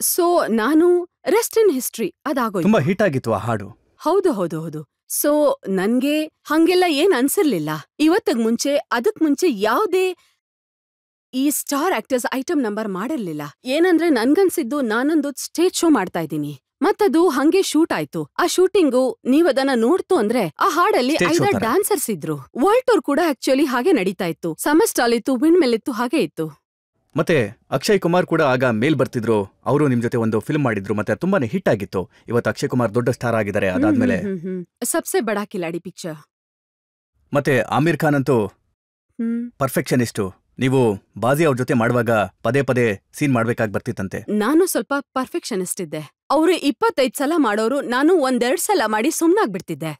ಸೊ ನಾನು ರೆಸ್ಟ್ ಇನ್ ಹಿಸ್ಟ್ರಿ ಅದಾಗೋಯ್ತು. ತುಂಬಾ ಹಿಟ್ ಆಗಿತ್ತು ಆ ಹಾಡು. ಹೌದು. ಸೊ ನನ್ಗೆ ಹಂಗೆಲ್ಲ ಏನ್ ಅನ್ಸಿರ್ಲಿಲ್ಲ. ಅದಕ್ ಮುಂಚೆ ಯಾವ್ದೇ ಈ ಸ್ಟಾರ್ ಆಕ್ಟರ್ಸ್ ಐಟಮ್ ನಂಬರ್ ಮಾಡಿರ್ಲಿಲ್ಲ. ಏನಂದ್ರೆ ನನ್ಗನ್ಸಿದ್ದು ನಾನೊಂದು ಸ್ಟೇಜ್ ಶೋ ಮಾಡ್ತಾ ಇದ್ದೀನಿ, ಮತ್ತದು ಹಂಗೆ ಶೂಟ್ ಆಯ್ತು. ಆ ಶೂಟಿಂಗು ನೀವದನ್ನ ನೋಡ್ತು ಅಂದ್ರೆ ಆ ಹಾಡಲ್ಲಿ 5 ಡಾನ್ಸರ್ಸ್ ಇದ್ರು. ವರ್ಲ್ಡ್ ಟೂರ್ ಕೂಡ ಆಕ್ಚುಲಿ ಹಾಗೆ ನಡೀತಾ ಇತ್ತು. ಸಮಸ್ಟಾಲ್ ಇತ್ತು, ವಿಂಡ್ ಮಿಲ್ ಇತ್ತು, ಹಾಗೆ ಇತ್ತು. ಮತ್ತೆ ಅಕ್ಷಯ್ ಕುಮಾರ್ ಕೂಡ ಆಗ ಮೇಲ್ ಬರ್ತಿದ್ರು. ಅವರು ನಿಮ್ ಜೊತೆ ಒಂದು ಫಿಲ್ಮ್ ಮಾಡಿದ್ರು, ಮತ್ತೆ ತುಂಬಾನೇ ಹಿಟ್ ಆಗಿತ್ತು. ಇವತ್ತು ಅಕ್ಷಯ್ ಕುಮಾರ್ ದೊಡ್ಡ ಸ್ಟಾರ್ ಆಗಿದ್ದಾರೆ. ಅದಾದ್ಮೇಲೆ ಸಬ್ಸೆ ಬಡಾ ಕಿಲಾಡಿ ಪಿಕ್ಚರ್. ಮತ್ತೆ ಆಮಿರ್ ಖಾನ್ ಅಂತೂ ಪರ್ಫೆಕ್ಷನಿಸ್ಟು. ನೀವು ಬಾಜಿ ಅವ್ರ ಜೊತೆ ಮಾಡುವಾಗ ಪದೇ ಪದೇ ಸೀನ್ ಮಾಡ್ಬೇಕಾಗಿ ಬರ್ತಿತ್ತಂತೆ. ನಾನು ಸ್ವಲ್ಪ ಪರ್ಫೆಕ್ಷನಿಸ್ಟ್ ಇದ್ದೆ. ಅವರು 25 ಸಲ ಮಾಡೋರು, ನಾನು 1-2 ಸಲ ಮಾಡಿ ಸುಮ್ನಾಗ್ಬಿಡ್ತಿದ್ದೆ.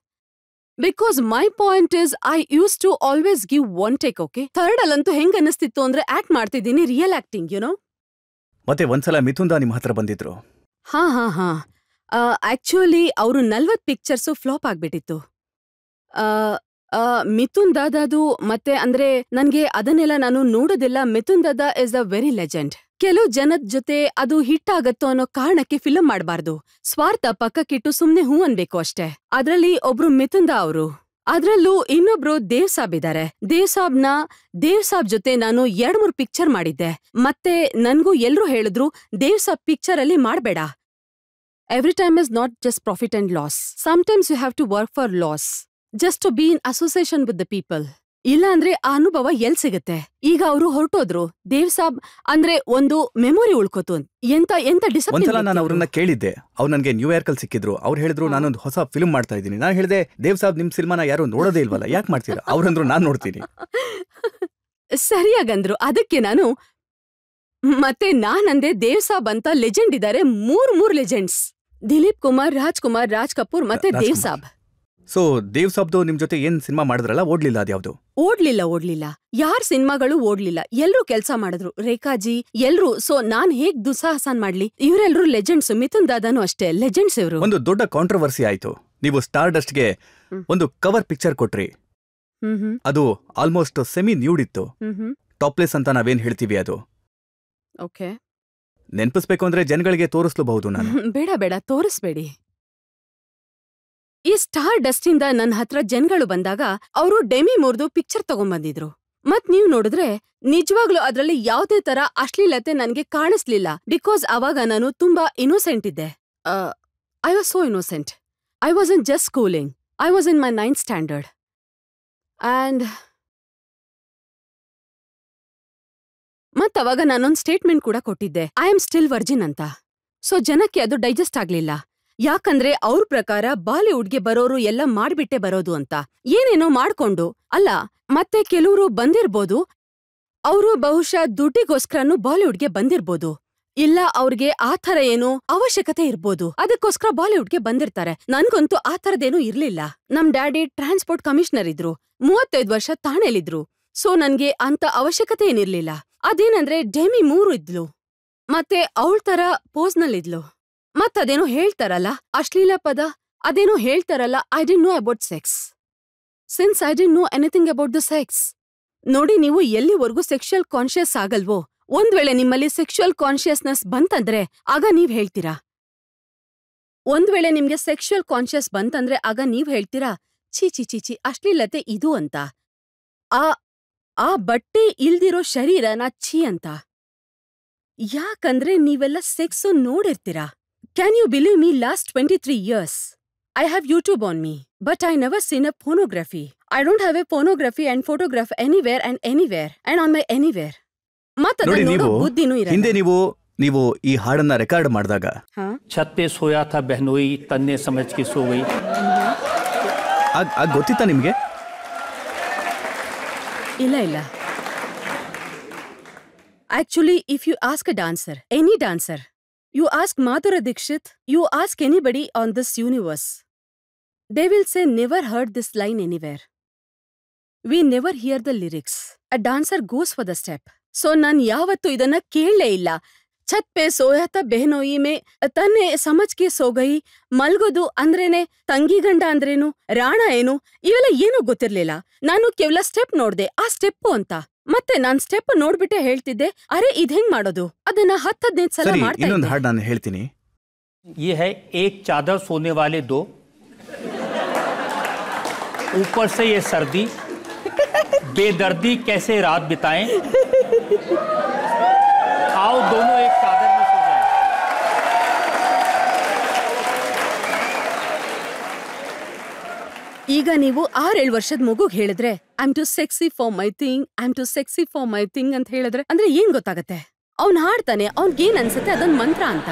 Because my point is I use to always give 1 take. Okay, third ಅಲ್ಲಂತೂ ಹೆಂಗ್ ಅನ್ನಿಸ್ತಿತ್ತು ಅಂದ್ರೆ ಆಕ್ಟ್ ಮಾಡ್ತಿದ್ದೀನಿ, ರಿಯಲ್ ಆಕ್ಟಿಂಗ್ ಯುನೋ. ಮತ್ತೆ ಒಂದ್ಸಲ ಮಿಥುನ್ ದಾ ನಿಮ್ ಹತ್ರ ಬಂದಿದ್ರು. ಹಾ ಆಕ್ಚುಲಿ ಅವರು 40 ಪಿಕ್ಚರ್ಸು ಫ್ಲಾಪ್ ಆಗ್ಬಿಟ್ಟಿತ್ತು. ಮಿಥುನ್ ದಾದಾದು ಮತ್ತೆ ಅಂದ್ರೆ ನನ್ಗೆ ಅದನ್ನೆಲ್ಲ ನಾನು ನೋಡೋದಿಲ್ಲ. ಮಿಥುನ್ ದಾದಾ ಇಸ್ ಅ ವೆರಿ ಲೆಜೆಂಡ್. ಕೆಲವು ಜನದ ಜೊತೆ ಅದು ಹಿಟ್ ಆಗತ್ತೋ ಅನ್ನೋ ಕಾರಣಕ್ಕೆ ಫಿಲ್ಮ್ ಮಾಡಬಾರ್ದು. ಸ್ವಾರ್ಥ ಪಕ್ಕಕ್ಕಿಟ್ಟು ಸುಮ್ನೆ ಹೂ ಅನ್ಬೇಕು ಅಷ್ಟೇ. ಅದ್ರಲ್ಲಿ ಒಬ್ರು ಮಿಥುನ್ ದಾ ಅವರು, ಅದ್ರಲ್ಲೂ ಇನ್ನೊಬ್ರು ದೇವ್ ಸಾಬ್ ಇದಾರೆ. ದೇವ್ ಸಾಬ್ ಜೊತೆ ನಾನು 2-3 ಪಿಕ್ಚರ್ ಮಾಡಿದ್ದೆ. ಮತ್ತೆ ನನ್ಗೂ ಎಲ್ರೂ ಹೇಳಿದ್ರು ದೇವ್ ಸಾಬ್ ಪಿಕ್ಚರ್ ಅಲ್ಲಿ ಮಾಡ್ಬೇಡ. Every time is not just profit and loss. Sometimes you have to work for loss just to be in association with the people. ಇಲ್ಲ ಅಂದ್ರೆ ಆ ಅನುಭವ ಎಲ್ ಸಿಗುತ್ತೆ. ಈಗ ಅವರು ಹೊರಟೋದ್ರು. ದೇವ್ ಸಾಬ್ ಅಂದ್ರೆ ಒಂದು ಮೆಮೊರಿ ಉಳ್ಕೋತು. ಎಂತ ಒಂದ್ಸಲ ನಾನು ಅವ್ರನ್ನ ಕೇಳಿದ್ದೆ. ಅವ್ರು ನನ್ಗೆ ನ್ಯೂಯಾರ್ಕ್ ಅಲ್ಲಿ ಸಿಕ್ಕಿದ್ರು. ಅವ್ರು ಹೇಳಿದ್ರು ನಾನೊಂದು ಹೊಸ ಫಿಲ್ಮ್ ಮಾಡ್ತಾ ಇದ್ದೀನಿ. ನಾನು ಹೇಳಿದೆ ದೇವ್ ಸಾಬ್ ನಿಮ್ ಸಿನಿಮಾನ ಯಾರು ನೋಡೋದೇ ಇಲ್ವಲ್ಲ, ಯಾಕೆ ಮಾಡ್ತೀರಾ? ಅವ್ರಂದ್ರು ನಾನ್ ನೋಡ್ತೀನಿ. ಸರಿಯಾಗಂದ್ರು. ಅದಕ್ಕೆ ನಾನು ಮತ್ತೆ ನಾನಂದೆ ದೇವ್ ಸಾಬ್ ಅಂತ ಲೆಜೆಂಡ್ ಇದ್ದಾರೆ. ಮೂರ್ ಲೆಜೆಂಡ್ಸ್, ದಿಲೀಪ್ ಕುಮಾರ್, ರಾಜ್ ಕಪೂರ್ ಮತ್ತೆ ದೇವ್ ಸಾಬ್. ಸೊ ದೇವ್ ಸಾಬ್ದು ನಿಮ್ ಜೊತೆ ಏನ್ ಸಿನಿಮಾ ಮಾಡಿದ್ರಲ್ಲ, ಓಡ್ಲಿಲ್ಲ ಅದ್ಯಾವ್ದು? ಓಡ್ಲಿಲ್ಲ. ಯಾರ್ ಸಿನಿಮಾಗಳು ಓಡ್ಲಿಲ್ಲ. ಎಲ್ರೂ ಕೆಲ್ಸ ಮಾಡಿದ್ರು, ರೇಖಾಜಿ ಎಲ್ರೂ. ಸೊ ನಾನ್ ಹೇಗ್ ದುಸ್ಸಾಹಸನ್ ಮಾಡ್ಲಿ? ಇವರೆಲ್ರೂ ಲೆಜೆಂಡ್ಸ್. ಮಿಥುನ್ ದಾದಾನು ಅಷ್ಟೇ ಲೆಜೆಂಡ್ಸ್ ಇವ್ರು. ಒಂದು ದೊಡ್ಡ ಕಾಂಟ್ರವರ್ಸಿ ಆಯ್ತು. ನೀವು ಸ್ಟಾರ್ ಡಸ್ಟ್ಗೆ ಒಂದು ಕವರ್ ಪಿಕ್ಚರ್ ಕೊಟ್ರಿ. ಅದು ಆಲ್ಮೋಸ್ಟ್ ಸೆಮಿ ನ್ಯೂಡ್ ಇತ್ತು. ಟಾಪ್ಲೆಸ್ ಅಂತ ನಾವೇನ್ ಹೇಳ್ತೀವಿ ಅದು. ಓಕೆ, ನೆನ್ಪಿಸ್ಬೇಕು ಅಂದ್ರೆ ಜನಗಳಿಗೆ ತೋರಿಸ್ಲೂಬಹುದು ನಾನು. ಬೇಡ ತೋರಿಸ್ಬೇಡಿ. ಈ ಸ್ಟಾರ್ ಡಸ್ಟಿಂದ ನನ್ನ ಹತ್ರ ಜನಗಳು ಬಂದಾಗ ಅವರು ಡೆಮಿ ಮೂರ್ದು ಪಿಕ್ಚರ್ ತಗೊಂಡ್ಬಂದಿದ್ರು. ಮತ್ ನೀವ್ ನೋಡಿದ್ರೆ ನಿಜವಾಗ್ಲೂ ಅದ್ರಲ್ಲಿ ಯಾವ್ದೇ ತರ ಅಶ್ಲೀಲತೆ ನನ್ಗೆ ಕಾಣಿಸ್ಲಿಲ್ಲ. ಬಿಕಾಸ್ ಅವಾಗ ನಾನು ತುಂಬಾ ಇನ್ನೋಸೆಂಟ್ ಇದ್ದೆ. I was so innocent. I was in just schooling. I was in my 9th standard. And ಮತ್ತವಾಗ ನಾನೊಂದ್ ಸ್ಟೇಟ್ಮೆಂಟ್ ಕೂಡ ಕೊಟ್ಟಿದ್ದೆ, ಐ ಆಮ್ ಸ್ಟಿಲ್ ವರ್ಜಿನ್ ಅಂತ. ಸೊ ಜನಕ್ಕೆ ಅದು ಡೈಜೆಸ್ಟ್ ಆಗ್ಲಿಲ್ಲ. ಯಾಕಂದ್ರೆ ಅವ್ರ ಪ್ರಕಾರ ಬಾಲಿವುಡ್ಗೆ ಬರೋರು ಎಲ್ಲ ಮಾಡ್ಬಿಟ್ಟೆ ಬರೋದು ಅಂತ, ಏನೇನೋ ಮಾಡ್ಕೊಂಡು. ಅಲ್ಲ, ಮತ್ತೆ ಕೆಲವರು ಬಂದಿರ್ಬೋದು, ಅವರು ಬಹುಶಃ ದುಡ್ಡಿಗೋಸ್ಕರನೂ ಬಾಲಿವುಡ್ಗೆ ಬಂದಿರ್ಬೋದು. ಇಲ್ಲ ಅವ್ರಿಗೆ ಆ ಥರ ಏನೋ ಅವಶ್ಯಕತೆ ಇರ್ಬೋದು, ಅದಕ್ಕೋಸ್ಕರ ಬಾಲಿವುಡ್ಗೆ ಬಂದಿರ್ತಾರೆ. ನನ್ಗಂತೂ ಆ ಥರದೇನೂ ಇರ್ಲಿಲ್ಲ. ನಮ್ ಡ್ಯಾಡಿ ಟ್ರಾನ್ಸ್ಪೋರ್ಟ್ ಕಮಿಷನರ್ ಇದ್ರು, 35 ವರ್ಷ ಠಾಣೆಲಿದ್ರು. ಸೊ ನನ್ಗೆ ಅಂತ ಅವಶ್ಯಕತೆ ಏನಿರ್ಲಿಲ್ಲ. ಅದೇನಂದ್ರೆ ಡೆಮಿ ಮೂರು ಇದ್ಲು, ಮತ್ತೆ ಅವಳ ತರ ಪೋಸ್ನಲ್ಲಿದ್ಲು. ಮತ್ತದೇನೋ ಹೇಳ್ತಾರಲ್ಲ ಅಶ್ಲೀಲ ಪದ, ಅದೇನೋ ಹೇಳ್ತಾರಲ್ಲ, I didn't know about sex. Since I didn't know anything about the sex. ನೋಡಿ, ನೀವು ಎಲ್ಲಿವರೆಗೂ ಸೆಕ್ಷುಯಲ್ ಕಾನ್ಶಿಯಸ್ ಆಗಲ್ವೋ, ಒಂದ್ ವೇಳೆ ನಿಮ್ಮಲ್ಲಿ ಸೆಕ್ಷುಯಲ್ ಕಾನ್ಶಿಯಸ್ನೆಸ್ ಬಂತಂದ್ರೆ ಆಗ ನೀವ್ ಹೇಳ್ತೀರಾ. ಒಂದ್ ವೇಳೆ ನಿಮ್ಗೆ ಸೆಕ್ಷುಯಲ್ ಕಾನ್ಶಿಯಸ್ ಬಂತಂದ್ರೆ ಆಗ ನೀವ್ ಹೇಳ್ತೀರಾ, ಚೀಚಿ ಅಶ್ಲೀಲತೆ ಇದು ಅಂತ. ಆ ಬಟ್ಟೆ ಇಲ್ದಿರೋ ಶರೀರನ ಛೀ ಅಂತ. ಯಾಕಂದ್ರೆ ನೀವೆಲ್ಲ ಸೆಕ್ಸು ನೋಡಿರ್ತೀರಾ. Can you believe me, last 23 years I have YouTube on me, but I never seen a pornography. I don't have a pornography and photograph anywhere and anywhere and on my anywhere. ನೋಡಿ, ಹಿಂದೆ ನೀವು ಈ ಹಾಡನ್ನ record ಮಾಡಿದಾಗ ಛತ್ pay soya ಥಾ ಬೆಹ್ನೋಯಿ ತನ್ನೆ ಸಮಜ್ K so ಗಯಿ, ಗೊತ್ತಿತ್ತಾ ನಿಮ್ಗೆ? ಇಲ್ಲ. Actually, if you ask a dancer, any dancer, you ask Madhura Dixit, you ask anybody on this universe, they will say never heard this line anywhere. We never hear the lyrics. A dancer goes for the step. So nan yavattu idanna ಕೇಳಲೇ ಇಲ್ಲ. ಛತ್ pay ಸೋಯಾತ ಬೆಹ್ನೋಯಿ May ತನ್ನೆ ಸಮಜ್ K so ಗಯಿ. ಮಲ್ಗೋದು ಅಂದ್ರೇನೆ ತಂಗಿ ಗಂಡ ಅಂದ್ರೇನು, ರಾಣ ಏನು, ಇವೆಲ್ಲ ಏನೂ ಗೊತ್ತಿರ್ಲಿಲ್ಲ. ನಾನು ಕೇವಲ ಸ್ಟೆಪ್ ನೋಡ್ದೆ, ಆ ಸ್ಟೆಪ್ಪು ಅಂತ. ಮತ್ತೆ ನಾನ್ ಸ್ಟೆಪ್ ನೋಡ್ಬಿಟ್ಟೆ ಹೇಳ್ತಿದ್ದೆ, ಅರೆ ಇದ್ ಹೆಂಗ್ ಮಾಡೋದು, ಅದನ್ನ 10-15 ಸಲ ಮಾಡ್ತಾ ಇದ್ದೆ. ಇನ್ನೊಂದು ಹಾಡು ನಾನು ಹೇಳ್ತೀನಿ. ये है एक चादर सोने वाले दो, ऊपर से ये सर्दी, बेदर्दी कैसे रात बिताएं, आओ दोनों एक चादर में सो जाएं. ಈಗ ನೀವು 6-7 ವರ್ಷದ ಮಗುಗ್ ಹೇಳಿದ್ರೆ I am too sexy for my thing, I am too sexy for my thing ಅಂತ ಹೇಳಿದ್ರೆ ಅಂದ್ರೆ ಏನ್ ಗೊತ್ತಾಗತ್ತೆ? ಅವ್ನ್ ಹಾಡ್ತಾನೆ, ಅವ್ನ್ಗೇನ್ ಅನ್ಸತ್ತೆ ಅದೊಂದ್ ಮಂತ್ರ ಅಂತ.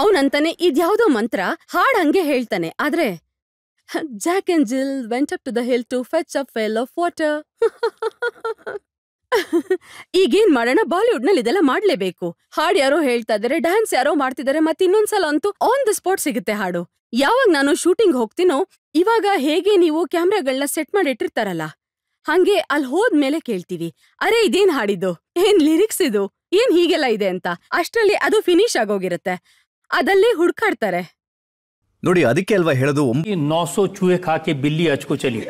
ಅವನಂತಾನೆ ಇದ್ಯಾವುದೋ ಮಂತ್ರ, ಹಾಡ್ ಹಂಗೆ ಹೇಳ್ತಾನೆ. ಆದ್ರೆ Jack and Jill went up to the hill to fetch a pail of water. ಈಗೇನ್ ಮಾಡೋಣ, ಬಾಲಿವುಡ್ ನಲ್ಲಿ ಇದೆಲ್ಲ ಮಾಡ್ಲೇಬೇಕು. ಹಾಡ್ ಯಾರೋ ಹೇಳ್ತಾ ಇದಾರೆ, ಡ್ಯಾನ್ಸ್ ಯಾರೋ ಮಾಡ್ತಿದಾರೆ, ಮತ್ತೆ ಇನ್ನೊಂದ್ಸಲ ಅಂತೂ ಆನ್ ದ ಸ್ಪಾಟ್ ಸಿಗುತ್ತೆ ಹಾಡು. ಯಾವಾಗ ನಾನು ಶೂಟಿಂಗ್ ಹೋಗ್ತೀನೋ, ಇವಾಗ ಹೇಗೆ ನೀವು ಕ್ಯಾಮ್ರಾಗಳನ್ನ ಸೆಟ್ ಮಾಡಿ ಇಟ್ಟಿರ್ತಾರಲ್ಲ, ಹಂಗೆ ಅಲ್ಲಿ ಹೋದ್ಮೇಲೆ ಕೇಳ್ತೀವಿ, ಅರೆ ಇದೇನ್ ಹಾಡಿದ್ದು, ಏನ್ ಲಿರಿಕ್ಸ್ ಇದು, ಏನ್ ಹೀಗೆಲ್ಲ ಇದೆ ಅಂತ. ಅಷ್ಟ್ರಲ್ಲಿ ಅದು ಫಿನಿಶ್ ಆಗೋಗಿರುತ್ತೆ, ಅದಲ್ಲೇ ಹುಡ್ಕಾಡ್ತಾರೆ. ನೋಡಿ, ಅದಕ್ಕೆ ಅಲ್ವಾ ಹೇಳೋದು 900 ಚೂಹೆ ಖಾಕೆ ಬಿಲ್ಲಿ ಹಚ್ಕೋ ಚಲಿ.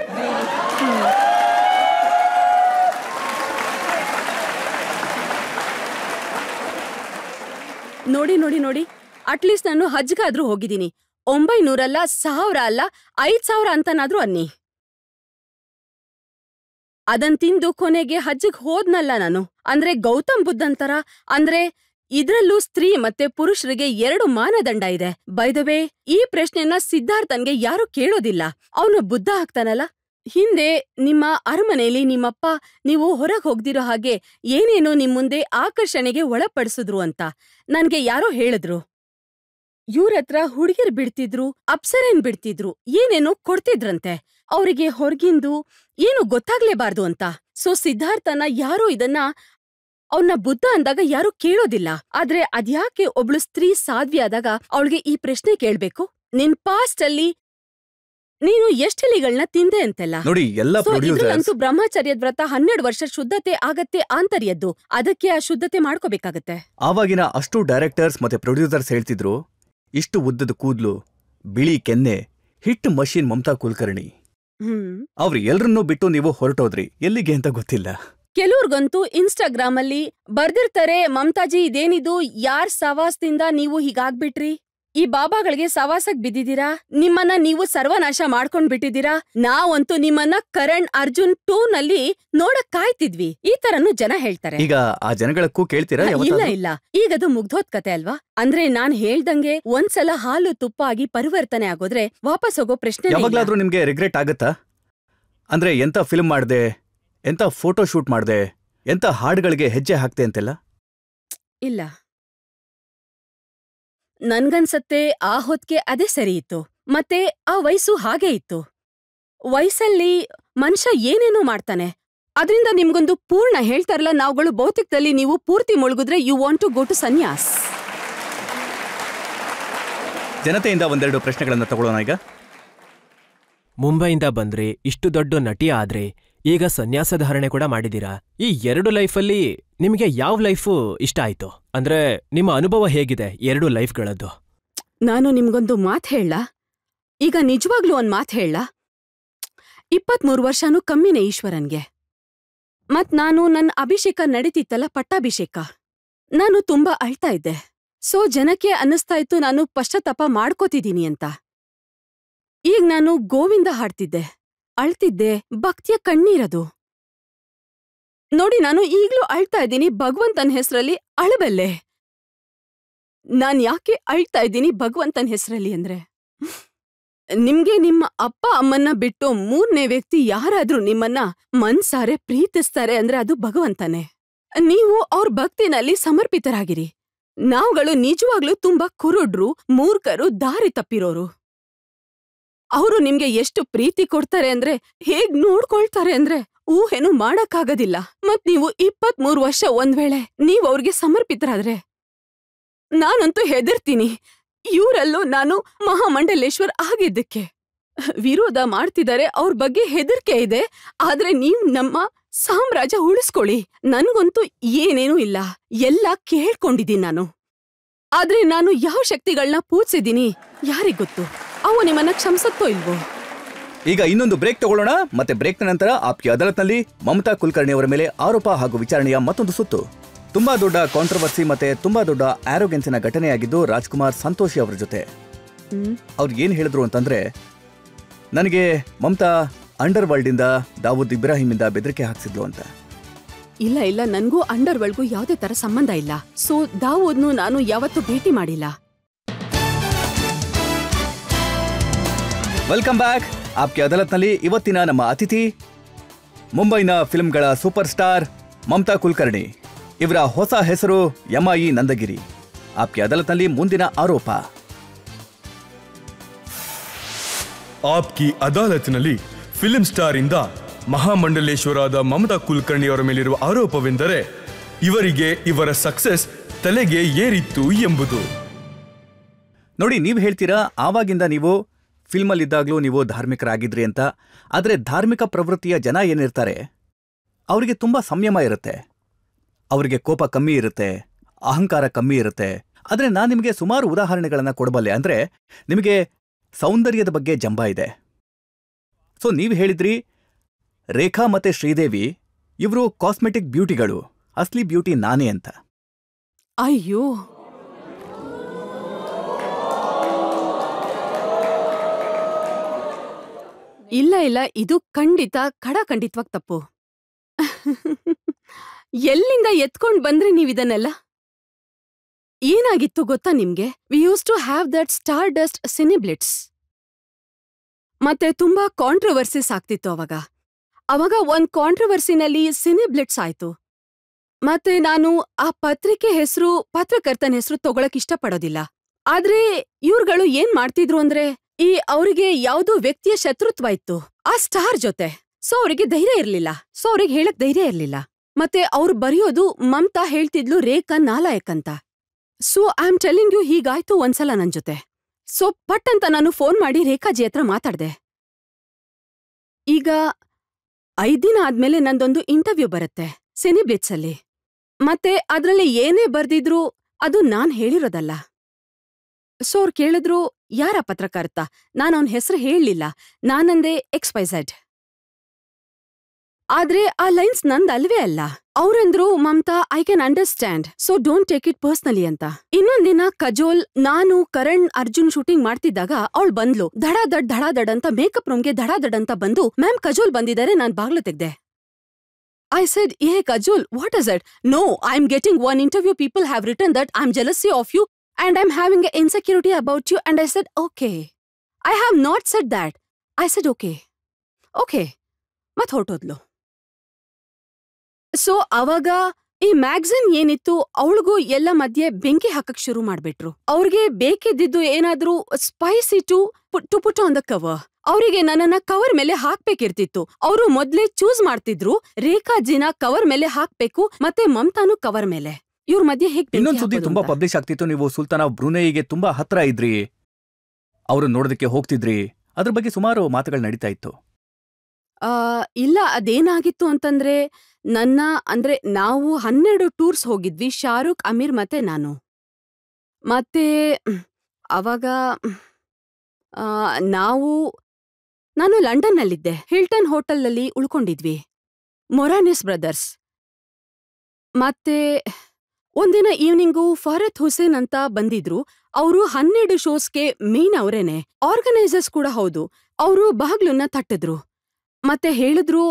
ನೋಡಿ ನೋಡಿ ನೋಡಿ, ಅಟ್ಲೀಸ್ಟ್ ನಾನು ಹಜ್ಗಾದ್ರೂ ಹೋಗಿದ್ದೀನಿ. 900 ಅಲ್ಲ, 1000 ಅಲ್ಲ, 5000 ಅಂತನಾದ್ರೂ ಅನ್ನಿ. ಅದನ್ ತಿಂದು ಕೊನೆಗೆ ಹಜ್ಜಿಗೆ ಹೋದ್ನಲ್ಲ ನಾನು. ಅಂದ್ರೆ ಗೌತಮ್ ಬುದ್ಧಂತರ. ಅಂದ್ರೆ ಇದ್ರಲ್ಲೂ ಸ್ತ್ರೀ ಮತ್ತೆ ಪುರುಷರಿಗೆ 2 ಮಾನದಂಡ ಇದೆ. ಬೈ ದ ವೇ, ಈ ಪ್ರಶ್ನೆನ ಸಿದ್ಧಾರ್ಥನ್ಗೆ ಯಾರು ಕೇಳೋದಿಲ್ಲ. ಅವನು ಬುದ್ಧ ಆಗ್ತಾನಲ್ಲ. ಹಿಂದೆ ನಿಮ್ಮ ಅರಮನೆಯಲ್ಲಿ ನಿಮ್ಮಪ್ಪ ನೀವು ಹೊರಗೆ ಹೋಗ್ದಿರೋ ಹಾಗೆ ಏನೇನೋ ನಿಮ್ ಮುಂದೆ ಆಕರ್ಷಣೆಗೆ ಒಳಪಡಿಸಿದ್ರು ಅಂತ ನನ್ಗೆ ಯಾರೋ ಹೇಳಿದ್ರು. ಇವ್ರತ್ರ ಹುಡುಗಿರ್ ಬಿಡ್ತಿದ್ರು, ಅಪ್ಸರೇನ್ ಬಿಡ್ತಿದ್ರು, ಏನೇನೋ ಕೊಡ್ತಿದ್ರಂತೆ. ಅವರಿಗೆ ಹೊರಗಿಂದು ಏನು ಗೊತ್ತಾಗ್ಲೇಬಾರ್ದು ಅಂತ. ಸೊ ಸಿದ್ಧಾರ್ಥನ ಯಾರೋ ಇದನ್ನ ಅವನ್ನ ಬುದ್ಧ ಅಂದಾಗ ಯಾರು ಕೇಳೋದಿಲ್ಲ. ಆದ್ರೆ ಅದ್ಯಾಕೆ ಒಬ್ಳು ಸ್ತ್ರೀ ಸಾಧ್ವಿ ಆದಾಗ ಅವಳಿಗೆ ಈ ಪ್ರಶ್ನೆ ಕೇಳ್ಬೇಕು? ನಿನ್ ಪಾಸ್ಟ್ ಅಲ್ಲಿ ನೀನು ಎಷ್ಟೆಲಿಗಳನ್ನ ತಿಂದೆ ಅಂತೆಲ್ಲ ನೋಡಿ. ಎಲ್ಲ ಅಂತೂ ಬ್ರಹ್ಮಚರ್ಯದ ವ್ರತ 12 ವರ್ಷ ಶುದ್ಧತೆ ಆಗತ್ತೆ ಆಂತರ್ಯದ್ದು. ಅದಕ್ಕೆ ಆ ಶುದ್ಧತೆ ಮಾಡ್ಕೋಬೇಕಾಗತ್ತೆ. ಆವಾಗಿನ ಅಷ್ಟು ಡೈರೆಕ್ಟರ್ಸ್ ಮತ್ತೆ ಪ್ರೊಡ್ಯೂಸರ್ಸ್ ಹೇಳ್ತಿದ್ರು, ಇಷ್ಟು ಉದ್ದದ ಕೂದ್ಲು, ಬಿಳಿ ಕೆನ್ನೆ, ಹಿಟ್ ಮಷೀನ್ ಮಮತಾ ಕುಲಕರ್ಣಿ. ಅವ್ರು ಎಲ್ರನ್ನೂ ಬಿಟ್ಟು ನೀವು ಹೊರಟೋದ್ರಿ. ಎಲ್ಲಿಗೆ ಅಂತ ಗೊತ್ತಿಲ್ಲ. ಕೆಲವ್ರಿಗಂತೂ ಇನ್ಸ್ಟಾಗ್ರಾಮ್ ಅಲ್ಲಿ ಬರ್ದಿರ್ತಾರೆ, ಮಮತಾಜಿ ಇದೇನಿದು, ಯಾರ್ ಸವಾಸದಿಂದ ನೀವು ಹೀಗಾಗ್ಬಿಟ್ರಿ? ಈ ಬಾಬಾಗಳಿಗೆ ಸವಾಸಕ್ ಬಿದ್ದಿದ್ದೀರಾ? ನಿಮ್ಮನ್ನ ನೀವು ಸರ್ವನಾಶ ಮಾಡ್ಕೊಂಡ್ ಬಿಟ್ಟಿದ್ದೀರಾ? ನಾವಂತೂ ನಿಮ್ಮನ್ನ ಕರಣ್ ಅರ್ಜುನ್ 2 ನಲ್ಲಿ ನೋಡಕ್ ಕಾಯ್ತಿದ್ವಿ. ಈ ತರನು ಜನ ಹೇಳ್ತಾರೆ. ಈಗ ಆ ಜನಗಳಕ್ಕೂ ಕೇಳ್ತೀರಾ? ಇಲ್ಲ ಇಲ್ಲ, ಈಗದು ಮುಗ್ದೋದ್ ಕತೆ ಅಲ್ವಾ? ಅಂದ್ರೆ ನಾನ್ ಹೇಳ್ದಂಗೆ ಒಂದ್ಸಲ ಹಾಲು ತುಪ್ಪ ಆಗಿ ಪರಿವರ್ತನೆ ಆಗೋದ್ರೆ ವಾಪಸ್ ಹೋಗೋ ಪ್ರಶ್ನೆ. ಯಾವಾಗ್ಲಾದ್ರೂ ನಿಮ್ಗೆ ರಿಗ್ರೆಟ್ ಆಗತ್ತಾ? ಅಂದ್ರೆ ಎಂತ ಫಿಲ್ಮ್ ಮಾಡ್ದೆ, ಎಂತ ಫೋಟೋ ಶೂಟ್ ಮಾಡ್ದೆ, ಎಂತ ಹಾಡುಗಳಿಗೆ ಹೆಜ್ಜೆ ಹಾಕ್ತೆ ಅಂತೆಲ್ಲ? ಇಲ್ಲ, ನನ್ಗನ್ಸತ್ತೆ ಆ ಹೊತ್ಗೆ ಅದೇ ಸರಿ ಇತ್ತು. ಮತ್ತೆ ಆ ವಯಸ್ಸು ಹಾಗೇ ಇತ್ತು. ವಯಸ್ಸಲ್ಲಿ ಮನುಷ್ಯ ಏನೇನೋ ಮಾಡ್ತಾನೆ. ಅದ್ರಿಂದ ನಿಮ್ಗೊಂದು ಪೂರ್ಣ ಹೇಳ್ತಾರಲ್ಲ, ನಾವುಗಳು ಭೌತಿಕದಲ್ಲಿ ನೀವು ಪೂರ್ತಿ ಮುಳುಗಿದ್ರೆ you want to go to sanyas. ಜನತೆಯಿಂದ ಒಂದೆರಡು ಪ್ರಶ್ನೆಗಳನ್ನ ತಗೊಳ್ಳೋಣ ಈಗ. ಮುಂಬೈಯಿಂದ ಬಂದ್ರೆ, ಇಷ್ಟು ದೊಡ್ಡ ನಟಿ ಆದ್ರೆ, ಈಗ ಸನ್ಯಾಸ ಧಾರಣೆ ಕೂಡ ಮಾಡಿದೀರಾ. ಈ 2 ಲೈಫಲ್ಲಿ ನಿಮಗೆ ಯಾವ ಲೈಫು ಇಷ್ಟ ಆಯ್ತು? ಅಂದ್ರೆ ನಿಮ್ಮ ಅನುಭವ ಹೇಗಿದೆ 2 ಲೈಫ್ಗಳದ್ದು? ನಾನು ನಿಮ್ಗೊಂದು ಮಾತ್ ಹೇಳ. ಈಗ ನಿಜವಾಗ್ಲೂ ಒಂದ್ ಮಾತ್ ಹೇಳ. 23 ವರ್ಷನೂ ಕಮ್ಮಿನೇ ಈಶ್ವರನ್ಗೆ. ಮತ್ ನಾನು ನನ್ನ ಅಭಿಷೇಕ ನಡೀತಿತ್ತಲ್ಲ, ಪಟ್ಟಾಭಿಷೇಕ, ನಾನು ತುಂಬಾ ಅಳ್ತಾ ಇದ್ದೆ. ಸೊ ಜನಕ್ಕೆ ಅನ್ನಿಸ್ತಾ ಇತ್ತು ನಾನು ಪಶ್ಚಾತ್ತಾಪ ಮಾಡ್ಕೋತಿದ್ದೀನಿ ಅಂತ. ಈಗ ನಾನು ಗೋವಿಂದ ಹಾಡ್ತಿದ್ದೆ, ಅಳ್ತಿದ್ದೆ, ಭಕ್ತಿಯ ಕಣ್ಣೀರದು. ನೋಡಿ, ನಾನು ಈಗ್ಲೂ ಅಳ್ತಾ ಇದ್ದೀನಿ ಭಗವಂತನ ಹೆಸರಲ್ಲಿ. ಅಳಬಲ್ಲೆ. ನಾನ್ ಯಾಕೆ ಅಳ್ತಾ ಇದ್ದೀನಿ ಭಗವಂತನ ಹೆಸರಲ್ಲಿ ಅಂದ್ರೆ, ನಿಮ್ಗೆ ನಿಮ್ಮ ಅಪ್ಪ ಅಮ್ಮನ್ನ ಬಿಟ್ಟು 3ನೇ ವ್ಯಕ್ತಿ ಯಾರಾದ್ರೂ ನಿಮ್ಮನ್ನ ಮನ್ಸಾರೆ ಪ್ರೀತಿಸ್ತಾರೆ ಅಂದ್ರೆ ಅದು ಭಗವಂತನೇ. ನೀವು ಅವ್ರ ಭಕ್ತಿನಲ್ಲಿ ಸಮರ್ಪಿತರಾಗಿರಿ. ನಾವುಗಳು ನಿಜವಾಗ್ಲೂ ತುಂಬಾ ಕುರುಡ್ರು, ಮೂರ್ಖರು, ದಾರಿ ತಪ್ಪಿರೋರು. ಅವರು ನಿಮ್ಗೆ ಎಷ್ಟು ಪ್ರೀತಿ ಕೊಡ್ತಾರೆ ಅಂದ್ರೆ, ಹೇಗ್ ನೋಡ್ಕೊಳ್ತಾರೆ ಅಂದ್ರೆ ಊಹೆನು ಮಾಡಕ್ಕಾಗದಿಲ್ಲ. ಮತ್ ನೀವು 23 ವರ್ಷ ಒಂದ್ ವೇಳೆ ನೀವ್ ಅವ್ರಿಗೆ ಸಮರ್ಪಿತರಾದ್ರೆ, ನಾನಂತೂ ಹೆದರ್ತೀನಿ. ಇವರಲ್ಲೂ ನಾನು ಮಹಾಮಂಡಲೇಶ್ವರ್ ಆಗಿದ್ದಕ್ಕೆ ವಿರೋಧ ಮಾಡ್ತಿದ್ದಾರೆ, ಅವ್ರ ಬಗ್ಗೆ ಹೆದರ್ಕೆ ಇದೆ. ಆದ್ರೆ ನೀವ್ ನಮ್ಮ ಸಾಮ್ರಾಜ್ಯ ಉಳಿಸ್ಕೊಳ್ಳಿ. ನನ್ಗಂತೂ ಏನೇನೂ ಇಲ್ಲ, ಎಲ್ಲ ಕೇಳ್ಕೊಂಡಿದ್ದೀನಿ ನಾನು. ಆದ್ರೆ ನಾನು ಯಾವ ಶಕ್ತಿಗಳನ್ನ ಪೂಜಿಸಿದ್ದೀನಿ ಯಾರಿಗ್ ಗೊತ್ತು? ಅವು ನಿಮ್ಮನ್ನ ಕ್ಷಮಿಸತ್ತೋ ಇಲ್ವೋ? ಈಗ ಇನ್ನೊಂದು ಬ್ರೇಕ್ ತಗೊಳ್ಳೋಣ. ಮತ್ತೆ ಬ್ರೇಕ್ನ ನಂತರ ಆಪ್ಕಿ ಅದಾಲತ್ನಲ್ಲಿ ಮಮತಾ ಕುಲಕರ್ಣಿ ಅವರ ಮೇಲೆ ಆರೋಪ ಹಾಗೂ ವಿಚಾರಣೆಯ ಮತ್ತೊಂದು ಸುತ್ತು. ತುಂಬಾ ದೊಡ್ಡ ಕಾಂಟ್ರವರ್ಸಿ ಮತ್ತೆ ತುಂಬಾ ದೊಡ್ಡ ಆರೋಗ್ಯನ್ಸಿನ ಘಟನೆಯಾಗಿದ್ದು ರಾಜ್ಕುಮಾರ್ ಸಂತೋಷಿ ಅವರ ಜೊತೆ. ಅವ್ರು ಏನ್ ಹೇಳಿದ್ರು ಅಂತಂದ್ರೆ, ನನಗೆ ಮಮತಾ ಅಂಡರ್ ವರ್ಲ್ಡ್ ಇಂದ ದಾವೂದ್ ಇಬ್ರಾಹಿಂ ಇಂದ ಬೆದರಿಕೆ ಹಾಕ್ಸಿದ್ಲು ಅಂತ. ಇಲ್ಲ ಇಲ್ಲ, ನನ್ಗೂ ಅಂಡರ್ ವರ್ಲ್ಡ್ಗೂ ಯಾವುದೇ ತರ ಸಂಬಂಧ ಇಲ್ಲ. ಸೊ ದಾವೂದ್ನು ನಾನು ಯಾವತ್ತೂ ಭೇಟಿ ಮಾಡಿಲ್ಲ. Welcome back. ಆಪ್ಕೆ ಅದಾಲತ್ನಲ್ಲಿ ಇವತ್ತಿನ ನಮ್ಮ ಅತಿಥಿ ಮುಂಬೈನ ಫಿಲ್ಮ್ಗಳ ಸೂಪರ್ ಸ್ಟಾರ್ ಮಮತಾ ಕುಲಕರ್ಣಿ. ಇವರ ಹೊಸ ಹೆಸರು ಯಮಾಯಿ ನಂದಗಿರಿ. ಆಪ್ಕೆ ಅದಾಲತ್ನಲ್ಲಿ ಮುಂದಿನ ಆರೋಪ. ಆಪ್ಕಿ ಅದಾಲತ್ನಲ್ಲಿ ಫಿಲ್ಮ್ ಸ್ಟಾರ್ ಇಂದ ಮಹಾಮಂಡಲೇಶ್ವರಾದ ಮಮತಾ ಕುಲಕರ್ಣಿ ಅವರ ಮೇಲಿರುವ ಆರೋಪವೆಂದರೆ ಇವರಿಗೆ ಇವರ ಸಕ್ಸಸ್ ತಲೆಗೆ ಏರಿತ್ತು ಎಂಬುದು. ನೋಡಿ, ನೀವು ಹೇಳ್ತೀರಾ ಆವಾಗಿಂದ ನೀವು ಫಿಲ್ಮಲ್ಲಿದ್ದಾಗ್ಲೂ ನೀವು ಧಾರ್ಮಿಕರಾಗಿದ್ರಿ ಅಂತ. ಆದರೆ ಧಾರ್ಮಿಕ ಪ್ರವೃತ್ತಿಯ ಜನ ಏನಿರ್ತಾರೆ ಅವರಿಗೆ ತುಂಬಾ ಸಂಯಮ ಇರುತ್ತೆ, ಅವರಿಗೆ ಕೋಪ ಕಮ್ಮಿ ಇರುತ್ತೆ, ಅಹಂಕಾರ ಕಮ್ಮಿ ಇರುತ್ತೆ. ಆದರೆ ನಾನು ನಿಮಗೆ ಸುಮಾರು ಉದಾಹರಣೆಗಳನ್ನು ಕೊಡಬಲ್ಲೆ. ಅಂದರೆ ನಿಮಗೆ ಸೌಂದರ್ಯದ ಬಗ್ಗೆ ಜಂಬ ಇದೆ. ಸೊ ನೀವು ಹೇಳಿದ್ರಿ ರೇಖಾ ಮತ್ತೆ ಶ್ರೀದೇವಿ ಇವರು ಕಾಸ್ಮೆಟಿಕ್ ಬ್ಯೂಟಿಗಳು, ಅಸ್ಲಿ ಬ್ಯೂಟಿ ನಾನೇ ಅಂತ. ಅಯ್ಯೋ, ಇಲ್ಲ ಇಲ್ಲ, ಇದು ಖಂಡಿತ ಖಡಾಖಂಡಿತವಾಗ್ ತಪ್ಪು. ಎಲ್ಲಿಂದ ಎತ್ಕೊಂಡ್ ಬಂದ್ರಿ ನೀವಿದನ್ನೆಲ್ಲ? ಏನಾಗಿತ್ತು ಗೊತ್ತಾ ನಿಮ್ಗೆ? We use to have that star dust Cineblitz. ಮತ್ತೆ ತುಂಬಾ ಕಾಂಟ್ರವರ್ಸಿಸ್ ಆಗ್ತಿತ್ತು ಅವಾಗ ಒಂದ್ ಕಾಂಟ್ರವರ್ಸಿನಲ್ಲಿ ಸಿನಿಬ್ಲಿಟ್ಸ್ ಆಯ್ತು. ಮತ್ತೆ ನಾನು ಆ ಪತ್ರಕರ್ತನ ಹೆಸರು ತಗೊಳಕ್ ಇಷ್ಟಪಡೋದಿಲ್ಲ. ಆದ್ರೆ ಇವ್ರುಗಳು ಏನ್ ಮಾಡ್ತಿದ್ರು ಅಂದ್ರೆ, ಅವ್ರಿಗೆ ಯಾವ್ದೋ ವ್ಯಕ್ತಿಯ ಶತ್ರುತ್ವ ಇತ್ತು ಆ ಸ್ಟಾರ್ ಜೊತೆ. ಸೊ ಅವ್ರಿಗೆ ಧೈರ್ಯ ಇರ್ಲಿಲ್ಲ, ಸೊ ಅವ್ರಿಗೆ ಹೇಳಕ್ ಧೈರ್ಯ ಇರ್ಲಿಲ್ಲ. ಮತ್ತೆ ಅವ್ರು ಬರೆಯೋದು ಮಮತಾ ಹೇಳ್ತಿದ್ಲು ರೇಖಾ ನಾಲಾಯಕ್ ಅಂತ. So I am telling you, ಹೀಗಾಯ್ತು ಒಂದ್ಸಲ ನನ್ ಜೊತೆ. ಸೊ ಪಟ್ ಅಂತ ನಾನು ಫೋನ್ ಮಾಡಿ ರೇಖಾಜಿ ಹತ್ರ ಮಾತಾಡ್ದೆ. ಈಗ 5 ದಿನ ಆದ್ಮೇಲೆ ನಂದೊಂದು ಇಂಟರ್ವ್ಯೂ ಬರುತ್ತೆ ಸಿನಿಬ್ಲಿಟ್ಸ್ ಅಲ್ಲಿ. ಮತ್ತೆ ಅದ್ರಲ್ಲಿ ಏನೇ ಬರ್ದಿದ್ರು ಅದು ನಾನ್ ಹೇಳಿರೋದಲ್ಲ. ಸೊ ಅವ್ರು ಕೇಳಿದ್ರು, ಯಾರ ಪತ್ರಕರ್ತ? ನಾನು ಅವನ್ ಹೆಸರು ಹೇಳಲಿಲ್ಲ. ನಾನಂದೆ XYZ. ಆದ್ರೆ ಆ ಲೈನ್ಸ್ ನಂದಲ್ವೇ ಅಲ್ಲ. ಅವ್ರಂದ್ರು, Mamata, I can understand, so don't take it personally ಅಂತ. ಇನ್ನೊಂದಿನ ಕಜೋಲ್, ನಾನು ಕರಣ್ ಅರ್ಜುನ್ ಶೂಟಿಂಗ್ ಮಾಡ್ತಿದ್ದಾಗ ಅವಳು ಬಂದ್ಲು. ಧಡಾಧಡ್ ಅಂತ ಮೇಕಪ್ ರೂಮ್ಗೆ ಧಡಾಧಡ್ ಅಂತ ಬಂದು, ಮ್ಯಾಮ್ ಕಜೋಲ್ ಬಂದಿದ್ದಾರೆ, ನಾನ್ ಬಾಗ್ಲು ತೆಗ್ದೆ. I said, "Hey Kajol, what is it?" "No, I'm getting one interview. People have written that I'm jealousy of you and I'm having an insecurity about you." And I said, "Okay." I have not said that. I said, "Okay." Okay. ಮತ್ ಹೊರಟೋದ್ಲು. So ಅವಾಗ ಈ magazine ಏನಿತ್ತು, ಅವಳಿಗೂ ಎಲ್ಲ ಮಧ್ಯೆ ಬೆಂಕಿ ಹಾಕಕ್ ಶುರು ಮಾಡ್ಬಿಟ್ರು. ಅವ್ರಿಗೆ ಬೇಕಿದ್ದಿದ್ದು ಏನಾದ್ರೂ spicy to put on the cover. ಅವರಿಗೆ ನನ್ನನ್ನ ಕವರ್ ಮೇಲೆ ಹಾಕ್ಬೇಕಿರ್ತಿತ್ತು. ಅವರು ಮೊದ್ಲೇ ಚೂಸ್ ಮಾಡ್ತಿದ್ರು, ರೇಖಾಜಿನ ಕವರ್ ಮೇಲೆ ಹಾಕ್ಬೇಕು, ಮತ್ತೆ ಮಮತಾನು ಕವರ್ ಮೇಲೆ. ಇವ್ರ ಮಧ್ಯೆ ಹೇಗೆ ಇನ್ನೊಂದು ಸುದ್ದಿ ತುಂಬಾ ಪಬ್ಲಿಷ್ ಆಗ್ತಿತ್ತು. ನೀವು ಸುಲ್ತಾನ್ ಆಫ್ ಬ್ರುನೇಯಿಗೆ ತುಂಬಾ ಹತ್ರ ಇದ್ರಿ, ಅವ್ರನ್ನ ನೋಡೋದಕ್ಕೆ ಹೋಗ್ತಿದ್ರಿ, ಅದ್ರ ಬಗ್ಗೆ ಸುಮಾರು ಮಾತುಗಳು ನಡೀತಾ ಇತ್ತು. ಇಲ್ಲ, ಅದೇನಾಗಿತ್ತು ಅಂತಂದ್ರೆ, ನಾವು 12 ಟೂರ್ಸ್ ಹೋಗಿದ್ವಿ, ಶಾರುಖ್, ಅಮೀರ್ ಮತ್ತೆ ನಾನು. ಮತ್ತೆ ಅವಾಗ ನಾನು ಲಂಡನ್ನಲ್ಲಿದ್ದೆ. ಹಿಲ್ಟನ್ ಹೋಟೆಲ್ನಲ್ಲಿ ಉಳ್ಕೊಂಡಿದ್ವಿ, ಮೊರಾನಿಸ್ ಬ್ರದರ್ಸ್. ಮತ್ತೆ ಒಂದಿನ ಈವ್ನಿಂಗು ಫರತ್ ಹುಸೇನ್ ಅಂತ ಬಂದಿದ್ರು. ಅವರು 12 ಶೋಸ್ಗೆ ಮೇನ್ ಅವರೇನೆ, ಆರ್ಗನೈಸರ್ಸ್ ಕೂಡ ಹೌದು. ಅವರು ಬಾಗ್ಲನ್ನ ತಟ್ಟಿದ್ರು, ಮತ್ತೆ ಹೇಳಿದ್ರು,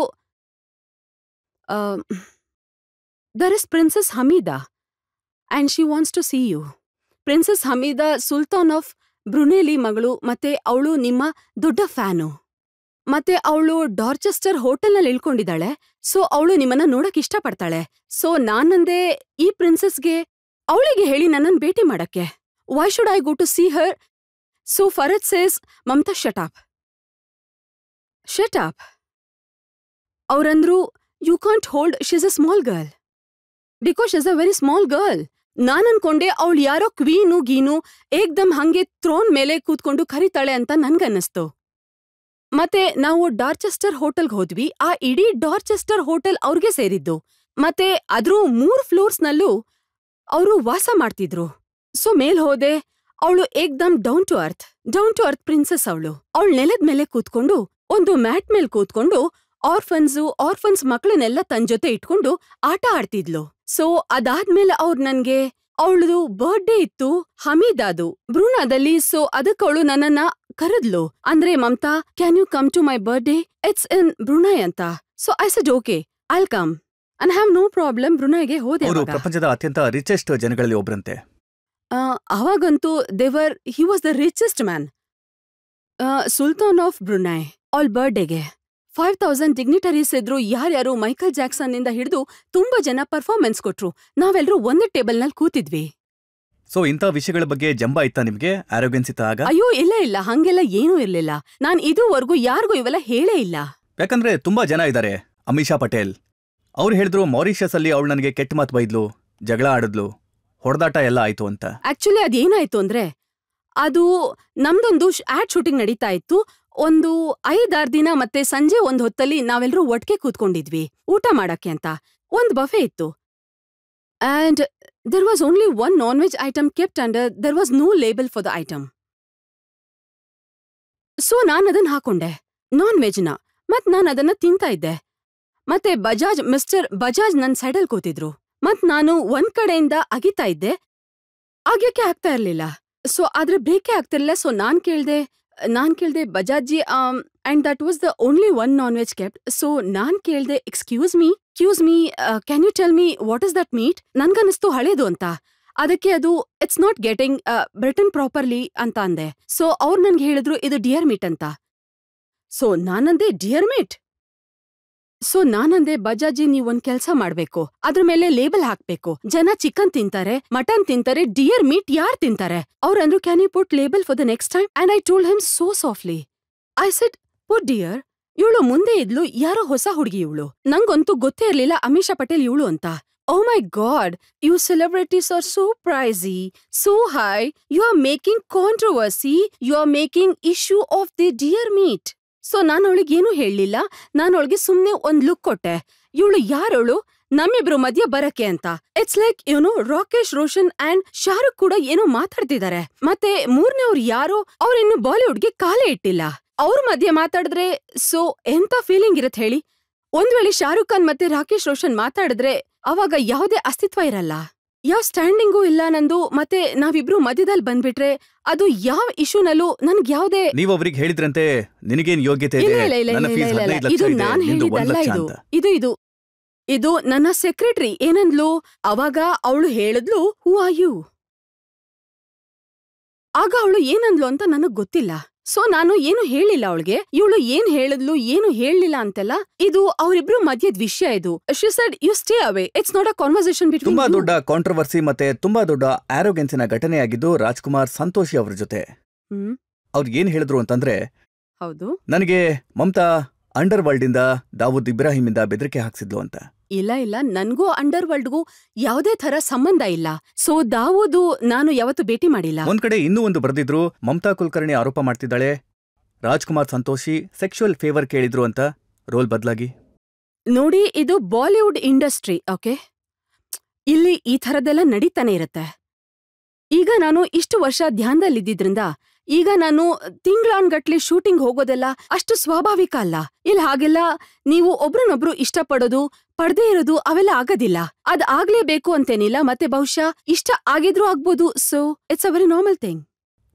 "There is Princess Hamida and she wants to see you." Princess Hamida Sultan of ಬ್ರುನೇಲಿ ಮಗಳು, ಮತ್ತೆ ಅವಳು ನಿಮ್ಮ ದೊಡ್ಡ ಫ್ಯಾನು. ಮತ್ತೆ ಅವಳು ಡಾರ್ಚೆಸ್ಟರ್ ಹೋಟೆಲ್ನಲ್ಲಿ ಇಳ್ಕೊಂಡಿದ್ದಾಳೆ. ಸೊ ಅವಳು ನಿಮ್ಮನ್ನ ನೋಡಕ್ ಇಷ್ಟಪಡ್ತಾಳೆ. ಸೊ ನಾನಂದೆ, ಈ ಪ್ರಿನ್ಸೆಸ್ಗೆ ಅವಳಿಗೆ ಹೇಳಿ ನನ್ನನ್ನು ಭೇಟಿ ಮಾಡಕ್ಕೆ. Why should I go to see her? So Farhat says, Mamata shut up. ಅವ್ರಂದ್ರು, you can't hold, she's a small girl. Because she's a very small girl. ನಾನನ್ಕೊಂಡೆ ಅವಳು ಯಾರೋ ಕ್ವೀನು ಗೀನು ಏಕ್ದಮ್ ಹಂಗೆ ಥ್ರೋನ್ ಮೇಲೆ ಕೂತ್ಕೊಂಡು ಕರೀತಾಳೆ ಅಂತ ನನ್ಗನ್ನಿಸ್ತು. ಮತ್ತೆ ನಾವು ಡಾರ್ಚೆಸ್ಟರ್ ಹೋಟೆಲ್ಗೆ ಹೋದ್ವಿ. ಆ ಇಡೀ ಡಾರ್ಚೆಸ್ಟರ್ ಹೋಟೆಲ್ ಅವ್ರಿಗೆ ಸೇರಿದ್ದು. ಮತ್ತೆ ಅದ್ರ 3 ಫ್ಲೋರ್ಸ್ನಲ್ಲೂ ಅವರು ವಾಸ ಮಾಡ್ತಿದ್ರು. ಸೊ ಮೇಲ್ ಹೋದೆ. ಅವಳು ಏಕ್ದಮ್ ಡೌನ್ ಟು ಅರ್ತ್ ಪ್ರಿನ್ಸೆಸ್. ಅವಳು ನೆಲದ ಮೇಲೆ ಕೂತ್ಕೊಂಡು, ಒಂದು ಮ್ಯಾಟ್ ಮೇಲೆ ಕೂತ್ಕೊಂಡು ಆರ್ಫನ್ಸ್ ಮಕ್ಕಳನ್ನೆಲ್ಲ ತನ್ ಜೊತೆ ಇಟ್ಕೊಂಡು ಆಟ ಆಡ್ತಿದ್ಲು. ಸೊ ಅದಾದ್ಮೇಲೆ ಅವ್ರು ನನ್ಗೆ, ಅವಳದು ಬರ್ಡೇ ಇತ್ತು ಹಮೀದಾದು ಬ್ರೂನಾದಲ್ಲಿ. ಸೊ ಅದಕ್ಕವಳು ನನ್ನನ್ನ ಕರೆದ್ಲು. ಅಂದ್ರೆ, Mamata, can you come to my birthday? It's in Brunei ಅಂತ. So I said, okay, I'll come and have no problem. ಬ್ರುನೈಗೆ ಹೋದೆ. ಅವರು ಪ್ರಪಂಚದ ಅತ್ಯಂತ ರಿಚೆಸ್ಟ್ ಜನಗಳಲ್ಲಿ ಒಬ್ರಂತೆ. ಅವಾಗಂತೂ he was the richest man. Sultan of Brunei ಅವಳ ಬರ್ಡೇಗೆ 5000 ಡಿಗ್ನಿಟರೀಸ್ ಇದ್ರು. ಯಾರ್ಯಾರು ಮೈಕಲ್ ಜಾಕ್ಸನ್ ನಿಂದ ಹಿಡಿದು ತುಂಬಾ ಜನ ಪರ್ಫಾರ್ಮೆನ್ಸ್ ಕೊಟ್ರು. ನಾವೆಲ್ಲರೂ ಒಂದೇ ಟೇಬಲ್ ನಲ್ಲಿ ಕೂತಿದ್ವಿ. ಸೊ ಇಂಥ ವಿಷಯಗಳ ಬಗ್ಗೆ ಜಂಬ ಇತ್ತಾ ನಿಮ್ಗೆ? ಆರೋಗ್ಯನ್ಸ್ ಇತ್ತ ಆಗ? ಅಯ್ಯೋ ಇಲ್ಲ, ಹಂಗೆಲ್ಲ ಏನೂ ಇರ್ಲಿಲ್ಲ. ನಾನ್ ಇದುವರೆಗೂ ಯಾರಿಗೂ ಇವೆಲ್ಲ ಹೇಳೇ ಇಲ್ಲ. ಯಾಕಂದ್ರೆ ತುಂಬಾ ಜನ ಇದ್ದಾರೆ. ಅಮಿಷಾ ಪಟೇಲ್ ಅವ್ರು ಹೇಳಿದ್ರು, ಮಾರಿಷಸ್ ಅಲ್ಲಿ ಅವಳು ನನಗೆ ಕೆಟ್ಟ ಮಾತು ಬೈದ್ಲು, ಜಗಳ ಆಡಿದ್ಲು, ಹೊಡೆದಾಟ ಎಲ್ಲ ಆಯ್ತು ಅಂತ. ಆಕ್ಚುಲಿ ಅದೇನಾಯ್ತು ಅಂದ್ರೆ, ಅದು ನಮ್ದೊಂದು ಆಡ್ ಶೂಟಿಂಗ್ ನಡೀತಾ ಇತ್ತು. ಒಂದು 5-6 ದಿನ. ಮತ್ತೆ ಸಂಜೆ ಒಂದ್ ಹೊತ್ತಲ್ಲಿ ನಾವೆಲ್ಲರೂ ಒಟ್ಟಿಗೆ ಕೂತ್ಕೊಂಡಿದ್ವಿ ಊಟ ಮಾಡಕ್ಕೆ ಅಂತ. ಒಂದ್ ಬಫೆ ಇತ್ತು. And there was only one non-veg item kept under. There was no label for the item. So ನಾನದನ್ನ ಹಾಕೊಂಡೆ, ನಾನ್-ವೆಜ್ನ. ಮತ್ ನಾನದನ್ನ ತಿಂತಾ ಇದ್ದೆ. ಮತ್ತೆ ಮಿಸ್ಟರ್ ಬಜಾಜ್ ನನ್ ಸೈಡಲ್ ಕೂತಿದ್ರು. ಮತ್ ನಾನು ಒಂದ್ ಕಡೆಯಿಂದ ಅಗಿತಾ ಇದ್ದೆ. ಆಗ್ಯಕ್ಕೆ ಆಗ್ತಾ ಇರ್ಲಿಲ್ಲ. ಸೊ ಆದ್ರೆ ಬ್ರೇಕೇ ಆಗ್ತಿರ್ಲಿಲ್ಲ. ಸೊ ನಾನ್ ಕೇಳ್ದೆ, Bajajji, and that was the only one non veg kept. So ನಾನ್ ಕೇಳ್ದೆ, excuse me, can you tell me what is that meat? ನನ್ಗನ್ನಿಸ್ತು ಹಳೇದು ಅಂತ. ಅದಕ್ಕೆ ಅದು it's not getting Britain properly ಅಂತ ಅಂದೆ. ಸೊ ಅವ್ರು ನನ್ಗೆ ಹೇಳಿದ್ರು ಇದು ಡಿಯರ್ ಮೀಟ್ ಅಂತ. ಸೊ ನಾನಂದೆ ಡಿಯರ್ ಮೀಟ್. ಸೊ ನಾನಂದೆ, ಬಜಾಜಿ ನೀವೊಂದ್ ಕೆಲ್ಸ ಮಾಡ್ಬೇಕು, ಅದ್ರ ಮೇಲೆ ಲೇಬಲ್ ಹಾಕ್ಬೇಕು. ಜನ ಚಿಕನ್ ತಿಂತಾರೆ, ಮಟನ್ ತಿಂತಾರೆ, ಡಿಯರ್ ಮೀಟ್ ಯಾರ್ ತಿಂತಾರೆ? ಅವ್ರಂದ್ರು, can you put label for the next time? And I told him so softly, I said put deer. ಇವಳು ಮುಂದೆ ಇದ್ಲು, ಯಾರೋ ಹೊಸ ಹುಡುಗಿ ಇವಳು. ನಂಗಂತೂ ಗೊತ್ತೇ ಇರ್ಲಿಲ್ಲ ಅಮೀಷಾ ಪಟೇಲ್ ಇವಳು ಅಂತ. Oh my God, you celebrities are so pricey, so high. You are making controversy. You are making issue of the deer meat. So ನಾನು ಅವಳಿಗೇನು ಹೇಳಲಿಲ್ಲ. ನಾನು ಅವಳಿಗೆ ಸುಮ್ನೆ ಒಂದ್ ಲುಕ್ ಕೊಟ್ಟೆ. ಇವಳು ಯಾರವಳು ನಮ್ಮಿಬ್ರು ಮಧ್ಯ ಬರಕ್ಕೆ ಅಂತ. It's like Rakesh Roshan and Shahrukh ಕೂಡ ಏನೋ ಮಾತಾಡ್ತಿದ್ದಾರೆ. ಮತ್ತೆ ಮೂರನೇ ಅವ್ರು ಯಾರೋ, ಅವ್ರಿನ್ನು ಬಾಲಿವುಡ್ಗೆ ಕಾಲೇ ಇಟ್ಟಿಲ್ಲ. ಅವ್ರ ಮಧ್ಯೆ ಮಾತಾಡಿದ್ರೆ ಸೊ ಎಂತ ಫೀಲಿಂಗ್ ಇರತ್ ಹೇಳಿ? ಒಂದ್ ವೇಳೆ ಶಾರುಖ್ ಖಾನ್ ಮತ್ತೆ ರಾಕೇಶ್ ರೋಷನ್ ಮಾತಾಡಿದ್ರೆ ಅವಾಗ ಯಾವುದೇ ಅಸ್ತಿತ್ವ ಇರಲ್ಲ, ಯಾವ ಸ್ಟ್ಯಾಂಡಿಂಗೂ ಇಲ್ಲ ನಂದು. ಮತ್ತೆ ನಾವಿಬ್ರು ಮಧ್ಯದಲ್ಲಿ ಬಂದ್ಬಿಟ್ರೆ ಅದು ಯಾವ ಇಶ್ಯೂನಲ್ಲೂ ನನ್ಗೆ ಯಾವುದೇ. ನೀವು ಅವ್ರಿಗೆ ಹೇಳಿದ್ರಂತೆ ನಿನಗೇನ್ ಯೋಗ್ಯತೆ ಇದೆ, ನನ್ನ ಫೀಸ್ 15 ಲಕ್ಷ ಇದು ಇದೆ, ನಾನ್ ನಿಂದು 1 ಹೇಳಿದ್ದಲ್ಲ. ಲಕ್ಷ ಇದು ಅಂತ. ಇದು ಇದು ಇದು ನನ್ನ ಸೆಕ್ರೆಟರಿ ಏನಂದ್ಲು ಅವಾಗ. ಅವಳು ಹೇಳಿದ್ಲು, ಹೂ ಆರ್ ಯು? ಆಗ ಅವಳು ಏನಂದ್ಲು ಅಂತ ನನಗ್ ಗೊತ್ತಿಲ್ಲ. ಸೊ ನಾನು ಏನು ಹೇಳಿಲ್ಲ ಅವಳಿಗೆ. ಇವಳು ಏನ್ ಹೇಳಿದ್ಲು ಏನು ಹೇಳಲಿಲ್ಲ ಅಂತೆಲ್ಲ ಇದು ಅವರಿಬ್ರು ಮಧ್ಯದ ವಿಷಯ. ಇದು she said you stay away, it's not a conversation between. ತುಂಬಾ ದೊಡ್ಡ ಕಾಂಟ್ರವರ್ಸಿ ಮತ್ತೆ ತುಂಬಾ ದೊಡ್ಡ ಆರೋಗೆನ್ಸಿನ ಘಟನೆಯಾಗಿದ್ದು ರಾಜ್ಕುಮಾರ್ ಸಂತೋಷಿ ಅವ್ರ ಜೊತೆ. ಅವ್ರು ಏನ್ ಹೇಳಿದ್ರು ಅಂತಂದ್ರೆ, ಹೌದು, ನನಗೆ ಮಮತಾ ಅಂಡರ್ ವರ್ಲ್ಡ್ ಇಂದ ದಾವೂದ್ ಇಬ್ರಾಹಿಂ ಇಂದ ಬೆದರಿಕೆ ಹಾಕ್ಸಿದ್ಲು ಅಂತ. ಇಲ್ಲ, ನನ್ಗೂ ಅಂಡರ್ ವರ್ಲ್ಡ್ಗೂ ಯಾವುದೇ ತರ ಸಂಬಂಧ ಇಲ್ಲ. ಸೊ ದಾವೂದು ನಾನು ಯಾವತ್ತೂ ಭೇಟಿ ಮಾಡಿಲ್ಲ. ಒಂದ್ ಕಡೆ ಇನ್ನೂ ಒಂದು ಬರೆದಿದ್ರು, ಮಮತಾ ಕುಲಕರ್ಣಿ ಆರೋಪ ಮಾಡ್ತಿದ್ದಾಳೆ ರಾಜ್ಕುಮಾರ್ ಸಂತೋಷಿ ಸೆಕ್ಸುವಲ್ ಫೇವರ್ ಕೇಳಿದ್ರು ಅಂತ, ರೋಲ್ ಬದಲಾಗಿ. ನೋಡಿ, ಇದು ಬಾಲಿವುಡ್ ಇಂಡಸ್ಟ್ರಿ, ಓಕೆ? ಇಲ್ಲಿ ಈ ಥರದ್ದೆಲ್ಲ ನಡೀತಾನೆ ಇರುತ್ತೆ. ಈಗ ನಾನು ಇಷ್ಟು ವರ್ಷ ಧ್ಯಾನದಲ್ಲಿದ್ದಿದ್ರಿಂದ ಈಗ ನಾನು ತಿಂಗ್ಳಾನ್ಗಟ್ಲೆ ಶೂಟಿಂಗ್ ಹೋಗೋದೆಲ್ಲ ಅಷ್ಟು ಸ್ವಾಭಾವಿಕ ಅಲ್ಲ. ಇಲ್ಲಿ ಹಾಗೆಲ್ಲ ನೀವು ಒಬ್ರನ್ನೊಬ್ರು ಇಷ್ಟಪಡೋದು, ಪಡ್ದೇ ಇರೋದು ಅವೆಲ್ಲ ಆಗೋದಿಲ್ಲ. ಅದ್ ಆಗ್ಲೇಬೇಕು ಅಂತೇನಿಲ್ಲ. ಮತ್ತೆ ಬಹುಶಃ ಇಷ್ಟ ಆಗಿದ್ರೂ ಆಗ್ಬೋದು. So it's a very normal thing.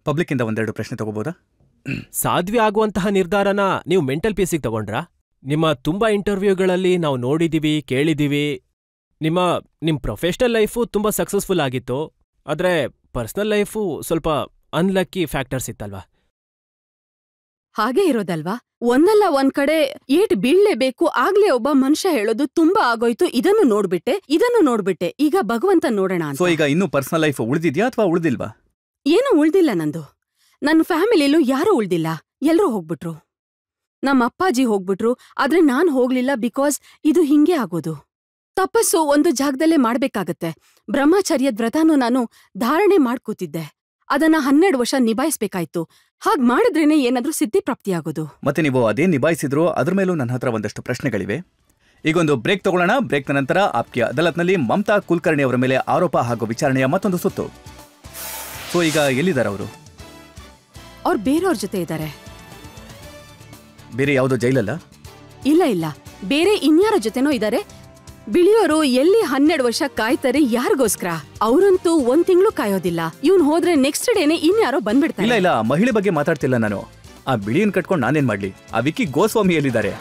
Public ಇಂದ ಒಂದೆರಡು ಪ್ರಶ್ನೆ ತಗೋಬೋದಾ? ಸಾಧ್ವಿ ಆಗುವಂತಹ ನಿರ್ಧಾರನ ನೀವು ಮೆಂಟಲ್ ಪೀಸಿಗೆ ತಗೊಂಡ್ರಾ? ನಿಮ್ಮ ತುಂಬಾ ಇಂಟರ್ವ್ಯೂಗಳಲ್ಲಿ ನಾವು ನೋಡಿದೀವಿ, ಕೇಳಿದೀವಿ. ನಿಮ್ ಪ್ರೊಫೆಷನಲ್ ಲೈಫು ತುಂಬಾ ಸಕ್ಸಸ್ಫುಲ್ ಆಗಿತ್ತು, ಆದ್ರೆ ಪರ್ಸನಲ್ ಲೈಫು ಸ್ವಲ್ಪ ಅನ್ಲಕ್ಕಿ ಫ್ಯಾಕ್ಟರ್ಸ್ ಇತ್ತಲ್ವಾ? ಹಾಗೆ ಇರೋದಲ್ವಾ? ಒಂದಲ್ಲ ಒಂದ್ ಕಡೆ ಏಟ್ ಬೀಳ್ಲೇಬೇಕು. ಆಗ್ಲೇ ಒಬ್ಬ ಮನುಷ್ಯ ಹೇಳೋದು ತುಂಬಾ ಆಗೋಯ್ತು, ಇದನ್ನು ನೋಡ್ಬಿಟ್ಟೆ, ಈಗ ಭಗವಂತ ನೋಡೋಣ ಅಂತ. ಸೊ ಈಗ ಇನ್ನೂ ಪರ್ಸನಲ್ ಲೈಫ್ ಉಳಿದಿದ್ಯಾ ಅಥವಾ ಉಳಿದಿಲ್ವಾ? ಏನೂ ಉಳ್ದಿಲ್ಲ ನಂದು. ನನ್ನ ಫ್ಯಾಮಿಲಿಲೂ ಯಾರೂ ಉಳ್ದಿಲ್ಲ, ಎಲ್ರೂ ಹೋಗ್ಬಿಟ್ರು. ನಮ್ಮ ಅಪ್ಪಾಜಿ ಹೋಗ್ಬಿಟ್ರು, ಆದ್ರೆ ನಾನ್ ಹೋಗ್ಲಿಲ್ಲ. ಬಿಕಾಸ್ ಇದು ಹಿಂಗೆ ಆಗೋದು. ತಪಸ್ಸು ಒಂದು ಜಾಗದಲ್ಲೇ ಮಾಡ್ಬೇಕಾಗತ್ತೆ. ಬ್ರಹ್ಮಚರ್ಯದ ವ್ರತನೂ ನಾನು ಧಾರಣೆ ಮಾಡ್ಕೂತಿದ್ದೆ. ಅದನ್ನ 12 ವರ್ಷ ನಿಭಾಯಿಸ್ಬೇಕಾಯ್ತು. ಹಾಗ್ ಮಾಡಿದ್ರೇನೆ ಏನಾದ್ರೂ ಸಿದ್ಧಿ ಪ್ರಾಪ್ತಿಯಾಗೋದು. ಮತ್ತೆ ನೀವು ಅದೇನ್ ನಿಭಾಯಿಸಿದ್ರು ಅದ್ರ ಮೇಲೂ ನನ್ನ ಹತ್ರ ಒಂದಷ್ಟು ಪ್ರಶ್ನೆಗಳಿವೆ. ಈಗೊಂದು ಬ್ರೇಕ್ ತಗೊಳ್ಳೋಣ. ಬ್ರೇಕ್ನ ನಂತರ ಆಪ್ಕಿ ಅದಾಲತ್ನಲ್ಲಿ ಮಮತಾ ಕುಲಕರ್ಣಿ ಅವರ ಮೇಲೆ ಆರೋಪ ಹಾಗೂ ವಿಚಾರಣೆಯ ಮತ್ತೊಂದು ಸುತ್ತು. ಸೊ ಈಗ ಎಲ್ಲಿದ್ದಾರೆ ಅವರು? ಅವ್ರು ಬೇರೆಯವ್ರ ಜೊತೆ ಇದ್ದಾರೆ. ಬೇರೆ ಯಾವುದೋ ಜೈಲಲ್ಲ? ಇಲ್ಲ, ಬೇರೆ ಇನ್ಯಾರ ಜೊತೆನೋ ಇದ್ದಾರೆ. ಬಿಳಿಯೋರು ಎಲ್ಲಿ 12 ವರ್ಷ ಕಾಯ್ತಾರೆ ಯಾರಿಗೋಸ್ಕರ? ಅವರಂತೂ 1 ತಿಂಗಳು ಕಾಯೋದಿಲ್ಲ. ಇವ್ನ್ ಹೋದ್ರೆ ನೆಕ್ಸ್ಟ್ ಡೇನೆ ಇನ್ಯಾರೋ ಬಂದ್ಬಿಡ್ತಾರೆ. ಇಲ್ಲ, ಮಹಿಳೆ ಬಗ್ಗೆ ಮಾತಾಡ್ತಿಲ್ಲ ನಾನು. ಆ ಬಿಳಿಯನ್ ಕಟ್ಕೊಂಡು ನಾನೇನ್ ಮಾಡ್ಲಿ? ಆ ವಿಕ್ಕಿ ಗೋಸ್ವಾಮಿ ಎಲ್ಲಿದ್ದಾರೆ?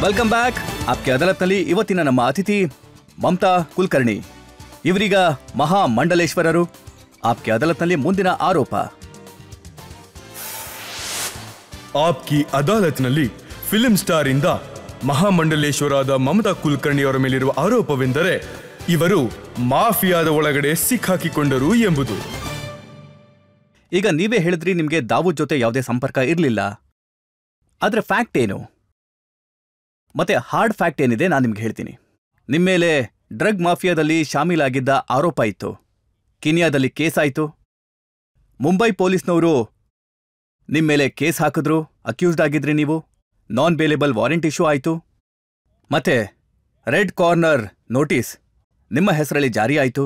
Welcome back. ಆಪ್ಕೆ ಅದಾಲತ್ನಲ್ಲಿ ಇವತ್ತಿನ ನಮ್ಮ ಅತಿಥಿ ಮಮತಾ ಕುಲಕರ್ಣಿ. ಇವರೀಗ ಮಹಾ ಮಂಡಲೇಶ್ವರರು. ಆಪ್ಕೆ ಅದಾಲತ್ನಲ್ಲಿ ಮುಂದಿನ ಆರೋಪ. ಆಪ್ಕಿ ಅದಾಲತ್ನಲ್ಲಿ ಫಿಲ್ಮ್ ಸ್ಟಾರ್ ಇಂದ ಮಹಾಮಂಡಲೇಶ್ವರಾದ ಮಮತಾ ಕುಲಕರ್ಣಿ ಅವರ ಮೇಲಿರುವ ಆರೋಪವೆಂದರೆ ಇವರು ಮಾಫಿಯಾದ ಒಳಗಡೆ ಸಿಕ್ಕಾಕಿಕೊಂಡರು ಎಂಬುದು. ಈಗ ನೀವೇ ಹೇಳಿದ್ರಿ ನಿಮ್ಗೆ ದಾವೂದ್ ಜೊತೆ ಯಾವುದೇ ಸಂಪರ್ಕ ಇರಲಿಲ್ಲ. ಆದ್ರೆ ಫ್ಯಾಕ್ಟ್ ಏನು? ಮತ್ತೆ ಹಾರ್ಡ್ ಫ್ಯಾಕ್ಟ್ ಏನಿದೆ ನಾನು ನಿಮ್ಗೆ ಹೇಳ್ತೀನಿ. ನಿಮ್ಮೇಲೆ ಡ್ರಗ್ ಮಾಫಿಯಾದಲ್ಲಿ ಶಾಮೀಲಾಗಿದ್ದ ಆರೋಪ ಇತ್ತು. ಕಿನಿಯಾದಲ್ಲಿ ಕೇಸ್ ಆಯಿತು. ಮುಂಬೈ ಪೊಲೀಸ್ನವರು ನಿಮ್ಮೇಲೆ ಕೇಸ್ ಹಾಕಿದ್ರು, ಅಕ್ಯೂಸ್ಡ್ ಆಗಿದ್ರಿ ನೀವು. ನಾನ್ ಬೇಲೇಬಲ್ ವಾರೆಂಟ್ ಇಶ್ಯೂ ಆಯಿತು. ಮತ್ತೆ ರೆಡ್ ಕಾರ್ನರ್ ನೋಟಿಸ್ ನಿಮ್ಮ ಹೆಸರಲ್ಲಿ ಜಾರಿ ಆಯಿತು.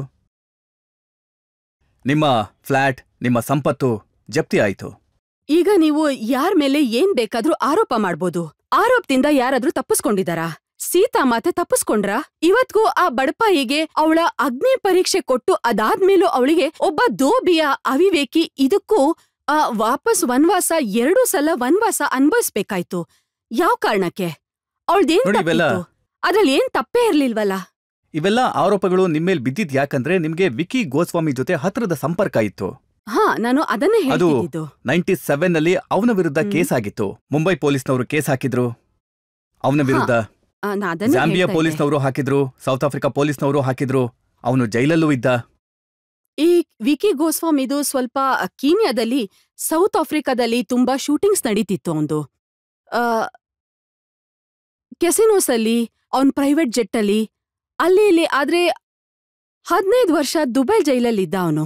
ನಿಮ್ಮ ಫ್ಲ್ಯಾಟ್, ನಿಮ್ಮ ಸಂಪತ್ತು ಜಪ್ತಿ ಆಯಿತು. ಈಗ ನೀವು ಯಾರ ಮೇಲೆ ಏನ್ ಬೇಕಾದ್ರೂ ಆರೋಪ ಮಾಡ್ಬೋದು. ಆರೋಪದಿಂದ ಯಾರಾದ್ರೂ ತಪ್ಪಿಸ್ಕೊಂಡಿದ್ದಾರಾ? ಸೀತಾ ಮಾತೆ ತಪ್ಪಿಸ್ಕೊಂಡ್ರ? ಇವತ್ಗೂ ಆ ಬಡಪಾಯಿಗೆ ಅವಳ ಅಗ್ನಿ ಪರೀಕ್ಷೆ ಕೊಟ್ಟು ಅದಾದ್ಮೇಲೂ ಅವಳಿಗೆ ಒಬ್ಬ ದೋಬಿಯ ಅವಿವೇಕಿ ಇದಕ್ಕೂ ವಾಪಸ್ ವನ್ವಾಸ 2 ಸಲ ವನ್ವಾಸ ಅನ್ಭವಿಸ್ಬೇಕಾಯ್ತು. ಯಾವ ಕಾರಣಕ್ಕೆ? ಅವಳ್ದೇನ್ ತಪ್ಪಿತ್ತು? ಅದ್ರಲ್ಲಿ ಏನ್ ತಪ್ಪೇ ಇರ್ಲಿಲ್ವಲ್ಲ. ಇವೆಲ್ಲ ಆರೋಪಗಳು ನಿಮ್ಮೇಲ್ ಬಿದ್ದಿದ್ ಯಾಕಂದ್ರೆ ನಿಮ್ಗೆ ವಿಕಿ ಗೋಸ್ವಾಮಿ ಜೊತೆ ಹತ್ರದ ಸಂಪರ್ಕ ಇತ್ತು. ನಾನು ಅದನ್ನೇ ಅದು ಹೇಳ್ತಿದ್ದು. 97 ನಲ್ಲಿ ಅವನ ವಿರುದ್ಧ ಕೇಸ್ ಆಗಿತ್ತು. ಮುಂಬೈ ಪೊಲೀಸ್ನವರು ಕೇಸ್ ಹಾಕಿದ್ರು ಅವನ ವಿರುದ್ಧ. ಜಾಂಬಿಯಾ ಪೊಲೀಸ್ನವರು ಹಾಕಿದ್ರು, ಸೌತ್ ಆಫ್ರಿಕಾ ಪೊಲೀಸ್ನವರು ಹಾಕಿದ್ರು. ಅವನು ಜೈಲಲ್ಲೂ ಇದ್ದ. ಈ ವಿಕಿ ಗೋಸ್ವಾಮಿದು ಸ್ವಲ್ಪ ಕೀನ್ಯಾದಲ್ಲಿ, ಸೌತ್ ಆಫ್ರಿಕಾದಲ್ಲಿ ತುಂಬಾ ಶೂಟಿಂಗ್ಸ್ ನಡೀತಿತ್ತು. ಅವನು ಕೆಸಿನೋಸ್ ಅಲ್ಲಿ, ಅವನ್ ಪ್ರೈವೇಟ್ ಜೆಟ್ ಅಲ್ಲಿ, ಅಲ್ಲಿ ಇಲ್ಲಿ. ಆದ್ರೆ 15 ವರ್ಷ ದುಬೈ ಜೈಲಲ್ಲಿದ್ದ ಅವನು,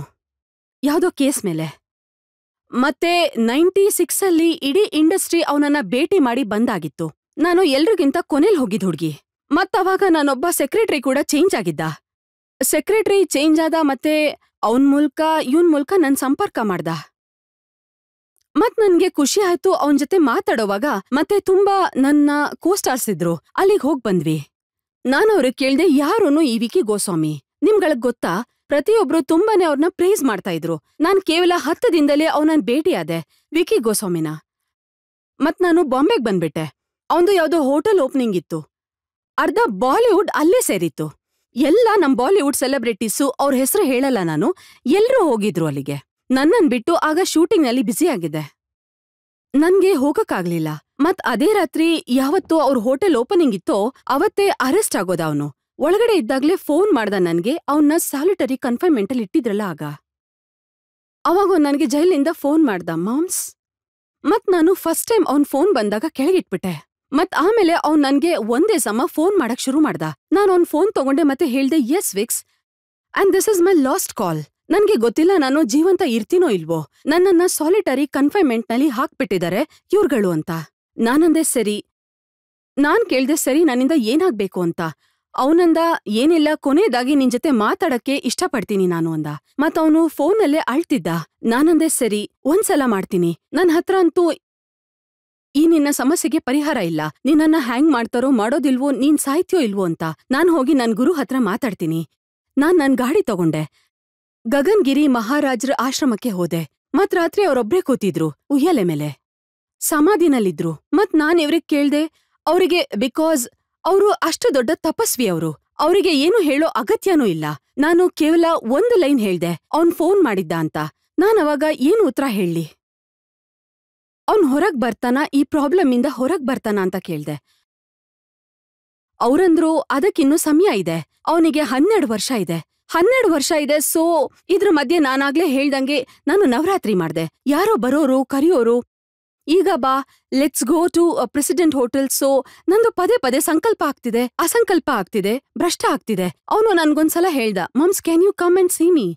ಯಾವ್ದೋ ಕೇಸ್ ಮೇಲೆ. ಮತ್ತೆ 96 ಅಲ್ಲಿ ಇಡೀ ಇಂಡಸ್ಟ್ರಿ ಅವನನ್ನ ಭೇಟಿ ಮಾಡಿ ಬಂದಾಗಿತ್ತು. ನಾನು ಎಲ್ರಿಗಿಂತ ಕೊನೆಲ್ ಹೋಗಿದ್ ಹುಡ್ಗಿ. ಮತ್ತವಾಗ ನಾನೊಬ್ಬ ಸೆಕ್ರೆಟರಿ ಕೂಡ ಚೇಂಜ್ ಆಗಿದ್ದ. ಸೆಕ್ರೆಟರಿ ಚೇಂಜ್ ಆದ, ಮತ್ತೆ ಇವನ್ ಮೂಲಕ ನನ್ ಸಂಪರ್ಕ ಮಾಡ್ದ. ಮತ್ ನನ್ಗೆ ಖುಷಿ ಆಯ್ತು ಅವನ್ ಜೊತೆ ಮಾತಾಡೋವಾಗ. ಮತ್ತೆ ತುಂಬಾ ನನ್ನ ಕೋಸ್ಟಾರ್ಸಿದ್ರು. ಅಲ್ಲಿಗ್ ಹೋಗ್ ಬಂದ್ವಿ. ನಾನವ್ರಿಗೆ ಕೇಳ್ದೆ, ಯಾರೂನು ಈ ವಿಕಿ ಗೋಸ್ವಾಮಿ ನಿಮ್ಗಳಗ್ ಗೊತ್ತಾ? ಪ್ರತಿಯೊಬ್ರು ತುಂಬಾನೇ ಅವ್ರನ್ನ ಪ್ರೇಸ್ ಮಾಡ್ತಾ ಇದ್ರು. ನಾನ್ ಕೇವಲ 10 ದಿನದಲ್ಲೇ ಅವನನ್ನ ಭೇಟಿಯಾದೆ, ವಿಕಿ ಗೋಸ್ವಾಮಿನ. ಮತ್ ನಾನು ಬಾಂಬೆಗ್ ಬಂದ್ಬಿಟ್ಟೆ. ಅವಂದು ಯಾವ್ದೋ ಹೋಟೆಲ್ ಓಪನಿಂಗ್ ಇತ್ತು. ಅರ್ಧ ಬಾಲಿವುಡ್ ಅಲ್ಲೇ ಸೇರಿತ್ತು. ಎಲ್ಲ ನಮ್ ಬಾಲಿವುಡ್ ಸೆಲೆಬ್ರಿಟೀಸು, ಅವ್ರ ಹೆಸರು ಹೇಳಲ್ಲ ನಾನು, ಎಲ್ರೂ ಹೋಗಿದ್ರು ಅಲ್ಲಿಗೆ. ನನ್ನನ್ ಬಿಟ್ಟು ಆಗ ಶೂಟಿಂಗ್ನಲ್ಲಿ ಬ್ಯುಸಿಯಾಗಿದ್ದೆ. ನನ್ಗೆ ಹೋಗಕ್ಕಾಗ್ಲಿಲ್ಲ. ಮತ್ ಅದೇ ರಾತ್ರಿ ಯಾವತ್ತೋ ಅವ್ರ ಹೋಟೆಲ್ ಓಪನಿಂಗ್ ಇತ್ತೋ ಅವತ್ತೇ ಅರೆಸ್ಟ್ ಆಗೋದ ಅವನು. ಒಳಗಡೆ ಇದ್ದಾಗ್ಲೇ ಫೋನ್ ಮಾಡ್ದ ನನ್ಗೆ. ಅವನ್ನ ಸಾಲಿಟರಿ ಕನ್ಫೈನ್ಮೆಂಟಲ್ಲಿ ಇಟ್ಟಿದ್ರಲ್ಲ ಆಗ. ಅವಾಗ ನನ್ಗೆ ಜೈಲಿಂದ ಫೋನ್ ಮಾಡ್ದ, ಮಾಮ್ಸ್. ಮತ್ ನಾನು ಫಸ್ಟ್ ಟೈಮ್ ಅವ್ನ್ ಫೋನ್ ಬಂದಾಗ ಕೆಳಗಿಟ್ಬಿಟ್ಟೆ. ಮತ್ ಆಮೇಲೆ ಅವ್ನ್ ನನ್ಗೆ ಒಂದೇ ಸಮ ಫೋನ್ ಮಾಡಕ್ ಶುರು ಮಾಡ್ದ. ನಾನು ಅವ್ನ್ ಫೋನ್ ತಗೊಂಡೆ ಮತ್ತೆ ಹೇಳ್ದೆ, yes Vicks, and this is my last call. ನನ್ಗೆ ಗೊತ್ತಿಲ್ಲ ನಾನು ಜೀವಂತ ಇರ್ತೀನೋ ಇಲ್ವೋ. ನನ್ನನ್ನ ಸಾಲಿಟರಿ ಕನ್ಫೈನ್ಮೆಂಟ್ನಲ್ಲಿ ಹಾಕ್ಬಿಟ್ಟಿದ್ದಾರೆ ಇವ್ರುಗಳು ಅಂತ. ನಾನಂದೆ ಸರಿ. ನಾನ್ ಕೇಳ್ದೆ, ಸರಿ ನನ್ನಿಂದ ಏನಾಗ್ಬೇಕು ಅಂತ. ಅವನಂದ, ಏನಿಲ್ಲ, ಕೊನೆಯದಾಗಿ ನಿನ್ ಜೊತೆ ಮಾತಾಡಕ್ಕೆ ಇಷ್ಟಪಡ್ತೀನಿ ನಾನು ಅಂದ. ಮತ್ ಅವನು ಫೋನಲ್ಲೇ ಅಳ್ತಿದ್ದ. ನಾನಂದೆ, ಸರಿ ಒಂದ್ಸಲ ಮಾಡ್ತೀನಿ. ನನ್ ಹತ್ರ ಅಂತೂ ಈ ನಿನ್ನ ಸಮಸ್ಯೆಗೆ ಪರಿಹಾರ ಇಲ್ಲ. ನಿನ್ನನ್ನ ಹ್ಯಾಂಗ್ ಮಾಡ್ತಾರೋ ಮಾಡೋದಿಲ್ವೋ, ನೀನ್ ಸಾಯ್ತ್ಯೋ ಇಲ್ವೋ ಅಂತ. ನಾನ್ ಹೋಗಿ ನನ್ ಗುರು ಹತ್ರ ಮಾತಾಡ್ತೀನಿ. ನಾನ್ ನನ್ ಗಾಡಿ ತಗೊಂಡೆ, ಗಗನ್ಗಿರಿ ಮಹಾರಾಜ್ರ ಆಶ್ರಮಕ್ಕೆ ಹೋದೆ. ಮತ್ ರಾತ್ರಿ ಅವ್ರೊಬ್ರೇ ಕೂತಿದ್ರು ಉಯ್ಯಲೆ ಮೇಲೆ, ಸಮಾಧಿನಲ್ಲಿದ್ರು. ಮತ್ ನಾನ್ ಇವ್ರಿಗ್ ಕೇಳ್ದೆ ಅವ್ರಿಗೆ, ಬಿಕಾಸ್ ಅವರು ಅಷ್ಟು ದೊಡ್ಡ ತಪಸ್ವಿ ಅವರು, ಅವರಿಗೆ ಏನು ಹೇಳೋ ಅಗತ್ಯನೂ ಇಲ್ಲ. ನಾನು ಕೇವಲ 1 ಲೈನ್ ಹೇಳ್ದೆ, ಅವ್ನ್ ಫೋನ್ ಮಾಡಿದ್ದ ಅಂತ. ನಾನವಾಗ ಏನು ಉತ್ತರ ಹೇಳಿ? ಅವ್ನ್ ಹೊರಗ್ ಬರ್ತಾನ, ಈ ಪ್ರಾಬ್ಲಮ್ ಇಂದ ಹೊರಗ್ ಬರ್ತಾನ ಅಂತ ಕೇಳ್ದೆ. ಅವ್ರಂದ್ರು, ಅದಕ್ಕಿನ್ನೂ ಸಮಯ ಇದೆ, ಅವನಿಗೆ 12 ವರ್ಷ ಇದೆ. 12 ವರ್ಷ ಇದೆ. ಸೊ ಇದ್ರ ಮಧ್ಯೆ ನಾನಾಗ್ಲೇ ಹೇಳ್ದಂಗೆ ನಾನು ನವರಾತ್ರಿ ಮಾಡ್ದೆ. ಯಾರೋ ಬರೋರು ಕರಿಯೋರು, ಈಗ ಬಾ let's go to president hotel. So ನಂದು ಪದೇ ಪದೇ ಸಂಕಲ್ಪ ಆಗ್ತಿದೆ, ಅಸಂಕಲ್ಪ ಆಗ್ತಿದೆ, ಭ್ರಷ್ಟ ಆಗ್ತಿದೆ. ಅವನು ನನ್ಗೊಂದ್ಸಲ ಹೇಳ್ದ, moms can you come and see me?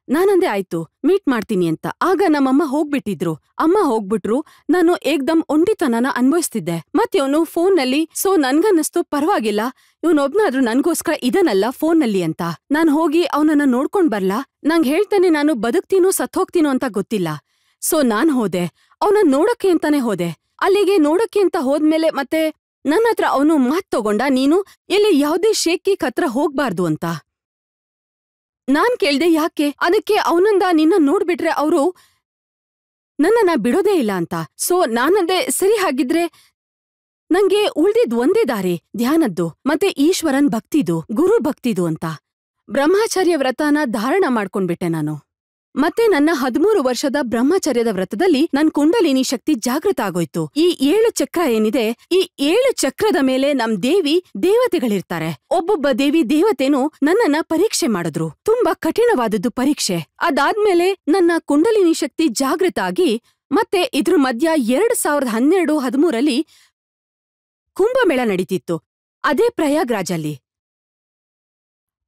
ನಾನಂದೆ ಆಯ್ತು, ಮೀಟ್ ಮಾಡ್ತೀನಿ ಅಂತ. ಆಗ ನಮ್ಮಮ್ಮ ಹೋಗ್ಬಿಟ್ಟಿದ್ರು. ಅಮ್ಮ ಹೋಗ್ಬಿಟ್ರು. ನಾನು ಏಕ್ದಮ್ ಒಂಟಿತನನ ಅನ್ಭವಿಸ್ತಿದ್ದೆ. ಮತ್ ಇವನು ಫೋನ್ನಲ್ಲಿ. ಸೊ ನನ್ಗನ್ನಿಸ್ತು, ಪರವಾಗಿಲ್ಲ, ಇವನೊಬ್ನಾದ್ರೂ ನನ್ಗೋಸ್ಕರ ಇದನ್ನಲ್ಲ ಫೋನ್ನಲ್ಲಿ ಅಂತ. ನಾನ್ ಹೋಗಿ ಅವನನ್ನ ನೋಡ್ಕೊಂಡ್ ಬರ್ಲಾ? ನಂಗ್ ಹೇಳ್ತಾನೆ, ನಾನು ಬದುಕ್ತೀನೋ ಸತ್ತೋಗ್ತೀನೋ ಅಂತ ಗೊತ್ತಿಲ್ಲ. ಸೊ ನಾನ್ ಹೋದೆ, ಅವನನ್ನ ನೋಡಕ್ಕೆ ಅಂತಾನೆ ಹೋದೆ. ಅಲ್ಲಿಗೆ ನೋಡಕ್ಕೆ ಅಂತ ಹೋದ್ಮೇಲೆ ಮತ್ತೆ ನನ್ನ ಹತ್ರ ಅವನು ಮಾತ್ ತಗೊಂಡ, ನೀನು ಇಲ್ಲಿ ಯಾವ್ದೇ ಶೇಖಿಕ್ ಹತ್ರ ಹೋಗ್ಬಾರ್ದು ಅಂತ. ನಾನ್ ಕೇಳ್ದೆ ಯಾಕೆ? ಅದಕ್ಕೆ ಅವನಂದ, ನಿನ್ನ ನೋಡ್ಬಿಟ್ರೆ ಅವರು ನನ್ನನ್ನ ಬಿಡೋದೇ ಇಲ್ಲ ಅಂತ. ಸೊ ನಾನಂದೆ, ಸರಿ ಹಾಗಿದ್ರೆ ನಂಗೆ ಉಳ್ದಿದ್ ಒಂದೇ ದಾರಿ ಧ್ಯಾನದ್ದು ಮತ್ತೆ ಈಶ್ವರನ್ ಭಕ್ತಿದು, ಗುರು ಭಕ್ತಿದು ಅಂತ. ಬ್ರಹ್ಮಚರ್ಯ ವ್ರತನ ಧಾರಣ ಮಾಡ್ಕೊಂಡ್ಬಿಟ್ಟೆ ನಾನು. ಮತ್ತೆ ನನ್ನ 13 ವರ್ಷದ ಬ್ರಹ್ಮಚರ್ಯದ ವ್ರತದಲ್ಲಿ ನನ್ ಕುಂಡಲಿನಿ ಶಕ್ತಿ ಜಾಗೃತ ಆಗೋಯ್ತು. ಈ 7 ಚಕ್ರ ಏನಿದೆ, ಈ 7 ಚಕ್ರದ ಮೇಲೆ ನಮ್ ದೇವತೆಗಳಿರ್ತಾರೆ. ಒಬ್ಬೊಬ್ಬ ದೇವಿ ದೇವತೆನೂ ನನ್ನನ್ನ ಪರೀಕ್ಷೆ ಮಾಡಿದ್ರು. ತುಂಬಾ ಕಠಿಣವಾದದ್ದು ಪರೀಕ್ಷೆ. ಅದಾದ್ಮೇಲೆ ನನ್ನ ಕುಂಡಲಿನಿ ಶಕ್ತಿ ಜಾಗೃತ ಆಗಿ, ಮತ್ತೆ ಇದ್ರ ಮಧ್ಯ 2012-13ರಲ್ಲಿ ಕುಂಭಮೇಳ ನಡೀತಿತ್ತು. ಅದೇ ಪ್ರಯಾಗ್ರಾಜಲ್ಲಿ.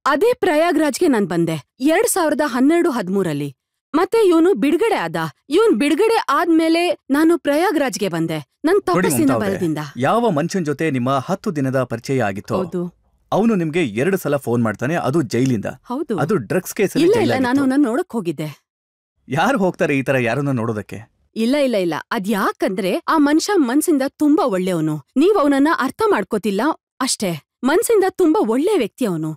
ಅದೇ ಪ್ರಯಾಗ್ರಾಜ್ಗೆ ನಾನ್ ಬಂದೆ 2012-13ರಲ್ಲಿ. ಮತ್ತೆ ಇವನು ಬಿಡುಗಡೆ ಆದ. ಇವನ್ ಬಿಡುಗಡೆ ಆದ್ಮೇಲೆ ನಾನು ಪ್ರಯಾಗ್ರಾಜ್ಗೆ ಬಂದೆ, ನನ್ ತಪಸ್ಸಿನ ಬಲದಿಂದ. ಯಾವ ಮನುಷ್ಯನ್ ಜೊತೆ ನಿಮ್ಮ 10 ದಿನದ ಪರಿಚಯ ಆಗಿತ್ತು? ಅವನು ನಿಮ್ಗೆ 2 ಸಲ ಫೋನ್ ಮಾಡ್ತಾನೆ, ಅದು ಜೈಲಿಂದ. ಹೌದು, ಅದು ಡ್ರಗ್ಸ್ ಕೇಸ್. ಇಲ್ಲ, ನಾನು ನನ್ನ ನೋಡಕ್ ಹೋಗಿದ್ದೆ. ಯಾರು ಹೋಗ್ತಾರೆ ಈ ತರ ಯಾರನ್ನ ನೋಡೋದಕ್ಕೆ? ಇಲ್ಲ, ಅದ್ಯಾಕಂದ್ರೆ ಆ ಮನುಷ್ಯ ಮನ್ಸಿಂದ ತುಂಬಾ ಒಳ್ಳೆಯವನು. ನೀವ್ ಅವನನ್ನ ಅರ್ಥ ಮಾಡ್ಕೋತಿಲ್ಲ. ಅಷ್ಟೇ. ಮನ್ಸಿಂದ ತುಂಬಾ ಒಳ್ಳೆ ವ್ಯಕ್ತಿ ಅವನು.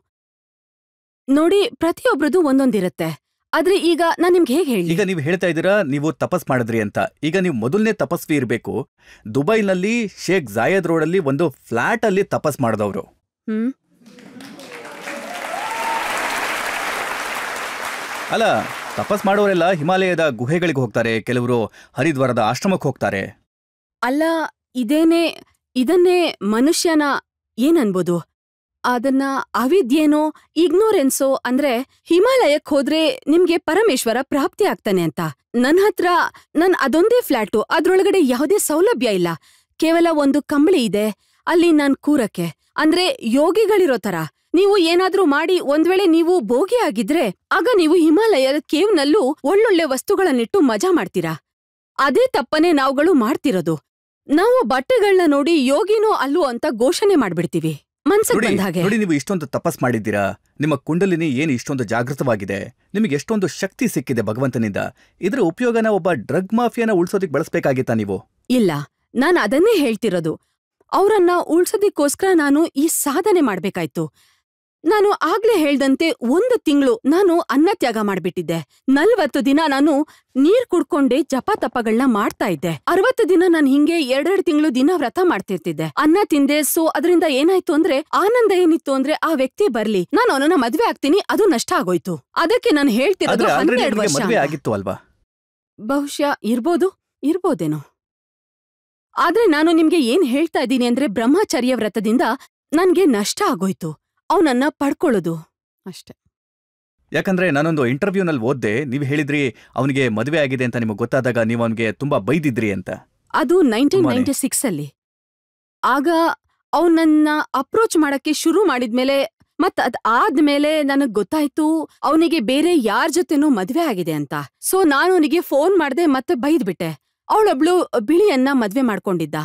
ನೋಡಿ, ಪ್ರತಿಯೊಬ್ರದ್ದು ಒಂದೊಂದಿರುತ್ತೆ. ಆದ್ರೆ ಈಗ ನಾನ್ ನಿಮ್ಗೆ ಹೇಗೆ ಹೇಳಿ? ಈಗ ನೀವು ಹೇಳ್ತಾ ಇದ್ದೀರಾ ನೀವು ತಪಸ್ ಮಾಡಿದ್ರಿ ಅಂತ. ಈಗ ನೀವು ಮೊದಲನೇ ತಪಸ್ವಿ ಇರಬೇಕು. ದುಬೈನಲ್ಲಿ ಶೇಖ್ ಜಾಯದ್ ರೋಡಲ್ಲಿ ಒಂದು ಫ್ಲಾಟ್ ಅಲ್ಲಿ ತಪಸ್ ಮಾಡಿದವರು. ಅಲ್ಲ, ತಪಸ್ ಮಾಡೋರೆಲ್ಲ ಹಿಮಾಲಯದ ಗುಹೆಗಳಿಗೆ ಹೋಗ್ತಾರೆ, ಕೆಲವರು ಹರಿದ್ವಾರದ ಆಶ್ರಮಕ್ಕೆ ಹೋಗ್ತಾರೆ. ಅಲ್ಲ, ಇದನ್ನೇ ಮನುಷ್ಯನ ಏನನ್ಬೋದು, ಅದನ್ನ ಅವಿದ್ಯೇನೋ ಇಗ್ನೋರೆನ್ಸೋ ಅಂದ್ರೆ ಹಿಮಾಲಯಕ್ ಹೋದ್ರೆ ನಿಮ್ಗೆ ಪರಮೇಶ್ವರ ಪ್ರಾಪ್ತಿ ಆಗ್ತಾನೆ ಅಂತ. ನನ್ ಅದೊಂದೇ ಫ್ಲಾಟು, ಅದ್ರೊಳಗಡೆ ಯಾವುದೇ ಸೌಲಭ್ಯ ಇಲ್ಲ. ಕೇವಲ ಒಂದು ಕಂಬಳಿ ಇದೆ ಅಲ್ಲಿ ನಾನ್ ಕೂರಕ್ಕೆ. ಅಂದ್ರೆ ಯೋಗಿಗಳಿರೋ ತರ. ನೀವು ಏನಾದ್ರೂ ಮಾಡಿ ಒಂದ್ವೇಳೆ ನೀವು ಭೋಗಿ ಆಗಿದ್ರೆ ಆಗ ನೀವು ಹಿಮಾಲಯದ ಕೇವ್ನಲ್ಲೂ ಒಳ್ಳೊಳ್ಳೆ ವಸ್ತುಗಳನ್ನಿಟ್ಟು ಮಜಾ ಮಾಡ್ತೀರಾ. ಅದೇ ತಪ್ಪನೆ ನಾವುಗಳು ಮಾಡ್ತಿರೋದು. ನಾವು ಬಟ್ಟೆಗಳನ್ನ ನೋಡಿ ಯೋಗಿನೋ ಅಲ್ಲೋ ಅಂತ ಘೋಷಣೆ ಮಾಡ್ಬಿಡ್ತೀವಿ ಮನ್ಸಿಗೆ ಬಂದ ಹಾಗೆ. ನೋಡಿ, ನೀವು ಇಷ್ಟೊಂದು ತಪಸ್ ಮಾಡಿದ್ದೀರಾ, ನಿಮ್ಮ ಕುಂಡಲಿನಿ ಏನು ಇಷ್ಟೊಂದು ಜಾಗೃತವಾಗಿದೆ, ನಿಮಗೆ ಎಷ್ಟೊಂದು ಶಕ್ತಿ ಸಿಕ್ಕಿದೆ ಭಗವಂತನಿಂದ. ಇದರ ಉಪಯೋಗನ ಒಬ್ಬ ಡ್ರಗ್ ಮಾಫಿಯಾನ ಉಳ್ಸೋದಿಕ್ ಬಳಸ್ಬೇಕಾಗಿತ್ತಾ ನೀವು? ಇಲ್ಲ, ನಾನ್ ಅದನ್ನೇ ಹೇಳ್ತಿರೋದು. ಅವರನ್ನ ಉಳ್ಸೋದಿಕ್ಕೋಸ್ಕರ ನಾನು ಈ ಸಾಧನೆ ಮಾಡ್ಬೇಕಾಯ್ತು. ನಾನು ಆಗ್ಲೇ ಹೇಳ್ದಂತೆ 1 ತಿಂಗಳು ನಾನು ಅನ್ನತ್ಯಾಗ ಮಾಡ್ಬಿಟ್ಟಿದ್ದೆ. 40 ದಿನ ನಾನು ನೀರ್ ಕುಡ್ಕೊಂಡೆ ಜಪ ತಪಗಳನ್ನ ಮಾಡ್ತಾ ಇದ್ದೆ. 60 ದಿನ ನಾನು ಹಿಂಗೆ 2 ತಿಂಗಳು ದಿನ ವ್ರತ ಮಾಡ್ತಿರ್ತಿದ್ದೆ, ಅನ್ನ ತಿಂದೆ. ಸೊ ಅದರಿಂದ ಏನಾಯ್ತು ಅಂದ್ರೆ, ಆನಂದ ಏನಿತ್ತು ಅಂದ್ರೆ ಆ ವ್ಯಕ್ತಿ ಬರ್ಲಿ, ನಾನು ಅವನನ್ನ ಮದ್ವೆ ಆಗ್ತೀನಿ, ಅದು ನಷ್ಟ ಆಗೋಯ್ತು. ಅದಕ್ಕೆ ನಾನು ಹೇಳ್ತಿರೋದು 12 ವರ್ಷ ಆಗಿತ್ತು ಅಲ್ವಾ? ಬಹುಶಃ ಇರ್ಬೋದೇನೋ. ಆದ್ರೆ ನಾನು ನಿಮ್ಗೆ ಏನ್ ಹೇಳ್ತಾ ಇದ್ದೀನಿ ಅಂದ್ರೆ, ಬ್ರಹ್ಮಚರ್ಯ ವ್ರತದಿಂದ ನನ್ಗೆ ನಷ್ಟ ಆಗೋಯ್ತು, ಅವನನ್ನ ಪಡ್ಕೊಳ್ಳೋದು ಅಷ್ಟೆ. ಯಾಕಂದ್ರೆ ನಾನೊಂದು ಇಂಟರ್ವ್ಯೂನಲ್ಲಿ ಓದ್ದೆ, ನೀವು ಹೇಳಿದ್ರಿ ಅವನಿಗೆ ಮದುವೆ ಆಗಿದೆ ಅಂತ ನಿಮಗೆ ಗೊತ್ತಾದಾಗ ನೀವು ಅವನಿಗೆ ತುಂಬಾ ಬೈದಿದ್ರಿ ಅಂತ. ಅದು 1996 ಅಲ್ಲಿ. ಆಗ ಅವನನ್ನ ಅಪ್ರೋಚ್ ಮಾಡಕ್ಕೆ ಶುರು ಮಾಡಿದ್ಮೇಲೆ ಆದ್ಮೇಲೆ ನನಗ್ ಗೊತ್ತಾಯ್ತು ಅವನಿಗೆ ಬೇರೆ ಯಾರ್ ಜೊತೆನೂ ಮದ್ವೆ ಆಗಿದೆ ಅಂತ. ಸೊ ನಾನು ಅವನಿಗೆ ಫೋನ್ ಮಾಡ್ದೆ ಮತ್ತೆ ಬೈದ್ಬಿಟ್ಟೆ. ಅವಳೊಬ್ಳು ಬಿಳಿಯನ್ನ ಮದ್ವೆ ಮಾಡ್ಕೊಂಡಿದ್ದ,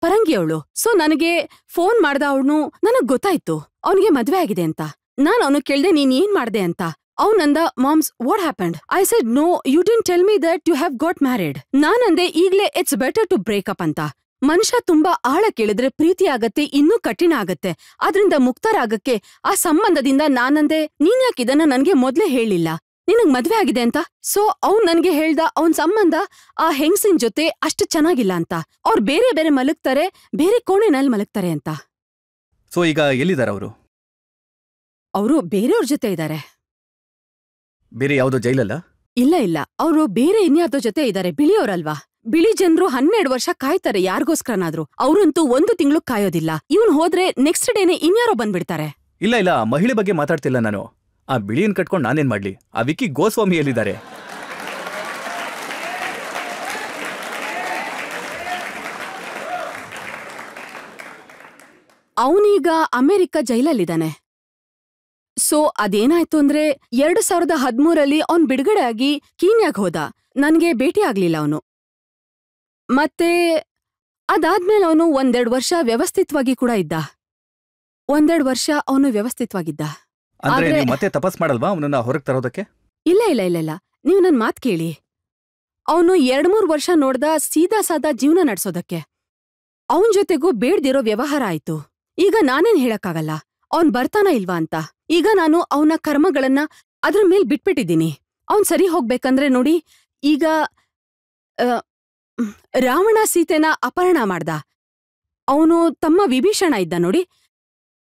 ಪರಂಗಿ ಅವಳು. ಸೊ ನನಗೆ ಫೋನ್ ಮಾಡ್ದ ಅವನು, ನನಗ್ ಗೊತ್ತಾಯ್ತು ಅವನಿಗೆ ಮದ್ವೆ ಆಗಿದೆ ಅಂತ. ನಾನ್ ಅವನು ಕೇಳ್ದೆ, ನೀನ್ ಏನ್ ಮಾಡ್ದೆ ಅಂತ. ಅವನಂದ, moms what happened? I said, no you didn't tell me that you have got married. ನಾನಂದೆ, ಈಗ್ಲೇ it's better to break up ಅಂತ. ಮನುಷ್ಯ ತುಂಬಾ ಆಳ ಕೇಳಿದ್ರೆ ಪ್ರೀತಿ ಆಗತ್ತೆ, ಇನ್ನೂ ಕಠಿಣ ಆಗತ್ತೆ. ಆದ್ರಿಂದ ಮುಕ್ತರಾಗಕ್ಕೆ ಆ ಸಂಬಂಧದಿಂದ ನಾನಂದೆ, ನೀನ್ಯಾಕಿದನ್ನ ನನ್ಗೆ ಮೊದ್ಲೇ ಹೇಳಿಲ್ಲ, ನಿನಗ್ ಮದ್ವೆ ಆಗಿದೆ ಅಂತ. ಸೊ ಅವ್ನ್ ನನ್ಗೆ ಹೇಳ್ದ ಅವನ್ ಸಂಬಂಧ ಆ ಹೆಂಗ್ಸಿನ್ ಜೊತೆ ಅಷ್ಟು ಚೆನ್ನಾಗಿಲ್ಲ ಅಂತ. ಅವ್ರು ಬೇರೆ ಬೇರೆ ಮಲಗ್ತಾರೆ, ಬೇರೆ ಕೋಣೆನಲ್ಲಿ ಮಲಗ್ತಾರೆ ಅಂತ. ಸೊ ಈಗ ಎಲ್ಲಿದ್ದಾರೆ ಅವರು? ಅವರು ಬೇರೆಯವ್ರ ಜೊತೆ ಇದ್ದಾರೆ. ಬೇರೆ ಯಾವ್ದೋ ಜೈಲಲ್ಲ? ಇಲ್ಲ, ಅವರು ಬೇರೆ ಇನ್ಯಾರ್ದೋ ಜೊತೆ ಇದ್ದಾರೆ. ಬಿಳಿಯವರಲ್ವಾ? ಬಿಳಿ ಜನರು 12 ವರ್ಷ ಕಾಯ್ತಾರೆ ಯಾರಿಗೋಸ್ಕರನಾದ್ರೂ. ಅವ್ರಂತೂ 1 ತಿಂಗಳು ಕಾಯೋದಿಲ್ಲ. ಇವನ್ ಹೋದ್ರೆ ನೆಕ್ಸ್ಟ್ ಡೇನೆ ಇನ್ಯಾರೋ ಬಂದ್ಬಿಡ್ತಾರೆ. ಇಲ್ಲ, ಮಹಿಳೆ ಬಗ್ಗೆ ಮಾತಾಡ್ತಿಲ್ಲ ನಾನು. ಆ ಬಿಳಿಯನ್ ಕಟ್ಕೊಂಡು ನಾನೇನ್ ಮಾಡ್ಲಿ? ಆ ವಿಕ್ಕಿ ಗೋಸ್ವಾಮಿ ಎಲ್ಲಿದ್ದಾರೆ? ಅವನೀಗ ಅಮೆರಿಕ ಜೈಲಲ್ಲಿದ್ದಾನೆ. ಸೊ ಅದೇನಾಯ್ತು ಅಂದ್ರೆ 2013 ಅವ್ನ್ ಬಿಡುಗಡೆ ಆಗಿ ಕೀನ್ಯಾಗ್ ಹೋದ. ನನ್ಗೆ ಭೇಟಿ ಆಗ್ಲಿಲ್ಲ ಅವನು. ಮತ್ತೆ ಅದಾದ್ಮೇಲೆ ಅವನು 1-2 ವರ್ಷ ವ್ಯವಸ್ಥಿತವಾಗಿ ಕೂಡ ಇದ್ದ. 1-2 ವರ್ಷ ಅವನು ವ್ಯವಸ್ಥಿತವಾಗಿದ್ದ. ಅಂದ್ರೆ ನೀವು ಮತ್ತೆ ತಪಸ್ ಮಾಡಲ್ವಾ ಅವನನ್ನ ಹೊರಗೆ ತರೋದಕ್ಕೆ? ಇಲ್ಲ, ನೀವು ನನ್ ಮಾತ್ ಕೇಳಿ. ಅವನು 2-3 ವರ್ಷ ನೋಡ್ದ ಸೀದಾ ಸಾದಾ ಜೀವನ ನಡ್ಸೋದಕ್ಕೆ. ಅವನ್ ಜೊತೆಗೂ ಬೇಡ್ದಿರೋ ವ್ಯವಹಾರ ಆಯ್ತು. ಈಗ ನಾನೇನ್ ಹೇಳಕ್ಕಾಗಲ್ಲ ಅವನ್ ಬರ್ತಾನ ಇಲ್ವಾ ಅಂತ. ಈಗ ನಾನು ಅವನ ಕರ್ಮಗಳನ್ನ ಅದ್ರ ಮೇಲ್ ಬಿಟ್ಬಿಟ್ಟಿದ್ದೀನಿ. ಅವನ್ ಸರಿ ಹೋಗ್ಬೇಕಂದ್ರೆ ನೋಡಿ, ಈಗ ರಾವಣ ಸೀತೆನ ಅಪಹರಣ ಮಾಡ್ದ. ಅವನು ತಮ್ಮ ವಿಭೀಷಣ ಇದ್ದ ನೋಡಿ.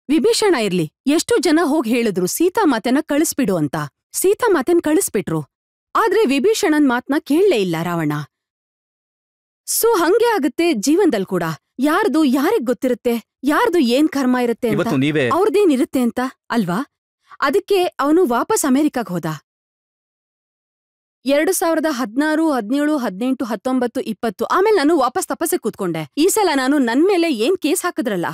ವಿಭೀಷಣ ಇರ್ಲಿ, ಎಷ್ಟು ಜನ ಹೋಗಿ ಹೇಳಿದ್ರು ಸೀತಾಮಾತೆನ ಕಳಿಸ್ಬಿಡು ಅಂತ. ಸೀತಾಮಾತೆನ್ ಕಳಿಸ್ಬಿಟ್ರು. ಆದ್ರೆ ವಿಭೀಷಣನ್ ಮಾತ್ನ ಕೇಳಲೇ ಇಲ್ಲ ರಾವಣ. ಸೊ ಹಂಗೆ ಆಗುತ್ತೆ ಜೀವನದಲ್ಲಿ ಕೂಡ. ಯಾರ್ದು ಯಾರಿಗ್ ಗೊತ್ತಿರುತ್ತೆ, ಯಾರ್ದು ಏನ್ ಕರ್ಮ ಇರುತ್ತೆ ಅಂತ, ಅವ್ರದ್ದೇನಿರುತ್ತೆ ಅಂತ ಅಲ್ವಾ? ಅದಕ್ಕೆ ಅವನು ವಾಪಸ್ ಅಮೆರಿಕಾಗ್ ಹೋದ. 2016, 17, 18, 19, 20 ಆಮೇಲೆ ನಾನು ವಾಪಸ್ ತಪಸ್ಸೆ ಕೂತ್ಕೊಂಡೆ. ಈ ಸಲ ನಾನು ನನ್ ಮೇಲೆ ಏನ್ ಕೇಸ್ ಹಾಕಿದ್ರಲ್ಲ.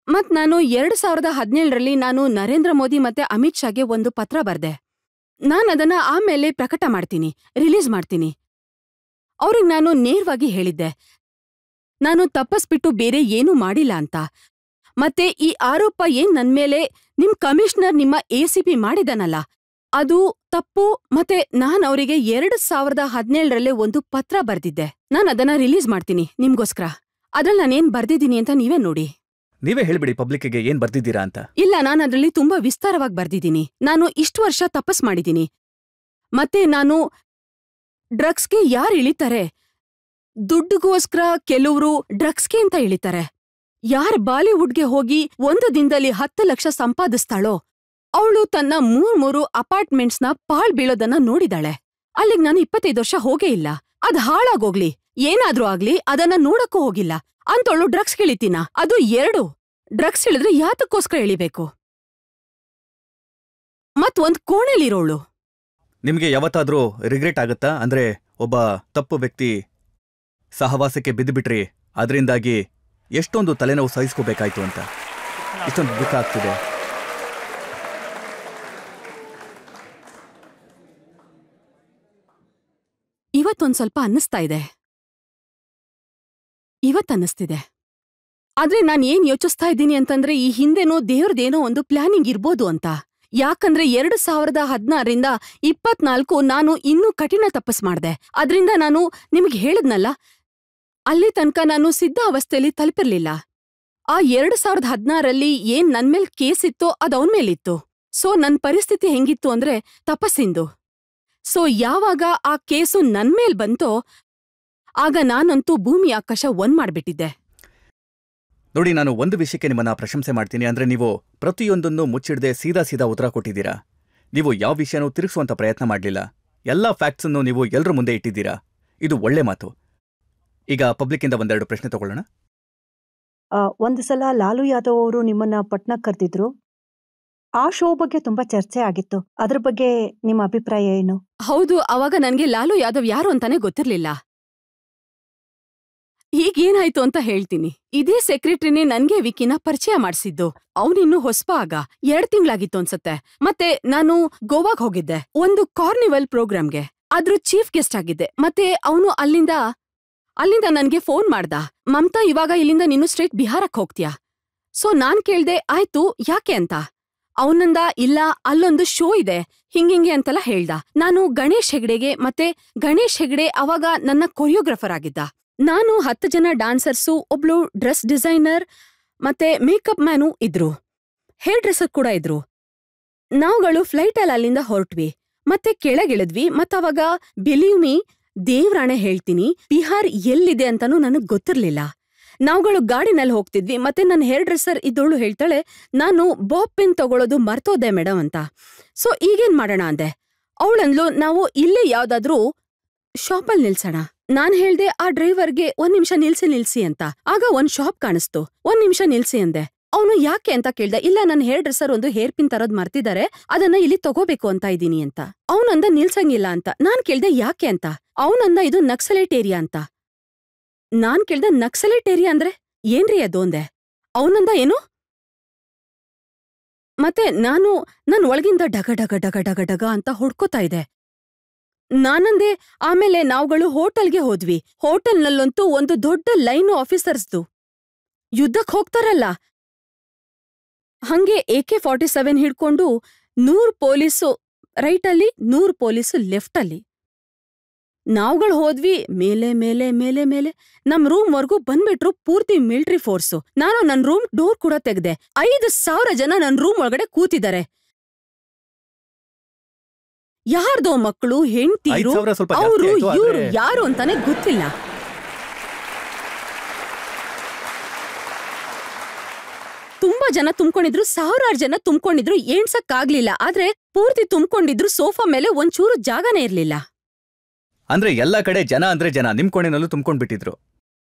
ಮತ್ ನಾನು 2017 ನಾನು ನರೇಂದ್ರ ಮೋದಿ ಮತ್ತೆ ಅಮಿತ್ ಶಾಗೆ ಒಂದು ಪತ್ರ ಬರ್ದೆ. ನಾನದನ್ನ ಆಮೇಲೆ ಪ್ರಕಟ ಮಾಡ್ತೀನಿ, ರಿಲೀಸ್ ಮಾಡ್ತೀನಿ. ಅವ್ರಿಗೆ ನಾನು ನೇರವಾಗಿ ಹೇಳಿದ್ದೆ, ನಾನು ತಪಸ್ಬಿಟ್ಟು ಬೇರೆ ಏನೂ ಮಾಡಿಲ್ಲ ಅಂತ. ಮತ್ತೆ ಈ ಆರೋಪ ಏನ್ ನನ್ಮೇಲೆ ನಿಮ್ ಕಮಿಷನರ್ ನಿಮ್ಮ ACP ಮಾಡಿದನಲ್ಲ, ಅದು ತಪ್ಪು. ಮತ್ತೆ ನಾನವರಿಗೆ 2017 ಒಂದು ಪತ್ರ ಬರ್ದಿದ್ದೆ. ನಾನದನ್ನ ರಿಲೀಸ್ ಮಾಡ್ತೀನಿ ನಿಮ್ಗೋಸ್ಕರ. ಅದ್ರಲ್ಲಿ ನಾನೇನ್ ಬರ್ದಿದ್ದೀನಿ ಅಂತ ನೀವೇ ನೋಡಿ. ನೀವೇ ಹೇಳ್ಬಿಡಿ ಪಬ್ಲಿಕ್ಗೆ ಏನ್ ಬರ್ದಿದ್ದೀರಾ ಅಂತ. ಇಲ್ಲ, ನಾನು ಅದ್ರಲ್ಲಿ ತುಂಬಾ ವಿಸ್ತಾರವಾಗಿ ಬರ್ದಿದ್ದೀನಿ. ನಾನು ಇಷ್ಟು ವರ್ಷ ತಪಸ್ ಮಾಡಿದ್ದೀನಿ. ಮತ್ತೆ ನಾನು ಡ್ರಗ್ಸ್ಗೆ ಯಾರು ಇಳಿತಾರೆ, ದುಡ್ಡುಗೋಸ್ಕರ ಕೆಲವರು ಡ್ರಗ್ಸ್ಗೆ ಅಂತ ಇಳಿತಾರೆ. ಯಾರ್ ಬಾಲಿವುಡ್ಗೆ ಹೋಗಿ ಒಂದು ದಿನದಲ್ಲಿ 10 ಲಕ್ಷ ಸಂಪಾದಿಸ್ತಾಳೋ ಅವಳು ತನ್ನ 3 ಅಪಾರ್ಟ್ಮೆಂಟ್ಸ್ನ ಪಾಳ್ ಬೀಳೋದನ್ನ ನೋಡಿದಾಳೆ. ಅಲ್ಲಿಗ್ ನಾನು 25 ವರ್ಷ ಹೋಗೇ ಇಲ್ಲ. ಅದ್ ಹಾಳಾಗೋಗ್ಲಿ, ಏನಾದ್ರೂ ಆಗ್ಲಿ, ಅದನ್ನ ನೋಡಕ್ಕೂ ಹೋಗಿಲ್ಲ. ಅಂತವಳು ಡ್ರಗ್ಸ್ ಇಳಿತೀನ? ಅದು 2. ಡ್ರಗ್ಸ್ ಇಳಿದ್ರೆ ಯಾತಕ್ಕೋಸ್ಕರ ಇಳಿಬೇಕು? ಮತ್ ಒಂದ್ ಕೋಣೆಲಿರೋಳು. ನಿಮ್ಗೆ ಯಾವತ್ತಾದ್ರೂ ರಿಗ್ರೆಟ್ ಆಗುತ್ತಾ? ಅಂದ್ರೆ ಒಬ್ಬ ತಪ್ಪು ವ್ಯಕ್ತಿ ಸಹವಾಸಕ್ಕೆ ಬಿದ್ದುಬಿಟ್ರಿ, ಅದರಿಂದಾಗಿ ಎಷ್ಟೊಂದು ತಲೆನೋವು ಸಹಿಸ್ಕೋಬೇಕಾಯ್ತು ಅಂತ, ಇಷ್ಟೊಂದು ದುಃಖ ಆಗ್ತಿದೆ. ಇವತ್ತೊಂದ್ ಸ್ವಲ್ಪ ಅನ್ನಿಸ್ತಿದೆ. ಆದ್ರೆ ನಾನ್ ಏನ್ ಯೋಚಿಸ್ತಾ ಇದ್ದೀನಿ ಅಂತಂದ್ರೆ, ಈ ಹಿಂದೆನೋ ದೇವ್ರದೇನೋ ಒಂದು ಪ್ಲಾನಿಂಗ್ ಇರ್ಬೋದು ಅಂತ. ಯಾಕಂದ್ರೆ 2016ರಿಂದ 24 ನಾನು ಇನ್ನೂ ಕಠಿಣ ತಪಸ್ ಮಾಡ್ದೆ. ಅದ್ರಿಂದ ನಾನು ನಿಮ್ಗೆ ಹೇಳಿದ್ನಲ್ಲ, ಅಲ್ಲಿ ತನಕ ನಾನು ಸಿದ್ಧ ಅವಸ್ಥೆಯಲ್ಲಿ ತಲುಪಿರ್ಲಿಲ್ಲ. ಆ 2016ರಲ್ಲಿ ಏನ್ ನನ್ಮೇಲ್ ಕೇಸ್ ಇತ್ತೋ ಅದ್ ಅವನ್ ಮೇಲಿತ್ತು. ಸೊ ನನ್ ಪರಿಸ್ಥಿತಿ ಹೆಂಗಿತ್ತು ಅಂದ್ರೆ ತಪಸ್ಸಿಂದು. ಸೊ ಯಾವಾಗ ಆ ಕೇಸು ನನ್ಮೇಲ್ ಬಂತೋ ಆಗ ನಾನಂತೂ ಭೂಮಿ ಆಕಾಶ ಒಂದ್ ಮಾಡ್ಬಿಟ್ಟಿದ್ದೆ. ನೋಡಿ, ನಾನು ಒಂದು ವಿಷಯಕ್ಕೆ ನಿಮ್ಮನ್ನ ಪ್ರಶಂಸೆ ಮಾಡ್ತೀನಿ. ಅಂದ್ರೆ ನೀವು ಪ್ರತಿಯೊಂದನ್ನು ಮುಚ್ಚಿಡದೆ ಸೀದಾ ಉತ್ತರ ಕೊಟ್ಟಿದ್ದೀರಾ. ನೀವು ಯಾವ ವಿಷಯನೂ ತಿರುಗಿಸುವಂತ ಪ್ರಯತ್ನ ಮಾಡಲಿಲ್ಲ. ಎಲ್ಲಾ ಫ್ಯಾಕ್ಟ್ಸನ್ನು ನೀವು ಎಲ್ರ ಮುಂದೆ ಇಟ್ಟಿದ್ದೀರಾ. ಇದು ಒಳ್ಳೆ ಮಾತು. ಈಗ ಪಬ್ಲಿಕ್ಕಿಂದ 1-2 ಪ್ರಶ್ನೆ ತಗೊಳ್ಳೋಣ. ಒಂದು ಸಲ ಲಾಲು ಯಾದವ್ ಅವರು ನಿಮ್ಮನ್ನ ಪಟ್ನಕ್ಕೆ ಕರೆದಿದ್ರು. ಆ ಶೋ ಬಗ್ಗೆ ತುಂಬಾ ಚರ್ಚೆ ಆಗಿತ್ತು. ಅದ್ರ ಬಗ್ಗೆ ನಿಮ್ಮ ಅಭಿಪ್ರಾಯ ಏನು? ಹೌದು, ಅವಾಗ ನನ್ಗೆ ಲಾಲು ಯಾದವ್ ಯಾರು ಅಂತಾನೆ ಗೊತ್ತಿರ್ಲಿಲ್ಲ. ಈಗೇನಾಯ್ತು ಅಂತ ಹೇಳ್ತೀನಿ. ಇದೇ ಸೆಕ್ರೆಟರಿನೇ ನನ್ಗೆ ವಿಕಿನ ಪರಿಚಯ ಮಾಡ್ಸಿದ್ದು. ಅವನಿನ್ನೂ ಹೊಸಬ ಆಗ 2 ತಿಂಗ್ಳಾಗಿತ್ತು ಅನ್ಸತ್ತೆ. ಮತ್ತೆ ನಾನು ಗೋವಾಗ್ ಹೋಗಿದ್ದೆ ಒಂದು ಕಾರ್ನಿವಲ್ ಪ್ರೋಗ್ರಾಮ್ಗೆ. ಅದ್ರ ಚೀಫ್ ಗೆಸ್ಟ್ ಆಗಿದ್ದೆ. ಮತ್ತೆ ಅವನು ಅಲ್ಲಿಂದ ನನ್ಗೆ ಫೋನ್ ಮಾಡ್ದ, ಮಮತಾ ಇವಾಗ ಇಲ್ಲಿಂದ ನೀನು ಸ್ಟ್ರೇಟ್ ಬಿಹಾರಕ್ ಹೋಗ್ತೀಯಾ? ಸೊ ನಾನ್ ಕೇಳ್ದೆ, ಆಯ್ತು ಯಾಕೆ ಅಂತ. ಅವನಂದ, ಇಲ್ಲ ಅಲ್ಲೊಂದು ಶೋ ಇದೆ ಹಿಂಗಿಂಗೆ ಅಂತೆಲ್ಲ ಹೇಳ್ದ. ನಾನು ಗಣೇಶ್ ಹೆಗ್ಡೆ ಅವಾಗ ನನ್ನ ಕೊರಿಯೋಗ್ರಾಫರ್ ಆಗಿದ್ದ. ನಾನು 10 ಜನ ಡಾನ್ಸರ್ಸು, ಒಬ್ಳು ಡ್ರೆಸ್ ಡಿಸೈನರ್ ಮತ್ತೆ ಮೇಕಪ್ ಮ್ಯಾನು ಇದ್ರು, ಹೇರ್ ಡ್ರೆಸ್ಸರ್ ಕೂಡ ಇದ್ರು. ನಾವುಗಳು ಫ್ಲೈಟಲ್ಲಿ ಅಲ್ಲಿಂದ ಹೊರಟ್ವಿ. ಮತ್ತೆ ಕೆಳಗಿಳಿದ್ವಿ. ಮತ್ತವಾಗ ಬಿಲೀವ್ ಮೀ, ದೇವ್ರಾಣೆ ಹೇಳ್ತೀನಿ, ಬಿಹಾರ್ ಎಲ್ಲಿದೆ ಅಂತಾನೂ ನನಗ್ ಗೊತ್ತಿರ್ಲಿಲ್ಲ. ನಾವುಗಳು ಗಾಡಿನಲ್ಲಿ ಹೋಗ್ತಿದ್ವಿ. ಮತ್ತೆ ನನ್ನ ಹೇರ್ ಡ್ರೆಸ್ಸರ್ ಇದ್ದೋಳು ಹೇಳ್ತಾಳೆ, ನಾನು ಬಾಬ್ ಪಿನ್ ತಗೊಳ್ಳೋದು ಮರ್ತೋದೆ ಮೇಡಮ್ ಅಂತ. ಸೊ ಈಗೇನ್ ಮಾಡೋಣ ಅಂದೆ. ಅವಳಂದ್ಲು, ನಾವು ಇಲ್ಲೇ ಯಾವ್ದಾದ್ರೂ ಶಾಪಲ್ಲಿ ನಿಲ್ಸೋಣ. ನಾನ್ ಹೇಳ್ದೆ ಆ ಡ್ರೈವರ್ಗೆ 1 ನಿಮಿಷ ನಿಲ್ಸಿ ಅಂತ. ಆಗ ಒಂದ್ ಶಾಪ್ ಕಾಣಿಸ್ತು. 1 ನಿಮಿಷ ನಿಲ್ಸಿ ಅಂದೆ. ಅವನು ಯಾಕೆ ಅಂತ ಕೇಳ್ದೆ. ಇಲ್ಲ, ನನ್ನ ಹೇರ್ ಡ್ರೆಸ್ಸರ್ ಒಂದು ಹೇರ್ ಪಿನ್ ತರೋದ್ ಮರ್ತಿದ್ದಾರೆ, ಅದನ್ನ ಇಲ್ಲಿ ತಗೋಬೇಕು ಅಂತ ಇದ್ದೀನಿ ಅಂತ. ಅವನಂದ ನಿಲ್ಸಂಗಿಲ್ಲ ಅಂತ. ನಾನ್ ಕೇಳ್ದೆ ಯಾಕೆ ಅಂತ. ಅವನಂದ, ಇದು ನಕ್ಸಲೈಟ್ ಏರಿಯಾ ಅಂತ. ನಾನ್ ಕೇಳ್ದೆ, ನಕ್ಸಲೈಟ್ ಏರಿಯಾ ಅಂದ್ರೆ ಏನ್ರಿ ಅದು ಅಂದೆ. ಅವನಂದ, ಏನು? ಮತ್ತೆ ನನ್ ಒಳಗಿಂದ ಡಗ ಡಗ ಡಗ ಡಗ ಡಗ ಅಂತ ಹೊಡ್ಕೋತಾ ಇದೆ. ನಾನಂದೆ, ಆಮೇಲೆ ನಾವುಗಳು ಹೋಟೆಲ್ಗೆ ಹೋದ್ವಿ. ಹೋಟೆಲ್ನಲ್ಲಂತೂ ಒಂದು ದೊಡ್ಡ ಲೈನು ಆಫೀಸರ್ಸ್ದು. ಯುದ್ಧಕ್ ಹೋಗ್ತಾರಲ್ಲ ಹಂಗೆ AK-47 ಹಿಡ್ಕೊಂಡು 100 ಪೊಲೀಸು ರೈಟಲ್ಲಿ, 100 ಪೊಲೀಸು ಲೆಫ್ಟಲ್ಲಿ. ನಾವುಗಳು ಹೋದ್ವಿ. ಮೇಲೆ ನಮ್ ರೂಮ್ವರ್ಗೂ ಬಂದ್ಬಿಟ್ರು ಪೂರ್ತಿ ಮಿಲಿಟರಿ ಫೋರ್ಸು. ನಾನು ನನ್ ರೂಮ್ ಡೋರ್ ಕೂಡ ತೆಗ್ದೆ. 5,000 ಜನ ನನ್ ರೂಮ್ ಒಳಗಡೆ ಕೂತಿದ್ದಾರೆ. ಯಾರ್ದೋ ಮಕ್ಕಳು, ಹೆಂಡ್ತೀರು, ಅವರು ಇವ್ರು ಯಾರು ಅಂತಾನೆ ಗೊತ್ತಿಲ್ಲ. ತುಂಬಾ ಜನ ತುಂಬ್ಕೊಂಡಿದ್ರು, 1000 ಜನ ತುಂಬ್ಕೊಂಡಿದ್ರು, ಎಣ್ಸಕ್ಕಾಗ್ಲಿಲ್ಲ. ಆದ್ರೆ ಪೂರ್ತಿ ತುಂಬ್ಕೊಂಡಿದ್ರು. ಸೋಫಾ ಮೇಲೆ ಒಂಚೂರು ಜಾಗನೇ ಇರ್ಲಿಲ್ಲ. ಅಂದ್ರೆ ಎಲ್ಲಾ ಕಡೆ ಜನ ಅಂದ್ರೆ ಜನ, ನಿಮ್ ಕೋಣೆನಲ್ಲೂ ತುಂಬ್ಕೊಂಡ್ಬಿಟ್ಟಿದ್ರು.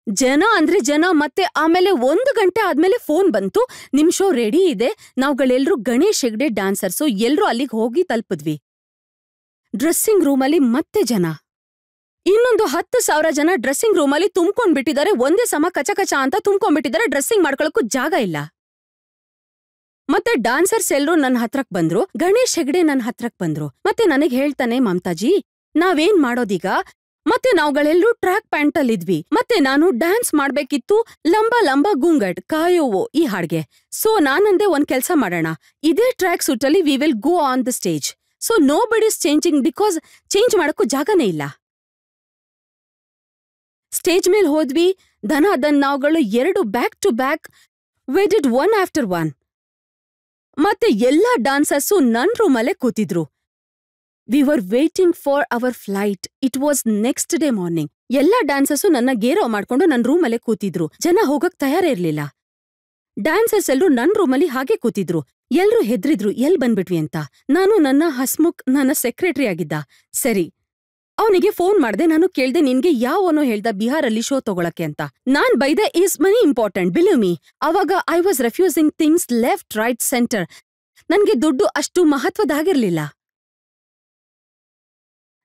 ಜನ ಅಂದ್ರೆ ಜನ. ಮತ್ತೆ ಆಮೇಲೆ 1 ಗಂಟೆ ಆದ್ಮೇಲೆ ಫೋನ್ ಬಂತು, ನಿಮ್ ಶೋ ರೆಡಿ ಇದೆ. ನಾವುಗಳೆಲ್ರೂ ಗಣೇಶ್ ಹೆಗ್ಡೆ ಡಾನ್ಸರ್ಸು ಎಲ್ರೂ ಅಲ್ಲಿಗೆ ಹೋಗಿ ತಲುಪಿದ್ವಿ. ಡ್ರೆಸ್ಸಿಂಗ್ ರೂಮಲ್ಲಿ ಮತ್ತೆ ಜನ. ಇನ್ನೊಂದು 10,000 ಜನ ಡ್ರೆಸ್ಸಿಂಗ್ ರೂಮಲ್ಲಿ ತುಂಬ್ಕೊಂಡ್ಬಿಟ್ಟಿದ್ದಾರೆ. ಒಂದೇ ಸಮ ಕಚ ಅಂತ ತುಂಬ್ಕೊಂಡ್ಬಿಟ್ಟಿದ್ದಾರೆ. ಡ್ರೆಸ್ಸಿಂಗ್ ಮಾಡ್ಕೊಳಕ್ಕೂ ಜಾಗ ಇಲ್ಲ. ಮತ್ತೆ ಡಾನ್ಸರ್ಸ್ ಎಲ್ರೂ ನನ್ನ ಹತ್ರಕ್ ಬಂದ್ರು. ಗಣೇಶ್ ಹೆಗ್ಡೆ ನನ್ನ ಹತ್ರಕ್ ಬಂದ್ರು. ಮತ್ತೆ ನನಗ್ ಹೇಳ್ತಾನೆ, ಮಮತಾಜಿ ನಾವೇನ್ ಮಾಡೋದೀಗ? ಮತ್ತೆ ನಾವುಗಳೆಲ್ಲರೂ ಟ್ರ್ಯಾಕ್ ಪ್ಯಾಂಟಲ್ಲಿದ್ವಿ. ಮತ್ತೆ ನಾನು ಡ್ಯಾನ್ಸ್ ಮಾಡ್ಬೇಕಿತ್ತು, ಲಂಬಾ ಗುಂಗಟ್ ಕಾಯೋವೋ ಈ ಹಾಡ್ಗೆ. ಸೊ ನಾನಂದೆ, ಒಂದ್ ಕೆಲ್ಸ ಮಾಡೋಣ, ಇದೇ ಟ್ರ್ಯಾಕ್ ಸೂಟಲ್ಲಿ we will go on the stage. So no bodies changing, because change ಮಾಡಕ್ಕೂ ಜಾಗನೇ ಇಲ್ಲ. ಸ್ಟೇಜ್ ಮೇಲ್ ಹೋದ್ವಿ. ನಾವುಗಳು 2 back to back we did one after one. ಮತ್ತೆ ಎಲ್ಲಾ ಡಾನ್ಸರ್ಸು ನನ್ ರೂಮಲ್ಲೇ ಕೂತಿದ್ರು. We were waiting for our flight. It was next day morning. ಎಲ್ಲಾ ಡಾನ್ಸರ್ಸು ನನ್ನ ಗೇರವ್ ಮಾಡ್ಕೊಂಡು ನನ್ ರೂಮಲ್ಲೇ ಕೂತಿದ್ರು. ಜನ ಹೋಗಕ್ ತಯಾರೇ ಇರ್ಲಿಲ್ಲ. ಡ್ಯಾನ್ಸರ್ಸ್ ಎಲ್ರು ನನ್ ರೂಮಲ್ಲಿ ಹಾಗೆ ಕೂತಿದ್ರು. ಎಲ್ರೂ ಹೆದ್ರಿದ್ರು ಎಲ್ ಬಂದ್ಬಿಟ್ವಿ ಅಂತ. ನಾನು ನನ್ನ ಹಸ್ಮುಖ್ ನನ್ನ ಸೆಕ್ರೆಟರಿ ಆಗಿದ್ದ. ಸರಿ, ಅವನಿಗೆ ಫೋನ್ ಮಾಡ್ದೆ. ನಾನು ಕೇಳ್ದೆ, ನಿನ್ಗೆ ಯಾವನೋ ಹೇಳ್ದ ಬಿಹಾರಲ್ಲಿ ಶೋ ತಗೊಳಕ್ಕೆ ಅಂತ. ನಾನ್ ಬೈದೆ, is money important, believe me. ಅವಾಗ I was refusing things left right centre. ನನ್ಗೆ ದುಡ್ಡು ಅಷ್ಟು ಮಹತ್ವದಾಗಿರ್ಲಿಲ್ಲ.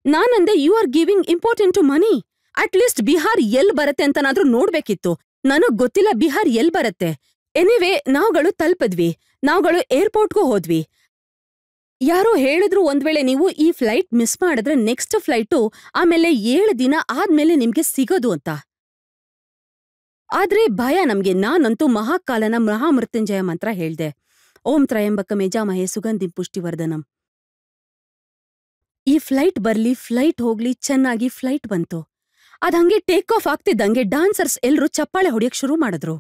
ನಾನಂದೆ, you are giving important to money. At least Bihar ಎಲ್ ಬರತ್ತೆ ಅಂತನಾದ್ರೂ ನೋಡ್ಬೇಕಿತ್ತು. ನನಗ್ ಗೊತ್ತಿಲ್ಲ ಬಿಹಾರ್ ಎಲ್ ಬರತ್ತೆ. ಎನಿವೇ, ನಾವುಗಳು ತಲುಪದ್ವಿ. ನಾವುಗಳು ಏರ್ಪೋರ್ಟ್ಗೂ ಹೋದ್ವಿ. ಯಾರೋ ಹೇಳಿದ್ರು, ಒಂದ್ ವೇಳೆ ನೀವು ಈ ಫ್ಲೈಟ್ ಮಿಸ್ ಮಾಡಿದ್ರೆ ನೆಕ್ಸ್ಟ್ ಫ್ಲೈಟು ಆಮೇಲೆ 7 ದಿನ ಆದ್ಮೇಲೆ ನಿಮ್ಗೆ ಸಿಗೋದು ಅಂತ. ಆದ್ರೆ ಭಯ ನಮ್ಗೆ. ನಾನಂತೂ ಮಹಾಕಾಲನ ಮಹಾಮೃತ್ಯುಂಜಯ ಮಂತ್ರ ಹೇಳ್ದೆ. ಓಂ ತ್ರಯಂಬಕ ಮೇಜಾಮಹೇ ಸುಗಂಧಿಂ ಪುಷ್ಟಿವರ್ಧನಂ. ಈ ಫ್ಲೈಟ್ ಬರ್ಲಿ, ಫ್ಲೈಟ್ ಹೋಗ್ಲಿ, ಚೆನ್ನಾಗಿ ಫ್ಲೈಟ್ ಬಂತು. ಅದಂಗೆ ಟೇಕ್ ಆಫ್ ಆಗ್ತಿದ್ದಂಗೆ ಡಾನ್ಸರ್ಸ್ ಎಲ್ರೂ ಚಪ್ಪಾಳೆ ಹೊಡಿಯಕ್ ಶುರು ಮಾಡಿದ್ರು.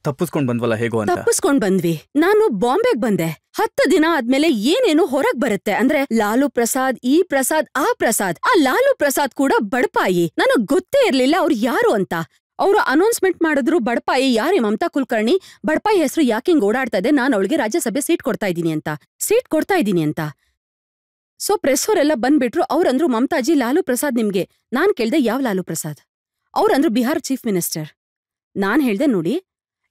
ತಪ್ಪಿಸ್ಕೊಂಡ್ ಬಂದ್ವಲ್ಲ ಹೇಗೋ ಅಂತ. ತಪ್ಪಿಸ್ಕೊಂಡ್ ಬಂದ್ವಿ. ನಾನು ಬಾಂಬೆಗ್ ಬಂದೆ. 10 ದಿನ ಆದ್ಮೇಲೆ ಏನೇನು ಹೊರಗ್ ಬರುತ್ತೆ ಅಂದ್ರೆ ಲಾಲು ಪ್ರಸಾದ್, ಈ ಪ್ರಸಾದ್, ಆ ಪ್ರಸಾದ್. ಆ ಲಾಲು ಪ್ರಸಾದ್ ಕೂಡ ಬಡಪಾಯಿ. ನನಗ್ ಗೊತ್ತೇ ಇರ್ಲಿಲ್ಲ ಅವ್ರು ಯಾರು ಅಂತ. ಅವರು ಅನೌನ್ಸ್ಮೆಂಟ್ ಮಾಡಿದ್ರು, ಬಡಪಾಯಿ ಯಾರೇ ಮಮತಾ ಕುಲಕರ್ಣಿ, ಬಡಪಾಯಿ ಹೆಸರು ಯಾಕಿಂಗ್ ಓಡಾಡ್ತಾ ಇದೆ, ನಾನು ಅವಳಿಗೆ ರಾಜ್ಯಸಭೆ ಸೀಟ್ ಕೊಡ್ತಾ ಇದ್ದೀನಿ ಅಂತ. ಸೊ ಪ್ರೆಸ್ ಅವರೆಲ್ಲ ಬಂದ್ಬಿಟ್ರು. ಅವ್ರಂದ್ರು, ಮಮತಾಜಿ, ಲಾಲು ಪ್ರಸಾದ್ ನಿಮ್ಗೆ. ನಾನ್ ಕೇಳ್ದೆ, ಯಾವ ಲಾಲು ಪ್ರಸಾದ್? ಅವ್ರಂದ್ರು, ಬಿಹಾರ್ ಚೀಫ್ ಮಿನಿಸ್ಟರ್. ನಾನ್ ಹೇಳ್ದೆ, ನೋಡಿ,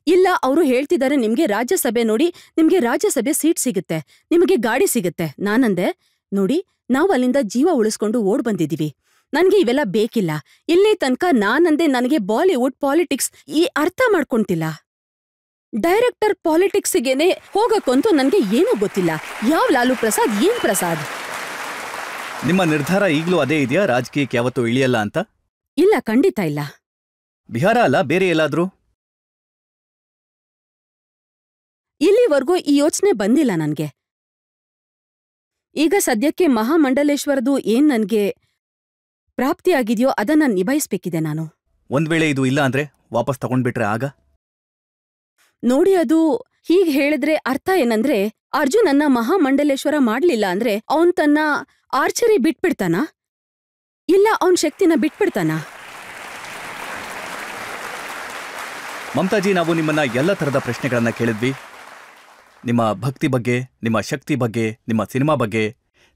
ಇಲ್ಲ, ಅವರು ಹೇಳ್ತಿದ್ದಾರೆ ನಿಮ್ಗೆ ರಾಜ್ಯಸಭೆ ನೋಡಿ, ನಿಮ್ಗೆ ರಾಜ್ಯಸಭೆ ಸೀಟ್ ಸಿಗುತ್ತೆ, ನಿಮಗೆ ಗಾಡಿ ಸಿಗುತ್ತೆ. ನಾನಂದೆ, ನೋಡಿ, ನಾವು ಅಲ್ಲಿಂದ ಜೀವ ಉಳಿಸ್ಕೊಂಡು ಓಡ್ ಬಂದಿದೀವಿ. ನನ್ಗೆ ಇವೆಲ್ಲ ಬೇಕಿಲ್ಲ. ಇಲ್ಲಿ ತನಕ ನಾನಂದೆ, ನನಗೆ ಬಾಲಿವುಡ್ ಪಾಲಿಟಿಕ್ಸ್ ಈ ಅರ್ಥ ಮಾಡ್ಕೊಂತಿಲ್ಲ. ಡೈರೆಕ್ಟರ್ ಪಾಲಿಟಿಕ್ಸ್ಗೇನೆ ಹೋಗಕ್ಕಂತೂ ನನ್ಗೆ ಏನೂ ಗೊತ್ತಿಲ್ಲ. ಯಾವ ಲಾಲು ಪ್ರಸಾದ್, ಏನ್ ಪ್ರಸಾದ್? ನಿಮ್ಮ ನಿರ್ಧಾರ ಈಗ್ಲೂ ಅದೇ ಇದೆಯಾ, ರಾಜಕೀಯಕ್ಕೆ ಯಾವತ್ತೂ ಇಳಿಯಲ್ಲ ಅಂತ? ಇಲ್ಲ, ಖಂಡಿತ ಇಲ್ಲ. ಬಿಹಾರ ಅಲ್ಲ, ಬೇರೆ ಎಲ್ಲಾದ್ರೂ? ಇಲ್ಲಿವರೆಗೂ ಈ ಯೋಚನೆ ಬಂದಿಲ್ಲ ನನ್ಗೆ. ಈಗ ಸದ್ಯಕ್ಕೆ ಮಹಾಮಂಡಲೇಶ್ವರದು ಏನ್ ನನ್ಗೆ ಪ್ರಾಪ್ತಿಯಾಗಿದೆಯೋ ಅದನ್ನ ನಿಭಾಯಿಸ್ಬೇಕಿದೆ ನಾನು. ಒಂದ್ ವೇಳೆ ಇದು ಇಲ್ಲ ಅಂದ್ರೆ ವಾಪಸ್ ತಗೊಂಡ್ಬಿಟ್ರೆ ಆಗ? ನೋಡಿ, ಅದು ಹೀಗ್ ಹೇಳಿದ್ರೆ ಅರ್ಥ ಏನಂದ್ರೆ, ಅರ್ಜುನ್ ಅನ್ನ ಮಹಾಮಂಡಲೇಶ್ವರ ಮಾಡ್ಲಿಲ್ಲ ಅಂದ್ರೆ ಅವನ್ ತನ್ನ ಆರ್ಚರಿ ಬಿಟ್ಬಿಡ್ತಾನ, ಇಲ್ಲ ಅವನ್ ಶಕ್ತಿನ ಬಿಟ್ಬಿಡ್ತಾನ? ಮಮತಾಜಿ, ನಾವು ನಿಮ್ಮನ್ನ ಎಲ್ಲ ತರದ ಪ್ರಶ್ನೆಗಳನ್ನ ಕೇಳಿದ್ವಿ. ನಿಮ್ಮ ಭಕ್ತಿ ಬಗ್ಗೆ, ನಿಮ್ಮ ಶಕ್ತಿ ಬಗ್ಗೆ, ನಿಮ್ಮ ಸಿನಿಮಾ ಬಗ್ಗೆ,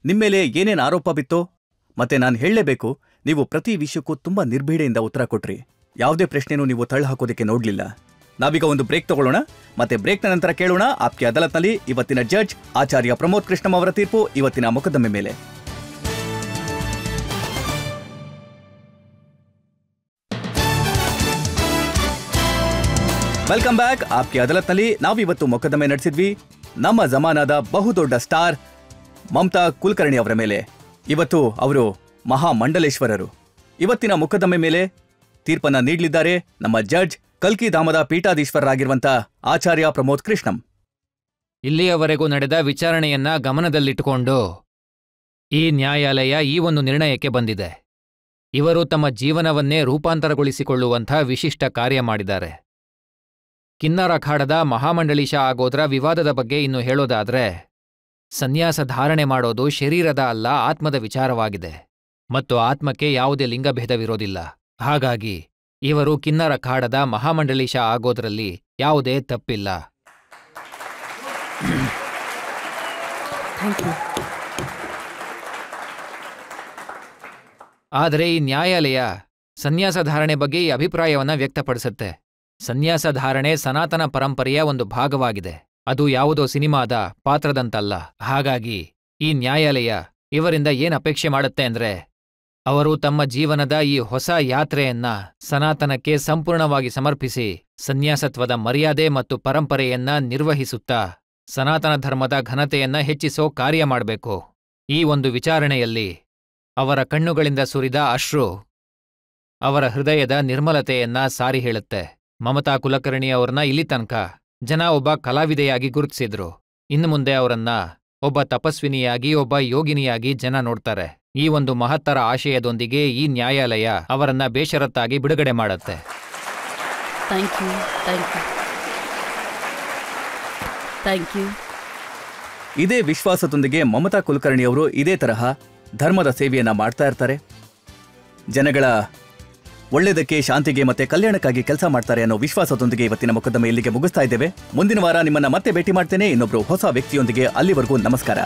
ನಿಮ್ಮೇಲೆ ಏನೇನ್ ಆರೋಪ ಬಿತ್ತೋ. ಮತ್ತೆ ನಾನು ಹೇಳಲೇಬೇಕು, ನೀವು ಪ್ರತಿ ವಿಷಯಕ್ಕೂ ತುಂಬಾ ನಿರ್ಭೀಡೆಯಿಂದ ಉತ್ತರ ಕೊಟ್ರಿ. ಯಾವುದೇ ಪ್ರಶ್ನೆನೂ ನೀವು ತಳ್ಳ ಹಾಕೋದಕ್ಕೆ ನೋಡ್ಲಿಲ್ಲ. ನಾವೀಗ ಒಂದು ಬ್ರೇಕ್ ತಗೊಳ್ಳೋಣ. ಮತ್ತೆ ಬ್ರೇಕ್ನ ನಂತರ ಕೇಳೋಣ ಆಪ್ಕೆ ಅದಾಲತ್ನಲ್ಲಿ ಇವತ್ತಿನ ಜಡ್ಜ್ ಆಚಾರ್ಯ ಪ್ರಮೋದ್ ಕೃಷ್ಣಂ ಅವರ ತೀರ್ಪು ಇವತ್ತಿನ ಮೊಕದ್ದಮೆ ಮೇಲೆ. Welcome back. ಆಪ್ಕೆ ಅದಾಲತ್ನಲ್ಲಿ ನಾವಿವತ್ತು ಮೊಕದ್ದಮೆ ನಡೆಸಿದ್ವಿ ನಮ್ಮ ಜಮಾನಾದ ಬಹುದೊಡ್ಡ ಸ್ಟಾರ್ ಮಮತಾ ಕುಲಕರ್ಣಿ ಅವರ ಮೇಲೆ. ಇವತ್ತು ಅವರು ಮಹಾಮಂಡಲೇಶ್ವರರು. ಇವತ್ತಿನ ಮೊಕದ್ದಮೆ ಮೇಲೆ ತೀರ್ಪನ್ನ ನೀಡಲಿದ್ದಾರೆ ನಮ್ಮ ಜಡ್ಜ್ ಕಲ್ಕಿ ಧಾಮದ ಪೀಠಾಧೀಶ್ವರರಾಗಿರುವಂತ ಆಚಾರ್ಯ ಪ್ರಮೋದ್ ಕೃಷ್ಣಂ. ಇಲ್ಲಿಯವರೆಗೂ ನಡೆದ ವಿಚಾರಣೆಯನ್ನ ಗಮನದಲ್ಲಿಟ್ಟುಕೊಂಡು ಈ ನ್ಯಾಯಾಲಯ ಈ ಒಂದು ನಿರ್ಣಯಕ್ಕೆ ಬಂದಿದೆ. ಇವರು ತಮ್ಮ ಜೀವನವನ್ನೇ ರೂಪಾಂತರಗೊಳಿಸಿಕೊಳ್ಳುವಂಥ ವಿಶಿಷ್ಟ ಕಾರ್ಯ ಮಾಡಿದ್ದಾರೆ. ಕಿನ್ನರ ಅಖಾಡದ ಮಹಾಮಂಡಲೀಶ ಆಗೋದ್ರ ವಿವಾದದ ಬಗ್ಗೆ ಇನ್ನು ಹೇಳೋದಾದ್ರೆ, ಸನ್ಯಾಸ ಧಾರಣೆ ಮಾಡೋದು ಶರೀರದ ಅಲ್ಲ, ಆತ್ಮದ ವಿಚಾರವಾಗಿದೆ ಮತ್ತು ಆತ್ಮಕ್ಕೆ ಯಾವುದೇ ಲಿಂಗಭೇದವಿರೋದಿಲ್ಲ. ಹಾಗಾಗಿ ಇವರು ಕಿನ್ನರ ಅಖಾಡದ ಮಹಾಮಂಡಲೀಶ ಆಗೋದ್ರಲ್ಲಿ ಯಾವುದೇ ತಪ್ಪಿಲ್ಲ. ಆದರೆ ಈ ನ್ಯಾಯಾಲಯ ಸನ್ಯಾಸ ಧಾರಣೆ ಬಗ್ಗೆ ಈ ಅಭಿಪ್ರಾಯವನ್ನ ವ್ಯಕ್ತಪಡಿಸುತ್ತೆ. ಸನ್ಯಾಸ ಧಾರಣೆ ಸನಾತನ ಪರಂಪರೆಯ ಒಂದು ಭಾಗವಾಗಿದೆ. ಅದು ಯಾವುದೋ ಸಿನಿಮಾದ ಪಾತ್ರದಂತಲ್ಲ. ಹಾಗಾಗಿ ಈ ನ್ಯಾಯಾಲಯ ಇವರಿಂದ ಏನ್ ಅಪೇಕ್ಷೆ ಮಾಡುತ್ತೆ ಅಂದ್ರೆ, ಅವರು ತಮ್ಮ ಜೀವನದ ಈ ಹೊಸ ಯಾತ್ರೆಯನ್ನ ಸನಾತನಕ್ಕೆ ಸಂಪೂರ್ಣವಾಗಿ ಸಮರ್ಪಿಸಿ ಸನ್ಯಾಸತ್ವದ ಮರ್ಯಾದೆ ಮತ್ತು ಪರಂಪರೆಯನ್ನ ನಿರ್ವಹಿಸುತ್ತಾ ಸನಾತನ ಧರ್ಮದ ಘನತೆಯನ್ನ ಹೆಚ್ಚಿಸೋ ಕಾರ್ಯ ಮಾಡಬೇಕು. ಈ ಒಂದು ವಿಚಾರಣೆಯಲ್ಲಿ ಅವರ ಕಣ್ಣುಗಳಿಂದ ಸುರಿದ ಅಶ್ರು ಅವರ ಹೃದಯದ ನಿರ್ಮಲತೆಯನ್ನ ಸಾರಿ ಹೇಳುತ್ತೆ. ಮಮತಾ ಕುಲಕರ್ಣಿ ಅವ್ರನ್ನ ಇಲ್ಲಿ ತನಕ ಜನ ಒಬ್ಬ ಕಲಾವಿದೆಯಾಗಿ ಗುರುತಿಸಿದ್ರು. ಇನ್ನು ಮುಂದೆ ಅವರನ್ನ ಒಬ್ಬ ತಪಸ್ವಿನಿಯಾಗಿ, ಒಬ್ಬ ಯೋಗಿನಿಯಾಗಿ ಜನ ನೋಡ್ತಾರೆ. ಈ ಒಂದು ಮಹತ್ತರ ಆಶಯದೊಂದಿಗೆ ಈ ನ್ಯಾಯಾಲಯ ಅವರನ್ನ ಬೇಷರತ್ತಾಗಿ ಬಿಡುಗಡೆ ಮಾಡುತ್ತೆ. Thank you. ಇದೇ ವಿಶ್ವಾಸದೊಂದಿಗೆ ಮಮತಾ ಕುಲಕರ್ಣಿ ಅವರು ಇದೇ ತರಹ ಧರ್ಮದ ಸೇವೆಯನ್ನ ಮಾಡ್ತಾ ಇರ್ತಾರೆ. ಜನಗಳ ಒಳ್ಳೆಯದಕ್ಕೆ, ಶಾಂತಿಗೆ ಮತ್ತೆ ಕಲ್ಯಾಣಕ್ಕಾಗಿ ಕೆಲಸ ಮಾಡ್ತಾರೆ ಅನ್ನೋ ವಿಶ್ವಾಸದೊಂದಿಗೆ ಇವತ್ತಿನ ಮೊಕದ್ದಮೆ ಇಲ್ಲಿಗೆ ಮುಗಿಸ್ತಾ ಇದ್ದೇವೆ. ಮುಂದಿನ ವಾರ ನಿಮ್ಮನ್ನ ಮತ್ತೆ ಭೇಟಿ ಮಾಡ್ತೇನೆ ಇನ್ನೊಬ್ರು ಹೊಸ ವ್ಯಕ್ತಿಯೊಂದಿಗೆ. ಅಲ್ಲಿವರೆಗೂ ನಮಸ್ಕಾರ.